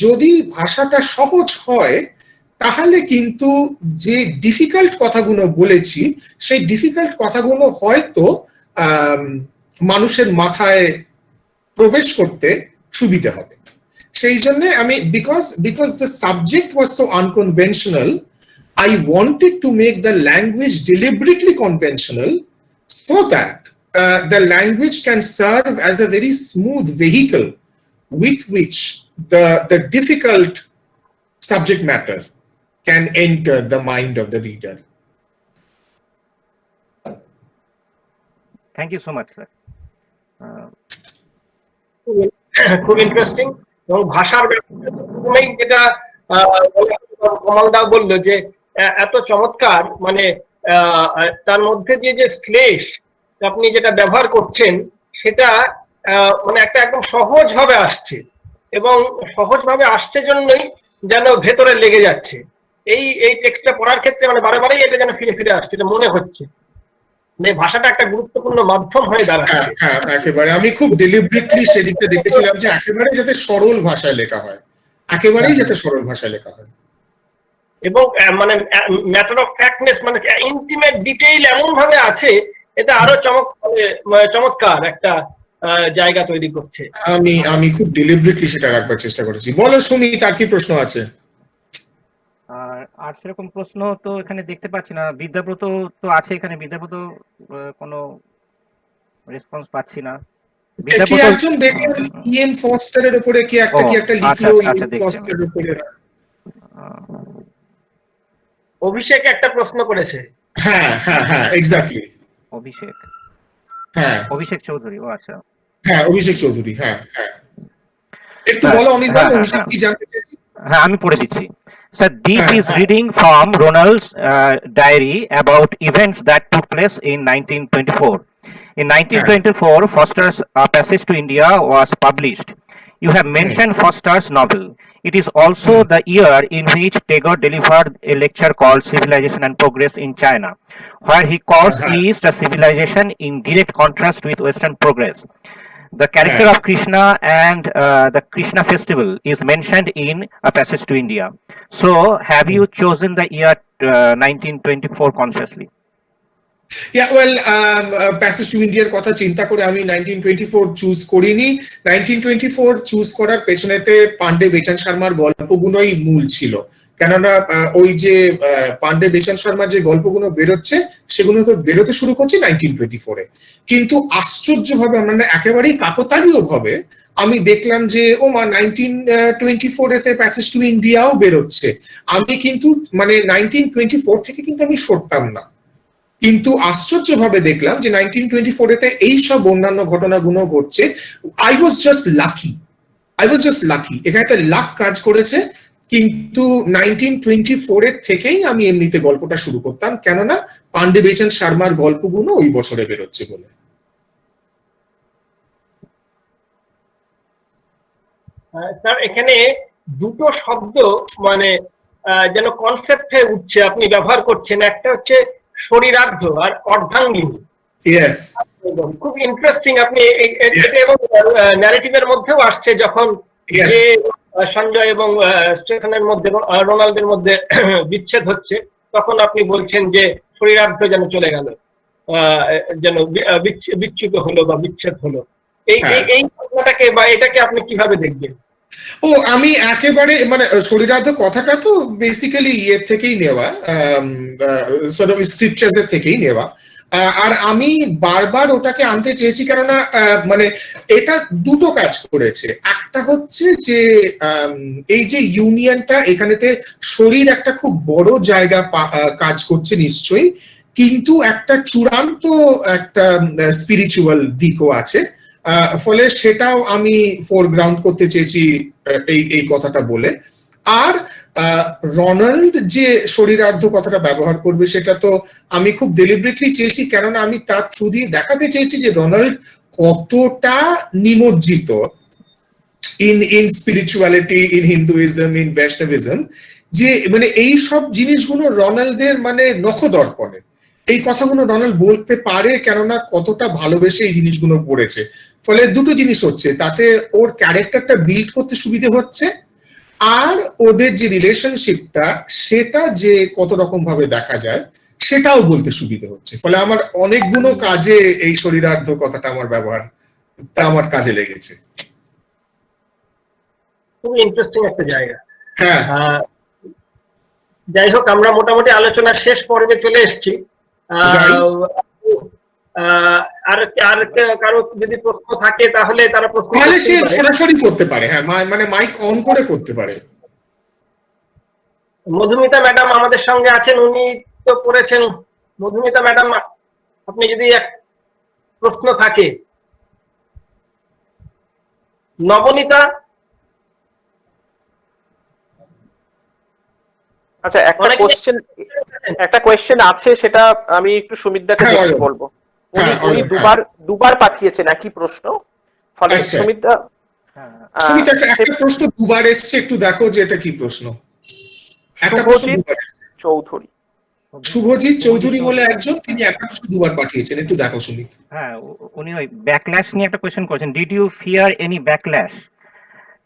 যদি ভাষাটা সহজ হয় তাহলে কিন্তু যে ডিফিকাল্ট কথাগুলো বলেছি সেই ডিফিকাল্ট কথাগুলো হয়তো মানুষের মাথায় প্রবেশ করতে সুবিধা হবে। সেই জন্য আমি because the subject was so unconventional, I wanted to make the language deliberately conventional so that the language can serve as a very smooth vehicle with which the difficult subject matter can enter the mind of the reader. Thank you so much, sir. খুব interesting. এবং ভাষার ব্যাপারে যেটা কমলদা বললো যে এত চমৎকার, মানে তার মধ্যে যে শ্লেষ আপনি যেটা ব্যবহার করছেন সেটা মানে একটা একদম সহজ ভাবে আসছে, এবং সহজ ভাবে আসছে জন্যই যেন ভেতরে লেগে যাচ্ছে। এই টেক্সটটা পড়ার ক্ষেত্রে মানে বারে বারেই এটা যেন ফিরে ফিরে আসছে, এটা মনে হচ্ছে মানে ভাষাটা একটা গুরুত্বপূর্ণ মাধ্যম হয়ে দাঁড়াচ্ছে। হ্যাঁ, একেবারে আমি খুব ডেলিব্রেটলি সেদিকটা দেখেছিলাম যে একেবারে যাতে সরল ভাষায় লেখা হয়, একেবারেই যাতে সরল ভাষায় লেখা হয়, এবং মানে ম্যাটার অফ ফ্যাক্টনেস, মানে ইন্টিমেট ডিটেইল এমন ভাবে আছে, এটা আরো চমৎকার একটা জায়গা তৈরি করছে। আমি খুব ডেলিব্রেটলি সেটা রাখবার চেষ্টা করেছি। বলো সুমি, তার কি প্রশ্ন আছে? আর সেরকম প্রশ্ন তো এখানে দেখতে পাচ্ছি না। বিদ্যাব্রত তো আছে এখানে, বিদ্যাব্রত কোনো রেসপন্স পাচ্ছি না। কি একজন দেখেন ইএম ফস্টারের উপরে কি একটা লিখলো, ইএম ফস্টারের উপরে। অভিষেক একটা প্রশ্ন করেছে। হ্যাঁ, এক্স্যাক্টলি। অভিষেক চৌধুরী। ও আচ্ছা, হ্যাঁ, অভিষেক চৌধুরী। হ্যাঁ, একটু বলো অমিত ভাই, অভিষেক কি জানতে চাইছি? হ্যাঁ, আমি পড়ে দিচ্ছি। Sir, Deep is reading from Ronald's diary about events that took place in 1924. In 1924, Foster's Passage to India was published. You have mentioned Foster's novel. It is also the year in which Tagore delivered a lecture called Civilization and Progress in China, where he calls East a civilization in direct contrast with Western progress. The character of Krishna and the Krishna festival is mentioned in A Passage to India. So, have you chosen the year 1924 consciously? Yeah, well, Passage to India কথা চিন্তা করে আমি 1924 choose করিনি। 1924 choose করার পেছনেতে পান্ডে বেচান শর্মার গল্পগুলোই মূল ছিল, কেননা ওই যে পান্ডে বেচান শর্মার যে গল্পগুলো বেরোচ্ছে সেগুলো তো বেরোতে শুরু করছে 1924-এ। কিন্তু আশ্চর্যভাবে আমরা একেবারেই কাকতালীয় ভাবে আমি দেখলাম যে ও মা 1924-এতে প্যাসেজ টু ইন্ডিয়াও বেরোচ্ছে। আমি কিন্তু মানে 1924 থেকে কিন্তু আমি সরতাম না, কিন্তু আশ্চর্যভাবে দেখলাম যে 1924-এতে এই সব অন্যান্য ঘটনাগুলো ঘটছে। আই ওয়াজ জাস্ট লাকি, এখানে একটা লাক কাজ করেছে। কিন্তু 1924-এর থেকেই আমি এমনিতে গল্পটা শুরু করতাম, কেননা পান্ডে বেচান শর্মার গল্পগুলো ওই বছরে বেরোচ্ছে বলে। স্যার, এখানে দুটো শব্দ মানে যেন কনসেপ্টে উঠছে, আপনি ব্যবহার করছেন। একটা হচ্ছে শরীরার্ধ আর অর্ধাঙ্গিনী। ইয়েস, খুব ইন্টারেস্টিং। আপনি এবং ন্যারেটিভের মধ্যেও আসছে, যখন যে সঞ্জয় এবং স্টেশনের মধ্যে রোনাল্ডের মধ্যে বিচ্ছেদ হচ্ছে, তখন আপনি বলছেন যে শরীরার্ধ যেন চলে গেল, যেন বিচ্যুত হলো বা বিচ্ছেদ হলো। এই ঘটনাটাকে বা এটাকে আপনি কিভাবে দেখবেন? আমি একেবারে মানে শরীরার্ধ কথাটা তো বেসিক্যালি ইয়ের থেকেই নেওয়া, স্ক্রিপচার্স থেকেই নেওয়া। আর আমি বারবার ওটাকে আনতে চেয়েছি, কেননা মানে এটা দুটো কাজ করেছে। একটা হচ্ছে যে এই যে ইউনিয়নটা, এখানেতে শরীর একটা খুব বড় জায়গা কাজ করছে নিশ্চয়ই, কিন্তু একটা চূড়ান্ত একটা স্পিরিচুয়াল দিকও আছে। ফলে সেটাও আমি ফোরগ্রাউন্ড করতে চেয়েছি এই কথাটা বলে। আর রোনাল্ড যে শরীরার্ধ কথাটা ব্যবহার করবে সেটা তো আমি খুব ডেলিব্রেটলি চেয়েছি, কেননা আমি তার থ্রু দিয়ে দেখাতে চেয়েছি যে রোনাল্ড কতটা নিমজ্জিত in spirituality, in Hinduism, in Vaishnavism, যে মানে এই সব জিনিসগুলো রোনাল্ডের মানে নখদর্পণে এই কথাগুলো রোনাল্ড বলতে পারে, কেননা কতটা ভালোবেসে এই জিনিসগুলো পড়েছে। ফলে দুটো জিনিস হচ্ছে, তাতে ওর ক্যারেক্টারটা বিল্ড করতে সুবিধে হচ্ছে, আর ওদের যে রিলেশনশিপটা সেটা যে কত রকম ভাবে দেখা যায় সেটাও বলতে সুবিধে হচ্ছে। ফলে আমার অনেকগুলো কাজে এই শরীরার্ধ কথাটা আমার কাজে লেগেছে। খুব ইন্টারেস্টিং একটা জায়গা। হ্যাঁ, যাই হোক, আমরা মোটামুটি আলোচনার শেষ পর্বে চলে এসেছি। আর আর কারো যদি প্রশ্ন থাকে তাহলে তারা প্রশ্ন তাহলে সে করতেই পারে। সরাসরি করতে পারে, হ্যাঁ, মানে মাইক অন করে করতে পারে। মধুমিতা ম্যাডাম আমাদের সঙ্গে আছেন, উনি তো পড়েছেন। মধুমিতা ম্যাডাম, আপনি যদি এক প্রশ্ন থাকে। নবনীতা, আচ্ছা, একটা কোয়েশ্চেন আছে, সেটা আমি একটু সুমিতদাকে হ্যাঁ, দেখতে বলবো। হ্যাঁ, উনি দুবার পাঠিয়েছেন একই প্রশ্ন, ফলে আচ্ছা। সুমিতদা সুমিত, একটা প্রশ্ন দুবার এসছে, একটু দেখো যে এটা কি প্রশ্ন। একটা প্রশ্ন দুবার এসছে। চৌধুরী, শুভজিৎ চৌধুরী বলে একজন, তিনি একটা প্রশ্ন দুবার পাঠিয়েছেন, একটু দেখো সুমিত। হ্যাঁ, উনি ওই ব্যাকল্যাশ নিয়ে একটা কোয়েশ্চেন করেছেন। Did you fear any backlash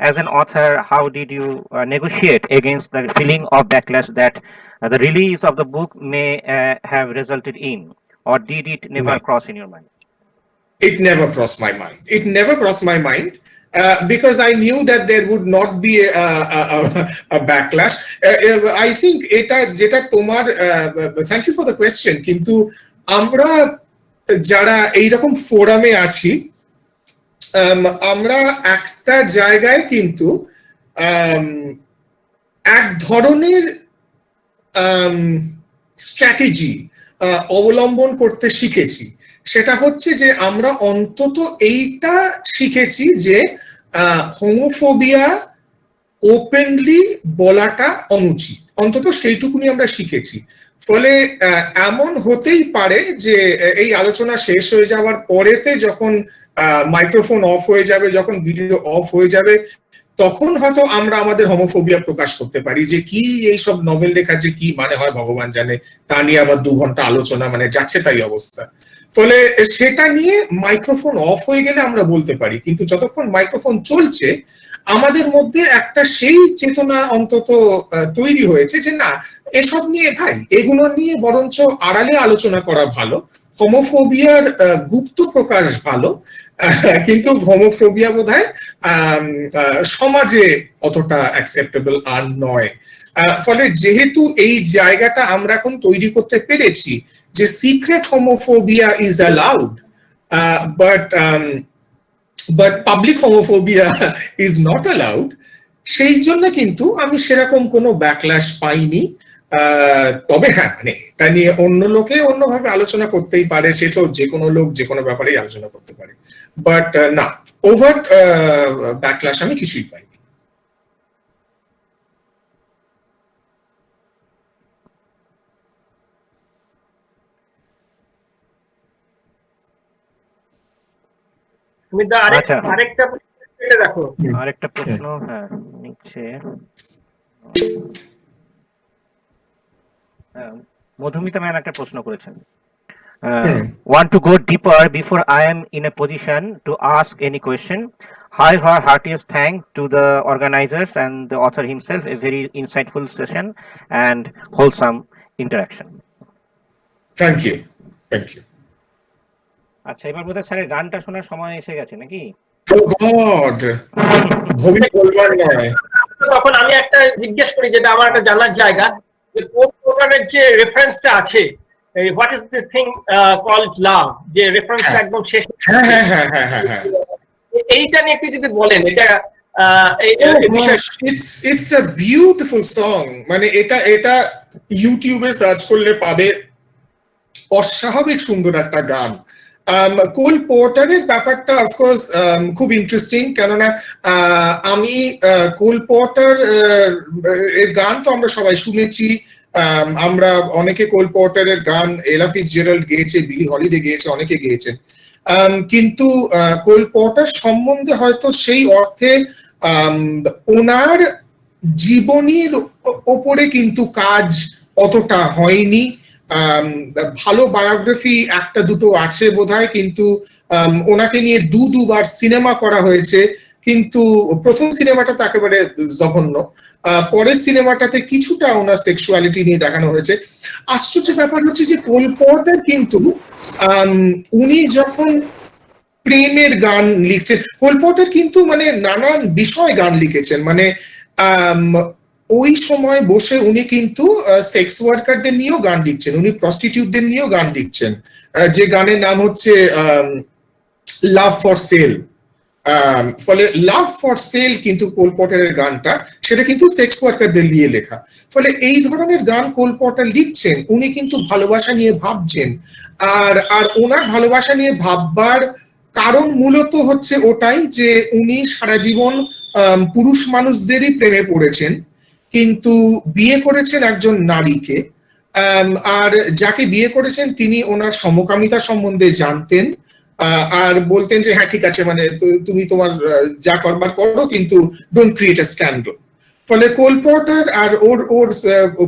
as an author? How did you negotiate against the feeling of backlash that the release of the book may have resulted in, or did it never cross in your mind? It never crossed my mind. It never crossed my mind. Because I knew that there would not be a backlash. I think এটা যেটা তোমার, thank you for the question, কিন্তু আমরা যারা এইরকম ফোরামে আছি, আমরা একটা জায়গায় কিন্তু এক ধরনের স্ট্র্যাটেজি অবলম্বন করতে শিখেছি। সেটা হচ্ছে যে আমরা অন্তত এইটা শিখেছি যে হোমোফোবিয়া ওপেনলি বলাটা অনুচিত, অন্তত সেইটুকুনি আমরা শিখেছি। ফলে এমন হতেই পারে যে এই আলোচনা শেষ হয়ে যাওয়ার পরেতে যখন মাইক্রোফোন অফ হয়ে যাবে, যখন ভিডিও অফ হয়ে যাবে, তখন হয়তো আমরা আমাদের হোমোফোবিয়া প্রকাশ করতে পারি, যে কি এইসব নভেল লেখার যে কি মানে হয় ভগবান জানে, তা নিয়ে আবার 2 ঘন্টা আলোচনা, মানে যাচ্ছে তাই অবস্থা। ফলে সেটা নিয়ে মাইক্রোফোন অফ হয়ে গেলে আমরা বলতে পারি, কিন্তু যতক্ষণ মাইক্রোফোন চলছে আমাদের মধ্যে একটা সেই চেতনা অন্তত তৈরি হয়েছে যে না, এসব নিয়ে ভাই, এগুলো নিয়ে বরঞ্চ আড়ালে আলোচনা করা ভালো। হোমোফোবিয়ার গুপ্ত প্রকাশ ভালো, কিন্তু হোমোফোবিয়া বোধহয় সমাজে অতটা অ্যাকসেপ্টেবল আর নয়। ফলে যেহেতু এই জায়গাটা আমরা এখন তৈরি করতে পেরেছি যে secret homophobia is allowed, but public homophobia is not allowed, সেই জন্য কিন্তু আমি সেরকম কোনো ব্যাকল্যাশ পাইনি। তবে হ্যাঁ, মানে এটা নিয়ে অন্য লোকে অন্যভাবে আলোচনা করতেই পারে, সে তো যে কোনো লোক যে কোনো ব্যাপারেই আলোচনা করতে পারে, বাট না, ওভার্ট ব্যাকল্যাশ আমি কিছুই পাইনি। আরেকটা প্রশ্ন, হ্যাঁ, নিচ্ছে মধুমিতা ম্যাম একটা প্রশ্ন করেছেন। Want to go deeper before I am in a position to ask any question. However, heartiest thanks to the organizers and the author himself. A very insightful session and wholesome interaction. Thank you. Thank you. আচ্ছা, এবার বোধহয় স্যারের গানটা শোনার সময় এসে গেছে নাকি? Oh God! ভবি বলবার নয়। তখন আমি একটা জিজ্ঞেস করি, যেটা আমার একটা জানার জায়গা, যে কোন প্রকারের যে রেফারেন্সটা আছে, what is this thing called love, যে রেফারেন্সটা একদম শেষ। হ্যাঁ হ্যাঁ হ্যাঁ হ্যাঁ হ্যাঁ হ্যাঁ, এইটা নিয়ে একটু যদি বলেন। এটা ইটস আ বিউটিফুল সং, মানে এটা ইউটিউবে সার্চ করলে পাবে, অস্বাভাবিক সুন্দর একটা গান। কোল পোর্টারের ব্যাপারটা অফকোর্স খুব ইন্টারেস্টিং, কেননা আমি কোল পোর্টার এর গান তো আমরা সবাই শুনেছি, আমরা অনেকে কোল পোর্টারের গান এলা ফিটজেরাল্ড গেয়েছে, বিলি হলিডে গেয়েছে, অনেকে গেয়েছেন, কিন্তু কোল পোর্টার সম্বন্ধে হয়তো সেই অর্থে ওনার জীবনীর ওপরে কিন্তু কাজ অতটা হয়নি। ভালো বায়োগ্রাফি একটা দুটো আছে বোধহয়, কিন্তু ওনাকে নিয়ে দুবার সিনেমা করা হয়েছে, কিন্তু প্রথম সিনেমাটা তো একেবারে জঘন্য, পরের সিনেমাটাতে কিছুটা ওনার সেক্সুয়ালিটি নিয়ে দেখানো হয়েছে। আশ্চর্য ব্যাপার হচ্ছে যে পোল পর্টার কিন্তু উনি যখন প্রেমের গান লিখছেন, পোল পর্টার কিন্তু মানে নানান বিষয় গান লিখেছেন, মানে ওই সময় বসে উনি কিন্তু সেক্স ওয়ার্কারদের নিয়েও গান লিখছেন, উনি প্রস্টিটিউটদের নিয়েও গান লিখছেন, যে গানের নাম হচ্ছে লাভ ফর সেল। ফলে লাভ ফর সেল কিন্তু কোল পটারের গানটা, সেটা কিন্তু সেক্স ওয়ার্কারদের নিয়ে লেখা। ফলে এই ধরনের গান কোল পটার লিখছেন, উনি কিন্তু ভালোবাসা নিয়ে ভাবছেন। আর ওনার ভালোবাসা নিয়ে ভাববার কারণ মূলত হচ্ছে ওটাই যে উনি সারা জীবন পুরুষ মানুষদেরই প্রেমে পড়েছেন, কিন্তু বিয়ে করেছেন একজন নারীকে, আর যাকে বিয়ে করেছেন তিনি ওনার সমকামিতা সম্বন্ধে জানতেন, আর বলতেন যে হ্যাঁ ঠিক আছে, মানে তুমি তোমার যা করবার করো, কিন্তু ডোন্ট ক্রিয়েট আ স্ক্যান্ডাল। ফলে কোল পটার আর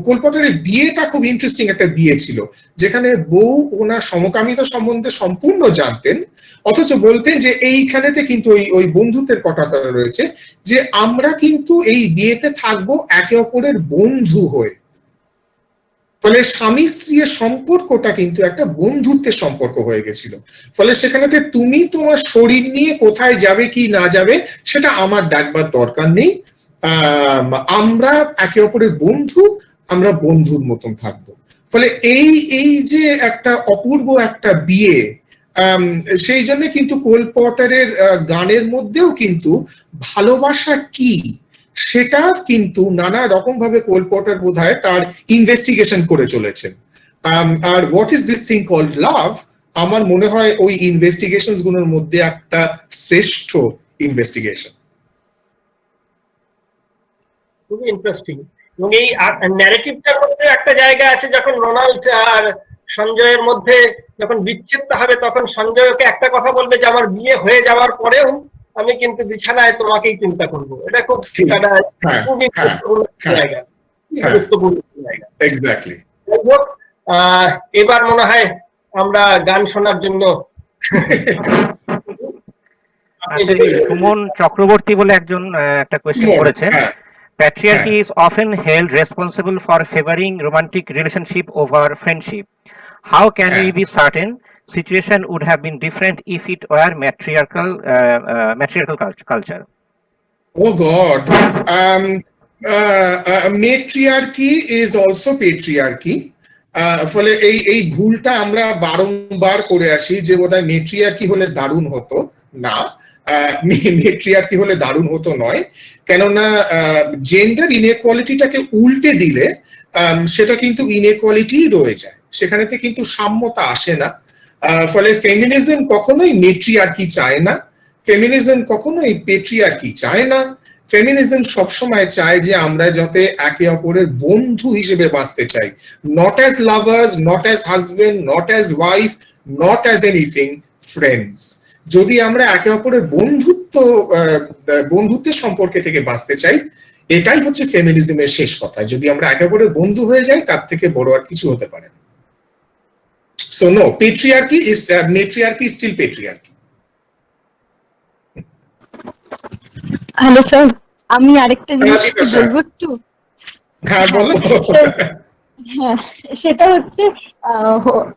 কোল পটারের বিয়েটা খুব ইন্টারেস্টিং একটা বিয়ে ছিল, যেখানে বউ ওনার সমকামিতা সম্বন্ধে সম্পূর্ণ জানতেন, অথচ বলতেন যে এইখানেতে কিন্তু ওই বন্ধুত্বের কথাটা রয়েছে, যে আমরা কিন্তু এই বিয়েতে থাকবো একে অপরের বন্ধু হয়ে। ফলে স্বামী স্ত্রীর সম্পর্কটা কিন্তু একটা বন্ধুত্বের সম্পর্ক হয়ে গেছিল। ফলে সেখানেতে তুমি তোমার শরীর নিয়ে কোথায় যাবে কি না যাবে সেটা আমার দেখবার দরকার নেই, আমরা একে অপরের বন্ধু, আমরা বন্ধুর মতন থাকবো। ফলে এই যে একটা অপূর্ব একটা বিয়ে, সেই জন্য কিন্তু কোল পটারের গানের মধ্যেও কিন্তু ভালোবাসা কি সেটা কিন্তু নানা রকম ভাবে কোল পটার বোধহয় তার ইনভেস্টিগেশন করে চলেছেন। আর what is this thing called love, আমার মনে হয় ওই ইনভেস্টিগেশনস গুলোর মধ্যে একটা শ্রেষ্ঠ ইনভেস্টিগেশন। খুবই ইন্টারেস্টিং। এবং এই ন্যারেটিভটার মধ্যে একটা জায়গা আছে, যখন রোনাল্ড আর সঞ্জয়ের মধ্যে যখন বিচ্ছেদটা হবে, তখন সঞ্জয়কে একটা কথা বলবে যে আমার বিয়ে হয়ে যাওয়ার পরেও আমি কিন্তু বিছানায় তোমাকেই চিন্তা করবো। এটা খুব খুবই জায়গা, গুরুত্বপূর্ণ জায়গা। এক্স্যাক্টলি। যাই হোক, এবার মনে হয় আমরা গান শোনার জন্য সুমন চক্রবর্তী বলে একজন একটা কোয়েশ্চেন করেছেন। Patriarchy is often held responsible for favoring romantic relationship over friendship. How can we be certain situation would have been different if it were matriarchal culture? Oh God, matriarchy is also patriarchy. ফলে এই ভুলটা আমরা বারংবার করে আসি যে বোধহয় মেট্রিয়ার্কি হলে দারুণ হতো। না, মেট্রিয়ার্কি হলে দারুণ হতো নয়, কেননা জেন্ডার ইনইকুয়ালিটিটাকে উল্টে দিলে সেটা কিন্তু ইনইকুয়ালিটি রয়ে যায়, সেখানেতে কিন্তু সাম্যতা আসে না। ফলে ফেমিনিজম কখনোই মেট্রিয়ার্কি চায় না, ফেমিনিজম কখনোই পেট্রিয়ার্কি চায় না। ফেমিনিজম সবসময় চায় যে আমরা যাতে একে অপরের বন্ধু হিসেবে বাঁচতে চাই, not as lovers, not as husband, not as wife, not as anything, friends. যদি আমরা একে অপরের বন্ধুত্বের সম্পর্কে থেকে বাঁচতে চাই, এটাই হচ্ছে ফেমিনিজমের শেষ কথা। যদি আমরা একে অপরের বন্ধু হয়ে যাই, তার থেকে বড় আর কিছু হতে পারে না। So no, patriarchy is matriarchy is still patriarchy. Hello sir, আমি আরেকটা জিনিস বলবো একটু। হ্যাঁ বলো। হ্যাঁ, সেটা হচ্ছে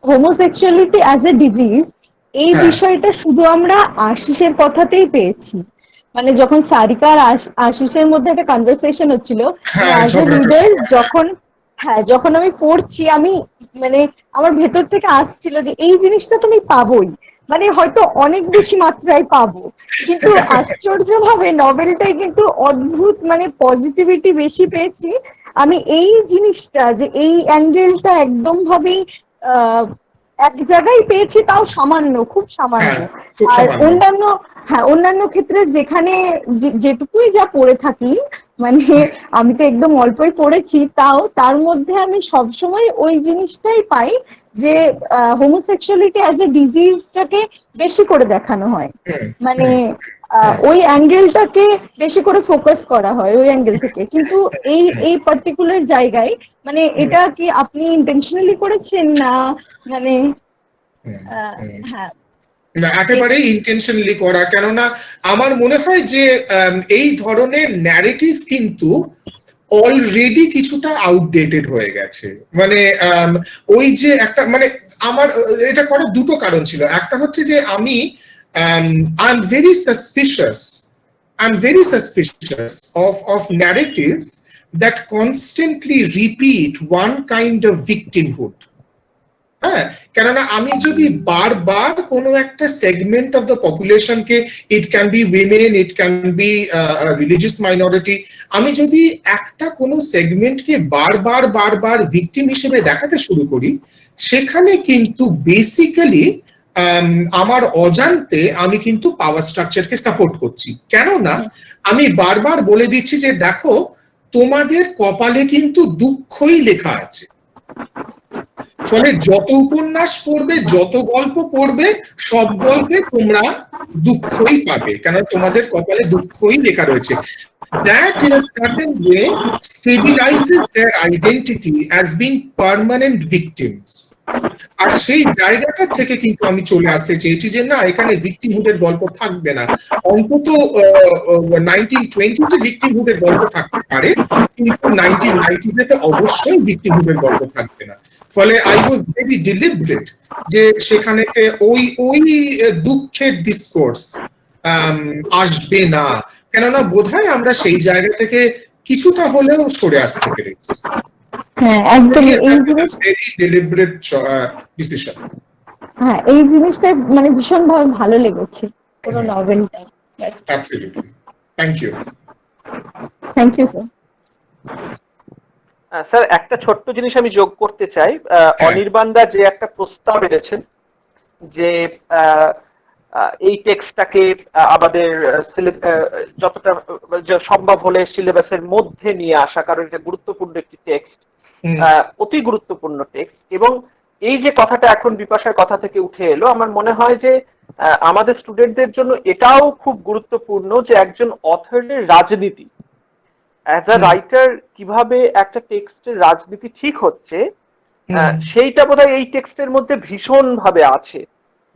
হোমোসেক্সুয়ালিটি অ্যাজ এ ডিজিজ, এই বিষয়টা শুধু আমরা আশিসের কথাতেই পেয়েছি। মানে যখন সারিকা আর আশিসের মধ্যে একটা কনভারসেশন হচ্ছিল, যখন আমি পড়ছি, আমি মানে আমার ভেতর থেকে আসছিল যে এই জিনিসটা তুমি পাবোই, মানে হয়তো অনেক বেশি মাত্রায় পাবো, কিন্তু আশ্চর্যভাবে নভেলটাই কিন্তু অদ্ভুত, মানে পজিটিভিটি বেশি পেয়েছি আমি। এই জিনিসটা যে এই অ্যাঙ্গেলটা একদম ভাবেই এক জায়গায় পেয়েছি, তাও সামান্য, খুব সামান্য। আর অন্যান্য ক্ষেত্রে যেখানে যেটুকুই যা পড়ে থাকি, মানে আমি তো একদম অল্পই পড়েছি, তাও তার মধ্যে আমি সবসময় ওই জিনিসটাই পাই যে হোমোসেক্সুয়ালিটি অ্যাজ এ ডিজিজটাকে বেশি করে দেখানো হয়, মানে ওই অ্যাঙ্গেলটাকে বেশি করে ফোকাস করা হয় ওই অ্যাঙ্গেল থেকে। কিন্তু এই পার্টিকুলার জায়গায় মানে এটা কি আপনি ইন্টেনশনালি করেছেন না, মানে হ্যাঁ না, একেবারেই ইন্টেনশনালি করা। কেননা আমার মনে হয় যে এই ধরনের ন্যারেটিভ কিন্তু অলরেডি কিছুটা আউটডেটেড হয়ে গেছে। মানে ওই যে একটা, মানে আমার এটা করার দুটো কারণ ছিল। একটা হচ্ছে যে আমি I'm very suspicious of narratives that constantly repeat one kind of victimhood. হ্যাঁ, কেননা আমি যদি বারবার কোনো একটা সেগমেন্ট অফ দ্য পপুলেশনকে, it can be women, it can be religious minority, আমি যদি একটা কোনো সেগমেন্টকে বারবার বারবার ভিকটিম হিসেবে দেখাতে শুরু করি, সেখানে কিন্তু বেসিক্যালি আমার অজান্তে আমি কিন্তু পাওয়ার স্ট্রাকচারকে সাপোর্ট করছি। কেননা আমি বারবার বলে দিচ্ছি যে দেখো, তোমাদের কপালে কিন্তু দুঃখই লেখা আছে। ফলে যত উপন্যাস পড়বে, যত গল্প পড়বে, সব গল্পে তোমরা দুঃখই পাবে, কেন তোমাদের কপালে দুঃখই লেখা রয়েছে। That in a certain way stabilizes their identity as being permanent victims. আর সেই জায়গাটা থেকে কিন্তু আমি চলে আসতে চেয়েছি যে না, এখানে ভিকটিমহুডের গল্প থাকবে না। অন্তত 1920s এ ভিকটিমহুডের গল্প থাকতে পারে, কিন্তু 1990s এ অবশ্যই ভিকটিমহুডের গল্প থাকবে না। ফলে আই ওয়াজ ভেরি ডিলিবারেট যে সেখানে ওই দুঃখের ডিসকোর্স আসবে না, কেননা বোধহয় আমরা সেই জায়গা থেকে কিছুটা হলেও সরে আসতে পেরেছি। হ্যাঁ, একদম। এই জিনিস ভেরি ডিলিবারেট ডিসিশন। হ্যাঁ, এই জিনিসটা মানে ভীষণ ভাবে ভালো লেগেছে পুরো নভেলটা। Absolutely, thank you. Thank you sir. Sir, একটা ছোট্ট জিনিস আমি যোগ করতে চাই। অনির্বাণ দা যে একটা প্রস্তাব এনেছেন যে এই টেক্সটটাকে আমাদের যতটা সম্ভব হলে সিলেবাসের মধ্যে নিয়ে আসা, কারণ এটা গুরুত্বপূর্ণ একটি টেক্সট, অতি গুরুত্বপূর্ণ টেক্সট। এবং এই যে কথাটা এখন বিপাশার কথা থেকে উঠে এলো, আমার মনে হয় যে আমাদের স্টুডেন্টদের জন্য এটাও খুব গুরুত্বপূর্ণ যে একজন অথরের রাজনীতি, অ্যাজ আ রাইটার কিভাবে একটা টেক্সটের রাজনীতি ঠিক হচ্ছে, সেইটা বোধহয় এই টেক্সটের মধ্যে ভীষণ ভাবে আছে।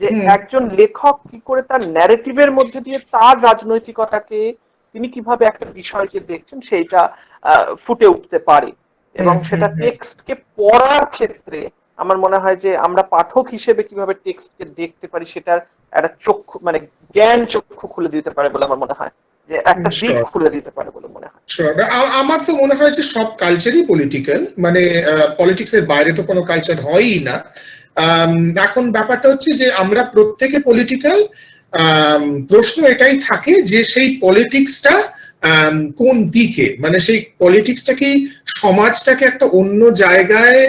যে একজন লেখক কি করে তার ন্যারেটিভের মধ্যে দিয়ে তার রাজনৈতিকতাকে, তিনি কিভাবে একটা বিষয়কে দেখছেন, সেইটা ফুটে উঠতে পারে। এবং সেটা টেক্সটকে পড়ার ক্ষেত্রে আমার মনে হয় যে আমরা পাঠক হিসেবে কিভাবে টেক্সটকে দেখতে পারি, সেটার একটা চক্ষু, মানে জ্ঞান চক্ষু খুলে দিতে পারে বলে আমার মনে হয়, যে একটা দিক খুলে দিতে পারে বলে মনে হয়। আমার তো মনে হয় যে সব কালচারই পলিটিক্যাল, মানে পলিটিক্স এর বাইরে তো কোনো কালচার হয়ই না। এখন ব্যাপারটা হচ্ছে যে আমরা প্রত্যেকে পলিটিক্যাল, প্রশ্ন এটাই থাকে যে সেই পলিটিক্সটা কোন দিকে, মানে সেই পলিটিক্সটা কি সমাজটাকে একটা অন্য জায়গায়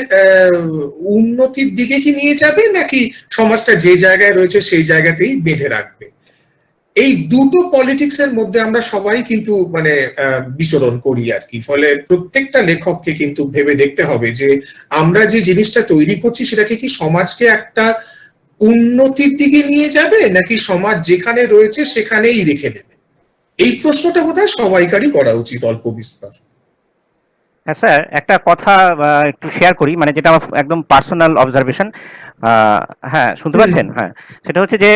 উন্নতির দিকে কি নিয়ে যাবে, নাকি সমাজটা যে জায়গায় রয়েছে সেই জায়গাতেই বেঁধে রাখবে। এই দুটো পলিটিক্স এর মধ্যে আমরা সবাই কিন্তু মানে বিচরণ করি আর কি। ফলে প্রত্যেকটা লেখককে কিন্তু ভেবে দেখতে হবে যে আমরা যে জিনিসটা তৈরি করছি সেটাকে কি সমাজকে একটা উন্নতির দিকে নিয়ে যাবে, নাকি সমাজ যেখানে রয়েছে সেখানেই রেখে দেবে। এই প্রশ্নটা বোধহয় সবাইকারই করা উচিত অল্প বিস্তর। হ্যাঁ স্যার, একটা কথা একটু শেয়ার করি, মানে যেটা আমার একদম পার্সোনাল অবজারভেশন। হ্যাঁ, শুনতে পাচ্ছেন? হ্যাঁ, সেটা হচ্ছে যে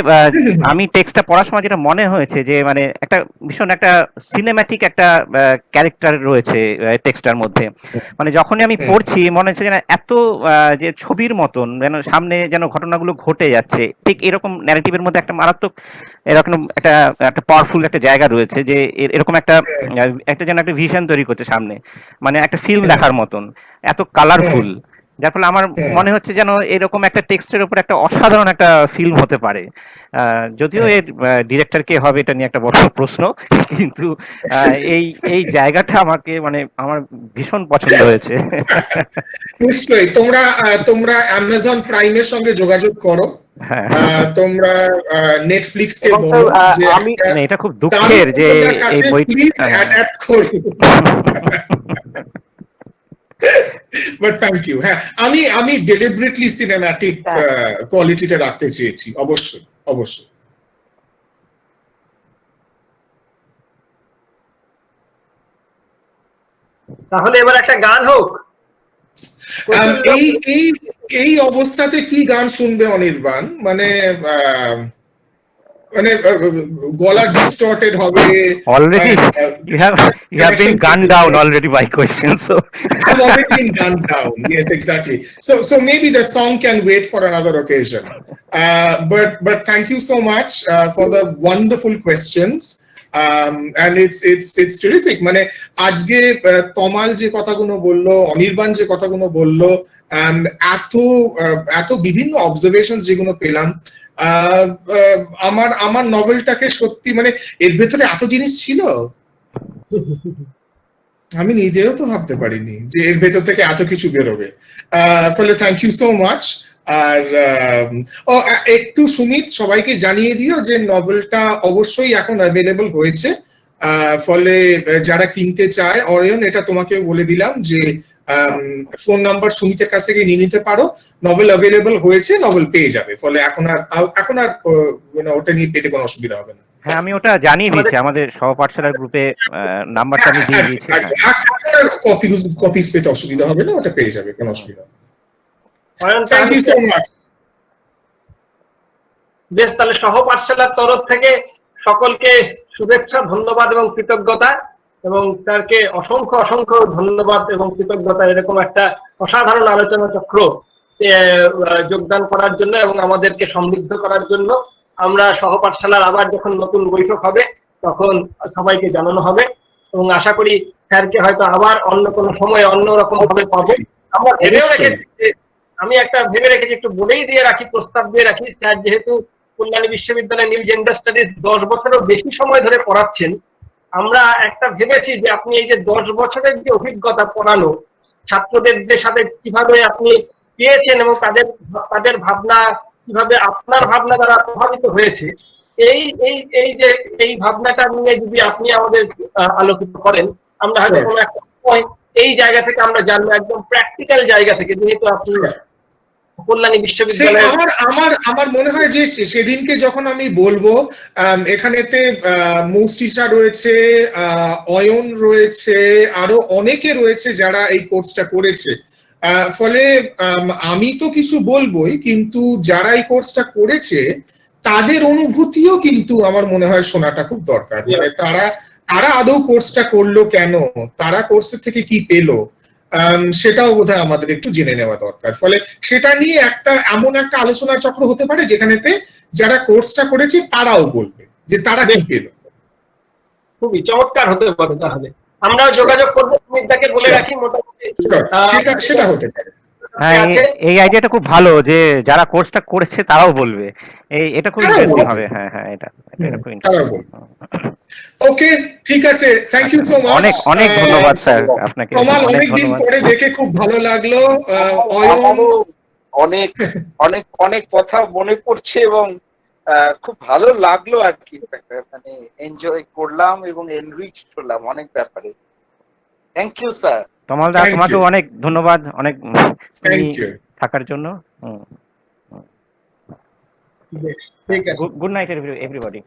আমি টেক্সটটা পড়ার সময় যেটা মনে হয়েছে যে মানে একটা ভীষণ একটা সিনেম্যাটিক একটা ক্যারেক্টার রয়েছে টেক্সটার মধ্যে। মানে যখনই আমি পড়ছি মনে হচ্ছে যেন এত যে ছবির মতন যেন সামনে যেন ঘটনাগুলো ঘটে যাচ্ছে, ঠিক এরকম ন্যারেটিভের মধ্যে একটা মারাত্মক এরকম একটা পাওয়ারফুল একটা জায়গা রয়েছে, যে এরকম একটা যেন একটা ভিশন তৈরি করছে সামনে, মানে একটা ফিল্ম দেখার মতন, এত কালারফুল, যার ফলে আমার মনে হচ্ছে যেন এরকম একটা টেক্সটের উপর একটা অসাধারণ একটা ফিল্ম হতে পারে। যদিও এর ডিরেক্টর কে হবে এটা নিয়ে একটা বড় প্রশ্ন, কিন্তু এই জায়গাটা আমাকে মানে আমার ভীষণ পছন্দ হয়েছে। নিশ্চয়ই তোমরা অ্যামাজন প্রাইমের সঙ্গে যোগাযোগ করো, তোমরা নেটফ্লিক্স কে বলো যে আমি এটা খুব দুঃখের যে এই বইটি অ্যাডাপ্ট করো। But thank you. হ্যাঁ, আমি ডেলিবারেটলি সিনেম্যাটিক কোয়ালিটিটা রাখতে চেয়েছি, অবশ্যই অবশ্যই। তাহলে এবার একটা গান হোক। এই অবস্থাতে কি গান শুনবে অনির্বাণ? মানে গলা ডিস্টর্টেড হবে। Already you have been gunned down already by questions, so I've already been gunned down. Yes, exactly. So maybe the song can wait for another occasion. But thank you so much for the wonderful questions. and it's terrific. মানে আজকে তমাল যে কথাগুলো বললো, অনির্বাণ যে কথাগুলো বললো, এত বিভিন্ন অবজারভেশন যেগুলো পেলাম, আমার নভেলটাকে সত্যি মানে এর ভেতরে এত জিনিস ছিল আমি নিজেও তো ভাবতে পারিনি যে এর ভেতর থেকে এত কিছু বেরোবে। ফলে থ্যাংক ইউ সো মাচ। আর একটু সুমিত সবাইকে জানিয়ে দিও যে নভেলটা অবশ্যই এখন অ্যাভেলেবল হয়েছে, ফলে যারা কিনতে চায়, অরিয়ন এটা তোমাকেও বলে দিলাম যে ফোন নাম্বার সুমিতের কাছ থেকে নিয়ে নিতে পারো, নভেল অ্যাভেলেবল হয়েছে, নভেল পেয়ে যাবে, ফলে এখন আর ওটা নিয়ে পেতে কোনো অসুবিধা হবে না। হ্যাঁ, আমি ওটা জানিয়ে দিয়েছি আমাদের সহপাঠশালার গ্রুপে, নাম্বারটা আমি দিয়ে দিয়েছি। কপিস পেতে অসুবিধা হবে না, ওটা পেয়ে যাবে, কোনো অসুবিধা হবে না। Thank you so much. বেশ, তাহলে সহপাঠশালার তরফ থেকে সকলকে শুভেচ্ছা, ধন্যবাদ এবং কৃতজ্ঞতা, এবং স্যারকে অসংখ্য অসংখ্য ধন্যবাদ এবং কৃতজ্ঞতা এরকম একটা অসাধারণ আলোচনা চক্র যোগদান করার জন্য এবং আমাদেরকে সমৃদ্ধ করার জন্য। আমরা সহপাঠশালার আবার যখন নতুন বৈঠক হবে তখন সবাইকে জানানো হবে, এবং আশা করি স্যারকে হয়তো আবার অন্য কোনো সময়ে অন্যরকম ভাবে পাবো। আমরা ভেবেও রেখেছি, আমি একটা ভেবে রেখেছি, একটু বলেই দিয়ে রাখি, প্রস্তাব দিয়ে রাখি, স্যার যেহেতু কল্যাণী বিশ্ববিদ্যালয়ে নিউ জেন্ডার স্টাডিজ 10 বছরের বেশি সময় ধরে পড়াচ্ছেন, আমরা একটা ভেবেছি যে আপনি এই যে 10 বছরের যে অভিজ্ঞতা পড়ানো ছাত্রদের সাথে কিভাবে আপনি পেয়েছেন এবং তাদের ভাবনা কিভাবে আপনার ভাবনা দ্বারা প্রভাবিত হয়েছে, এই ভাবনাটা নিয়ে যদি আপনি আমাদের আলোকিত করেন, আমরা হয়তো কোনো একটা সময় এই জায়গা থেকে আমরা জানবো, একদম প্র্যাকটিক্যাল জায়গা থেকে, যেহেতু আপনি কল্যাণী বিশ্ববিদ্যালয়ে। আমার মনে হয় যে সেদিনকে যখন আমি বলবো, এখানেতে মৌস্টিসা রয়েছে, অয়ন রয়েছে, আরো অনেকে রয়েছে যারা এই কোর্সটা করেছে, ফলে আমি তো কিছু বলবোই, কিন্তু যারা এই কোর্সটা করেছে তাদের অনুভূতিও কিন্তু আমার মনে হয় শোনাটা খুব দরকার। মানে তারা আদৌ কোর্সটা করলো কেন, তারা কোর্সের থেকে কি পেলো, সেটাও বোধহয় আমাদের একটু জেনে নেওয়া দরকার। ফলে সেটা নিয়ে এমন একটা আলোচনা চক্র হতে পারে যেখানেতে যারা কোর্সটা করেছে তারাও বলবে যে তারা কি পেল। খুবই চমৎকার হতে পারে। তাহলে আমরা যোগাযোগ করবো, সুমিতদাকে বলে রাখি, মোটামুটি সেটা হতে পারে। হ্যাঁ, এই আইডিয়াটা খুব ভালো যে যারা কোর্সটা করেছে তারাও বলবে, এটা খুব ইন্টারেস্টিং হবে। হ্যাঁ হ্যাঁ, এটা খুব ইন্টারেস্টিং। ওকে, ঠিক আছে, থ্যাংক ইউ সো মাচ। অনেক ধন্যবাদ স্যার আপনাকে। অনেকদিন পরে দেখে খুব ভালো লাগলো। অনেক অনেক অনেক কথা মনে পড়ছে এবং খুব ভালো লাগলো আর কি, মানে এনজয় করলাম এবং এনরিচড হলাম অনেক ব্যাপারে। Thank you sir. Tamal da, তোমাকেও অনেক ধন্যবাদ অনেক থাকার জন্য। ঠিক আছে, গুড নাইট এভরিবডি।